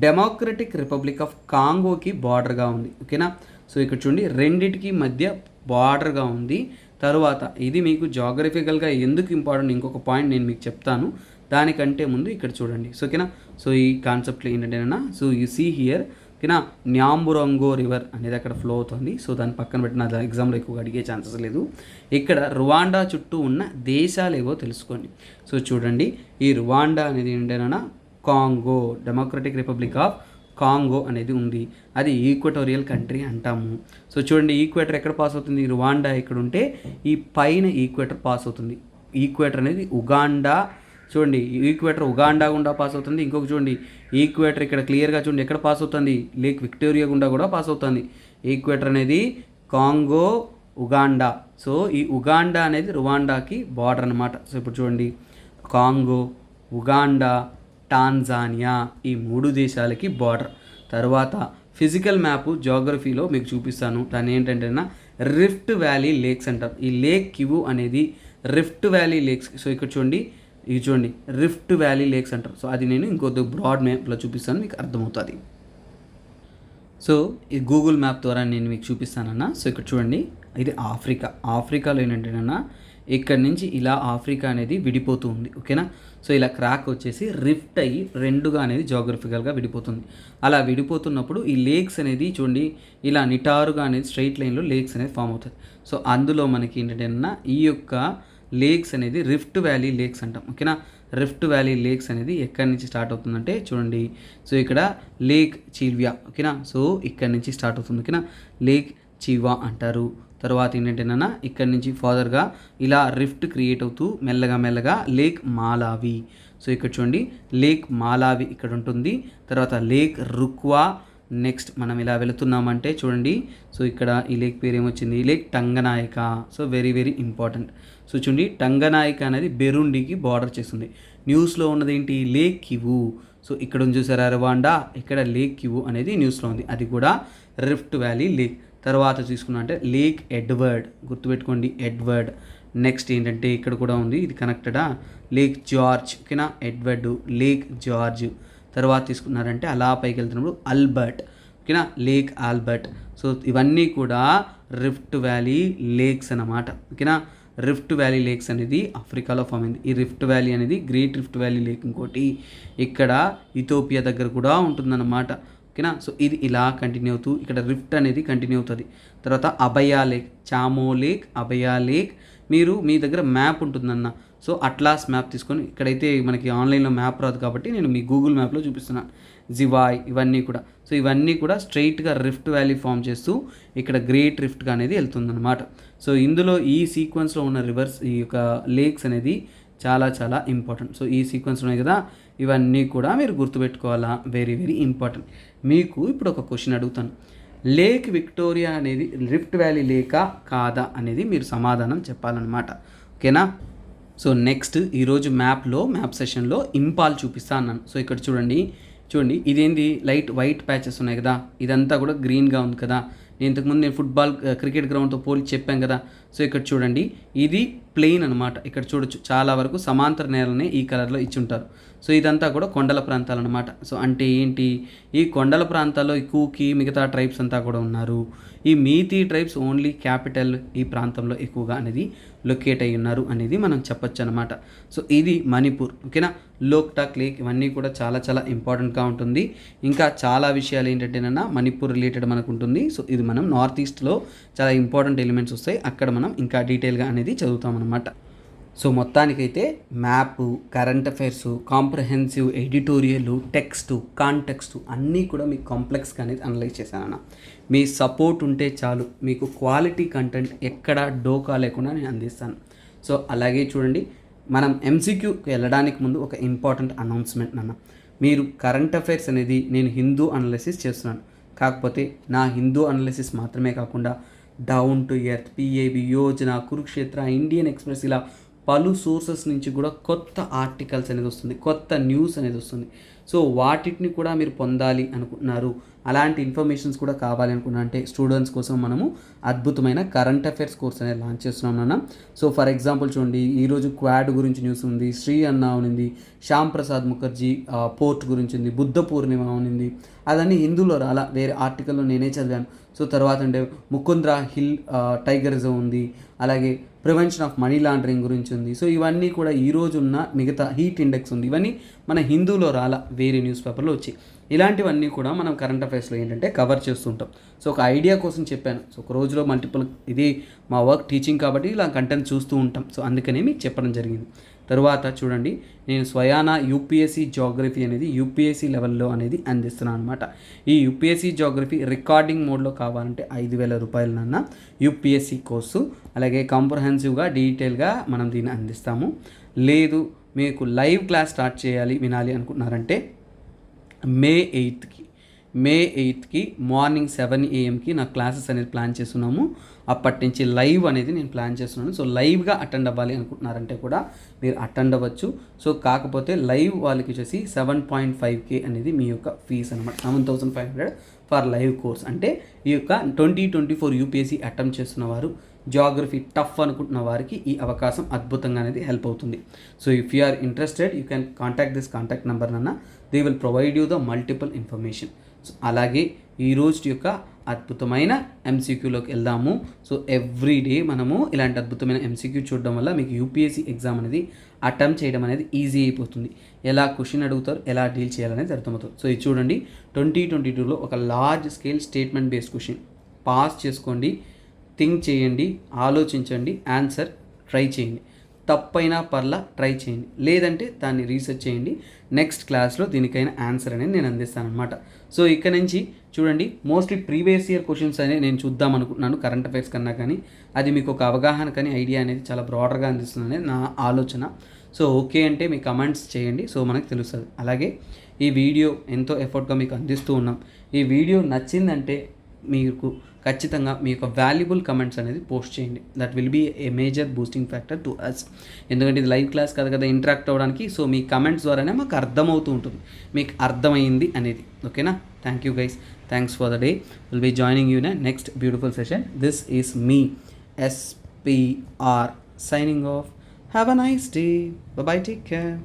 డెమోక్రటిక్ రిపబ్లిక్ ఆఫ్ కాంగోకి బార్డర్గా ఉంది. ఓకేనా. సో ఇక్కడ చూడండి రెండిటికి మధ్య బార్డర్గా ఉంది. తరువాత ఇది మీకు జాగ్రఫికల్గా ఎందుకు ఇంపార్టెంట్ ఇంకొక పాయింట్ నేను మీకు చెప్తాను. దానికంటే ముందు ఇక్కడ చూడండి. సో ఓకేనా. సో ఈ కాన్సెప్ట్లో ఏంటంటేనా, సో యూ సీ హియర్ ఓకేనా, న్యాంబురంగో రివర్ అనేది అక్కడ ఫ్లో అవుతుంది. సో దాని పక్కన పెట్టిన అది ఎగ్జామ్లో ఎక్కువగా అడిగే ఛాన్సెస్ లేదు. ఇక్కడ రువాండా చుట్టూ ఉన్న దేశాలు ఏవో తెలుసుకోండి. సో చూడండి ఈ రువాండా అనేది ఏంటంటే Congo, democratic republic of Congo అనేది ఉంది. అది ఈక్వటోరియల్ కంట్రీ అంటాము. సో చూడండి ఈక్వేటర్ ఎక్కడ పాస్ అవుతుంది, రువాండా ఇక్కడ ఉంటే ఈ పైన ఈక్వేటర్ పాస్ అవుతుంది. ఈక్వేటర్ అనేది ఉగాండా, చూడండి ఈక్వేటర్ ఉగాండా గుండా పాస్ అవుతుంది. ఇంకొక చూడండి ఈక్వేటర్ ఇక్కడ క్లియర్గా చూడండి ఎక్కడ పాస్ అవుతుంది, లేక్ విక్టోరియా గుండా కూడా పాస్ అవుతుంది. ఈక్వేటర్ అనేది కాంగో, ఉగాండా. సో ఈ ఉగాండా అనేది రువాండాకి బార్డర్ అనమాట. సో ఇప్పుడు చూడండి కాంగో, ఉగాండా, టాంజానియా ఈ 3 దేశాలకి బార్డర్. తర్వాత ఫిజికల్ మ్యాప్ జాగ్రఫీలో మీకు చూపిస్తాను. దాని ఏంటంటే రిఫ్ట్ వ్యాలీ లేక్స్ అంటారు. ఈ లేక్ కివు అనేది రిఫ్ట్ వ్యాలీ లేక్స్. సో ఇక్కడ చూడండి ఇది చూడండి రిఫ్ట్ వ్యాలీ లేక్స్ అంటారు. సో అది నేను ఇంకొద్ది బ్రాడ్ మ్యాప్లో చూపిస్తాను, మీకు అర్థమవుతుంది. సో ఈ గూగుల్ మ్యాప్ ద్వారా నేను మీకు చూపిస్తానన్నా. సో ఇక్కడ చూడండి ఇది ఆఫ్రికాలో ఏంటంటేనన్నా ఇక్కడ నుంచి ఇలా ఆఫ్రికా అనేది విడిపోతూ ఉంది. ఓకేనా. సో ఇలా క్రాక్ వచ్చేసి రిఫ్ట్ అయ్యి రెండుగా అనేది జాగ్రఫికల్గా విడిపోతుంది. అలా విడిపోతున్నప్పుడు ఈ లేక్స్ అనేది చూడండి ఇలా నిటారుగా అనేది స్ట్రైట్ లైన్లో లేక్స్ అనేది ఫామ్ అవుతుంది. సో అందులో మనకి ఏంటంటే ఈ యొక్క లేక్స్ అనేది రిఫ్ట్ వ్యాలీ లేక్స్ అంటాం. ఓకేనా. రిఫ్ట్ వ్యాలీ లేక్స్ అనేది ఎక్కడి నుంచి స్టార్ట్ అవుతుందంటే చూడండి, సో ఇక్కడ లేక్ చిల్వియా. ఓకేనా. సో ఇక్కడి నుంచి స్టార్ట్ అవుతుంది. ఓకేనా. లేక్ చివా అంటారు. తర్వాత ఏంటంటేనా ఇక్కడ నుంచి ఫాదర్గా ఇలా రిఫ్ట్ క్రియేట్ అవుతూ మెల్లగా లేక్ మాలావి. సో ఇక్కడ చూడండి లేక్ మాలావి ఇక్కడ ఉంటుంది. తర్వాత లేక్ రుక్వా. నెక్స్ట్ మనం ఇలా వెళుతున్నామంటే చూడండి, సో ఇక్కడ ఈ లేక్ పేరు ఏమొచ్చింది, lake Tanganyika. So very very important. So చూడండి టంగనాయిక అనేది బెరుండికి బార్డర్ చేస్తుంది. న్యూస్లో ఉన్నది ఏంటి, లేక్ కివు. సో ఇక్కడ చూసారా రువాండా, ఇక్కడ లేక్ కివు అనేది న్యూస్లో ఉంది, అది కూడా రిఫ్ట్ వ్యాలీ లేక్. తర్వాత తీసుకున్నా అంటే లేక్ ఎడ్వర్డ్, గుర్తుపెట్టుకోండి ఎడ్వర్డ్. నెక్స్ట్ ఏంటంటే ఇక్కడ కూడా ఉంది, ఇది కనెక్టెడా, లేక్ జార్జ్. ఓకేనా. Edward, lake George. తర్వాత తీసుకున్నారంటే అలా పైకి వెళ్తున్నప్పుడు ఆల్బర్ట్. ఓకేనా, లేక్ ఆల్బర్ట్. సో ఇవన్నీ కూడా రిఫ్ట్ వ్యాలీ లేక్స్ అన్నమాట. ఓకేనా. రిఫ్ట్ వ్యాలీ లేక్స్ అనేది ఆఫ్రికాలో ఫామ్ అయింది. ఈ రిఫ్ట్ వ్యాలీ అనేది గ్రేట్ రిఫ్ట్ వ్యాలీ లేక్ ఇంకోటి ఇక్కడ ఇథియోపియా దగ్గర కూడా ఉంటుందన్నమాట. ఓకేనా. సో ఇది ఇలా కంటిన్యూ అవుతూ ఇక్కడ రిఫ్ట్ అనేది కంటిన్యూ అవుతుంది. తర్వాత Abaya lake, Chamo lake, Abaya lake. మీరు మీ దగ్గర మ్యాప్ ఉంటుందన్న, సో అట్లాస్ మ్యాప్ తీసుకొని, ఇక్కడైతే మనకి ఆన్లైన్లో మ్యాప్ రాదు కాబట్టి నేను మీ గూగుల్ మ్యాప్లో చూపిస్తున్నాను. జివాయ్ ఇవన్నీ కూడా. సో ఇవన్నీ కూడా స్ట్రైట్గా రిఫ్ట్ వ్యాలీ ఫామ్ చేస్తూ ఇక్కడ గ్రేట్ రిఫ్ట్గా అనేది వెళ్తుందన్నమాట. సో ఇందులో ఈ సీక్వెన్స్లో ఉన్న రివర్స్ ఈ యొక్క లేక్స్ అనేది చాలా చాలా ఇంపార్టెంట్. సో ఈ సీక్వెన్స్ ఉన్నాయి కదా, ఇవన్నీ కూడా మీరు గుర్తుపెట్టుకోవాలా, వెరీ వెరీ ఇంపార్టెంట్. మీకు ఇప్పుడు ఒక క్వశ్చన్ అడుగుతాను, లేక్ విక్టోరియా అనేది రిఫ్ట్ వ్యాలీ లేకా కాదా అనేది మీరు సమాధానం చెప్పాలన్నమాట. ఓకేనా. సో నెక్స్ట్ ఈరోజు మ్యాప్ సెషన్లో ఇంపాల్ చూపిస్తా అన్నాను. సో ఇక్కడ చూడండి ఇదేంది లైట్ వైట్ ప్యాచెస్ ఉన్నాయి కదా, ఇదంతా కూడా గ్రీన్గా ఉంది కదా. ఇంతకుముందు నేను ఫుట్బాల్ క్రికెట్ గ్రౌండ్తో పోల్చి చెప్పాను కదా. సో ఇక్కడ చూడండి ఇది ప్లెయిన్ అనమాట. ఇక్కడ చూడొచ్చు చాలా వరకు సమాంతర నేలని ఈ కలర్లో ఇచ్చి ఉంటారు. సో ఇదంతా కూడా కొండల ప్రాంతాలు అనమాట. సో అంటే ఏంటి, ఈ కొండల ప్రాంతాల్లో ఈ కూకి మిగతా ట్రైబ్స్ అంతా కూడా ఉన్నారు. ఈ మీతి ట్రైబ్స్ ఓన్లీ క్యాపిటల్ ఈ ప్రాంతంలో ఎక్కువగా అనేది లొకేట్ అయి ఉన్నారు అనేది మనం చెప్పొచ్చు అనమాట. సో ఇది మణిపూర్. ఓకేనా. లోక్టాక్ లేక్ ఇవన్నీ కూడా చాలా చాలా ఇంపార్టెంట్గా ఉంటుంది. ఇంకా చాలా విషయాలు ఏంటంటేనన్నా మణిపూర్ రిలేటెడ్ మనకు ఉంటుంది. సో ఇది మనం నార్త్ ఈస్ట్లో చాలా ఇంపార్టెంట్ ఎలిమెంట్స్ వస్తాయి, అక్కడ మనం ఇంకా డీటెయిల్గా అనేది చదువుతాం అనమాట. సో మొత్తానికైతే map, current affairs, comprehensive, editorial, text, context అన్నీ కూడా మీకు కాంప్లెక్స్గా అనేది అనలైజ్ చేశానన్న. మీ సపోర్ట్ ఉంటే చాలు, మీకు క్వాలిటీ కంటెంట్ ఎక్కడ డోకా లేకుండా నేను అందిస్తాను. సో అలాగే చూడండి, మనం ఎంసీక్యూకి వెళ్ళడానికి ముందు ఒక ఇంపార్టెంట్ అనౌన్స్మెంట్ అన్న. మీరు కరెంట్ అఫైర్స్ అనేది నేను హిందూ అనాలిసిస్ చేస్తున్నాను, కాకపోతే నా హిందూ అనాలిసిస్ మాత్రమే కాకుండా down to earth, PAB, Yojana, Kurukshetra, Indian express, ఇలా పలు సోర్సెస్ నుంచి కూడా కొత్త ఆర్టికల్స్ అనేది వస్తుంది, కొత్త న్యూస్ అనేది వస్తుంది. సో వాటిని కూడా మీరు పొందాలి అనుకుంటున్నారు, అలాంటి ఇన్ఫర్మేషన్స్ కూడా కావాలి అనుకున్నా అంటే స్టూడెంట్స్ కోసం మనము అద్భుతమైన కరెంట్ అఫైర్స్ కోర్స్ అనేది లాంచ్ చేస్తున్నాం నాన్న. సో ఫర్ ఎగ్జాంపుల్ చూడండి, ఈరోజు క్వాడ్ గురించి న్యూస్ ఉంది, శ్రీ అన్న ఉంది, శ్యామ్ ప్రసాద్ ముఖర్జీ పోర్ట్ గురించి ఉంది, బుద్ధ పూర్ణిమ ఉంది. అదన్నీ హిందూలో రాలా, వేరే ఆర్టికల్లో నేనే చదివాను. సో తర్వాత అంటే ముకుంద్రా హిల్ టైగర్ రిజర్వ్ ఉంది, అలాగే ప్రివెన్షన్ ఆఫ్ మనీ లాండరింగ్ గురించి ఉంది. సో ఇవన్నీ కూడా ఈరోజు ఉన్న మిగతా హీట్ ఇండెక్స్ ఉంది, ఇవన్నీ మన హిందూలో రాలా, వేరే న్యూస్ పేపర్లో వచ్చి. ఇలాంటివన్నీ కూడా మనం కరెంట్ అఫైర్స్లో ఏంటంటే కవర్ చేస్తుంటాం. సో ఒక ఐడియా కోసం చెప్పాను. సో ఒక రోజులో మల్టిపుల్, ఇది మా వర్క్ టీచింగ్ కాబట్టి ఇలా కంటెంట్ చూస్తూ ఉంటాం. సో అందుకనే మీకు చెప్పడం జరిగింది. తరువాత చూడండి, నేను స్వయాన యూపీఎస్సీ జోగ్రఫీ అనేది యూపీఎస్సీ లెవెల్లో అనేది అందిస్తున్నాను అనమాట. ఈ యూపీఎస్సీ జోగ్రఫీ రికార్డింగ్ మోడ్లో కావాలంటే 5,000 రూపాయలు నాన్న యూపీఎస్సీ కోర్సు. అలాగే కాంప్రహెన్సివ్గా డీటెయిల్గా మనం దీన్ని అందిస్తాము. లేదు మీకు లైవ్ క్లాస్ స్టార్ట్ చేయాలి వినాలి అనుకుంటున్నారంటే మే 8కి మార్నింగ్ 7 AM నా క్లాసెస్ అనేది ప్లాన్ చేస్తున్నాము. అప్పటి నుంచి లైవ్ అనేది నేను ప్లాన్ చేస్తున్నాను. సో లైవ్గా అటెండ్ అవ్వాలి అనుకుంటున్నారంటే కూడా మీరు అటెండ్ అవ్వచ్చు. సో కాకపోతే లైవ్ వాళ్ళకి వచ్చేసి 7.5K అనేది మీ యొక్క ఫీజు అనమాట. 7,500 ఫర్ లైవ్ కోర్స్. అంటే ఈ యొక్క 2024 యూపీఎస్సీ అటెంప్ట్ చేస్తున్న వారు, జాగ్రఫీ టఫ్ అనుకుంటున్న వారికి ఈ అవకాశం అద్భుతంగా అనేది హెల్ప్ అవుతుంది. So if you are interested you can contact this contact number నాన్న. They will provide you the multiple information. So అలాగే ఈ రోజు యొక్క అద్భుతమైన ఎంసీక్యూలోకి వెళ్దాము. సో ఎవ్రీ డే మనము ఇలాంటి అద్భుతమైన ఎంసీక్యూ చూడడం వల్ల మీకు యూపీఎస్సీ ఎగ్జామ్ అనేది అటెంప్ట్ చేయడం అనేది ఈజీ అయిపోతుంది. ఎలా క్వశ్చన్ అడుగుతారు, ఎలా డీల్ చేయాలనేది అర్థమవుతుంది. సో ఇది చూడండి, 2022లో ఒక large scale statement based question. Pass చేసుకోండి, థింక్ చేయండి, ఆలోచించండి, ఆన్సర్ ట్రై చేయండి. తప్పైనా పర్లా ట్రై చేయండి, లేదంటే దాన్ని రీసెర్చ్ చేయండి. నెక్స్ట్ క్లాస్లో దీనికైనా ఆన్సర్ అనేది నేను అందిస్తాను అనమాట. సో ఇక్కడ నుంచి చూడండి, మోస్ట్లీ ప్రీవియస్ ఇయర్ క్వశ్చన్స్ అనేది నేను చూద్దాం అనుకుంటున్నాను కరెంట్ అఫైర్స్ కన్నా. కానీ అది మీకు ఒక అవగాహన కానీ ఐడియా అనేది చాలా బ్రాడర్గా అందిస్తుంది అనేది నా ఆలోచన. సో ఓకే అంటే మీ కమెంట్స్ చేయండి, సో మనకు తెలుస్తుంది. అలాగే ఈ వీడియో ఎంతో ఎఫర్ట్గా మీకు అందిస్తూ ఉన్నాం. ఈ వీడియో నచ్చిందంటే మీకు ఖచ్చితంగా మీ యొక్క వాల్యుబుల్ కమెంట్స్ అనేది పోస్ట్ చేయండి. That will be a major boosting factor to us. ఎందుకంటే ఇది లైవ్ క్లాస్ కదా ఇంటరాక్ట్ అవ్వడానికి. సో మీ కమెంట్స్ ద్వారానే మాకు అర్థమవుతూ ఉంటుంది, మీకు అర్థమైంది అనేది. ఓకేనా? Thank you guys, thanks for the day. Will be joining you in next beautiful session. This is me SPR signing off. Have a nice day. Bye bye, take care.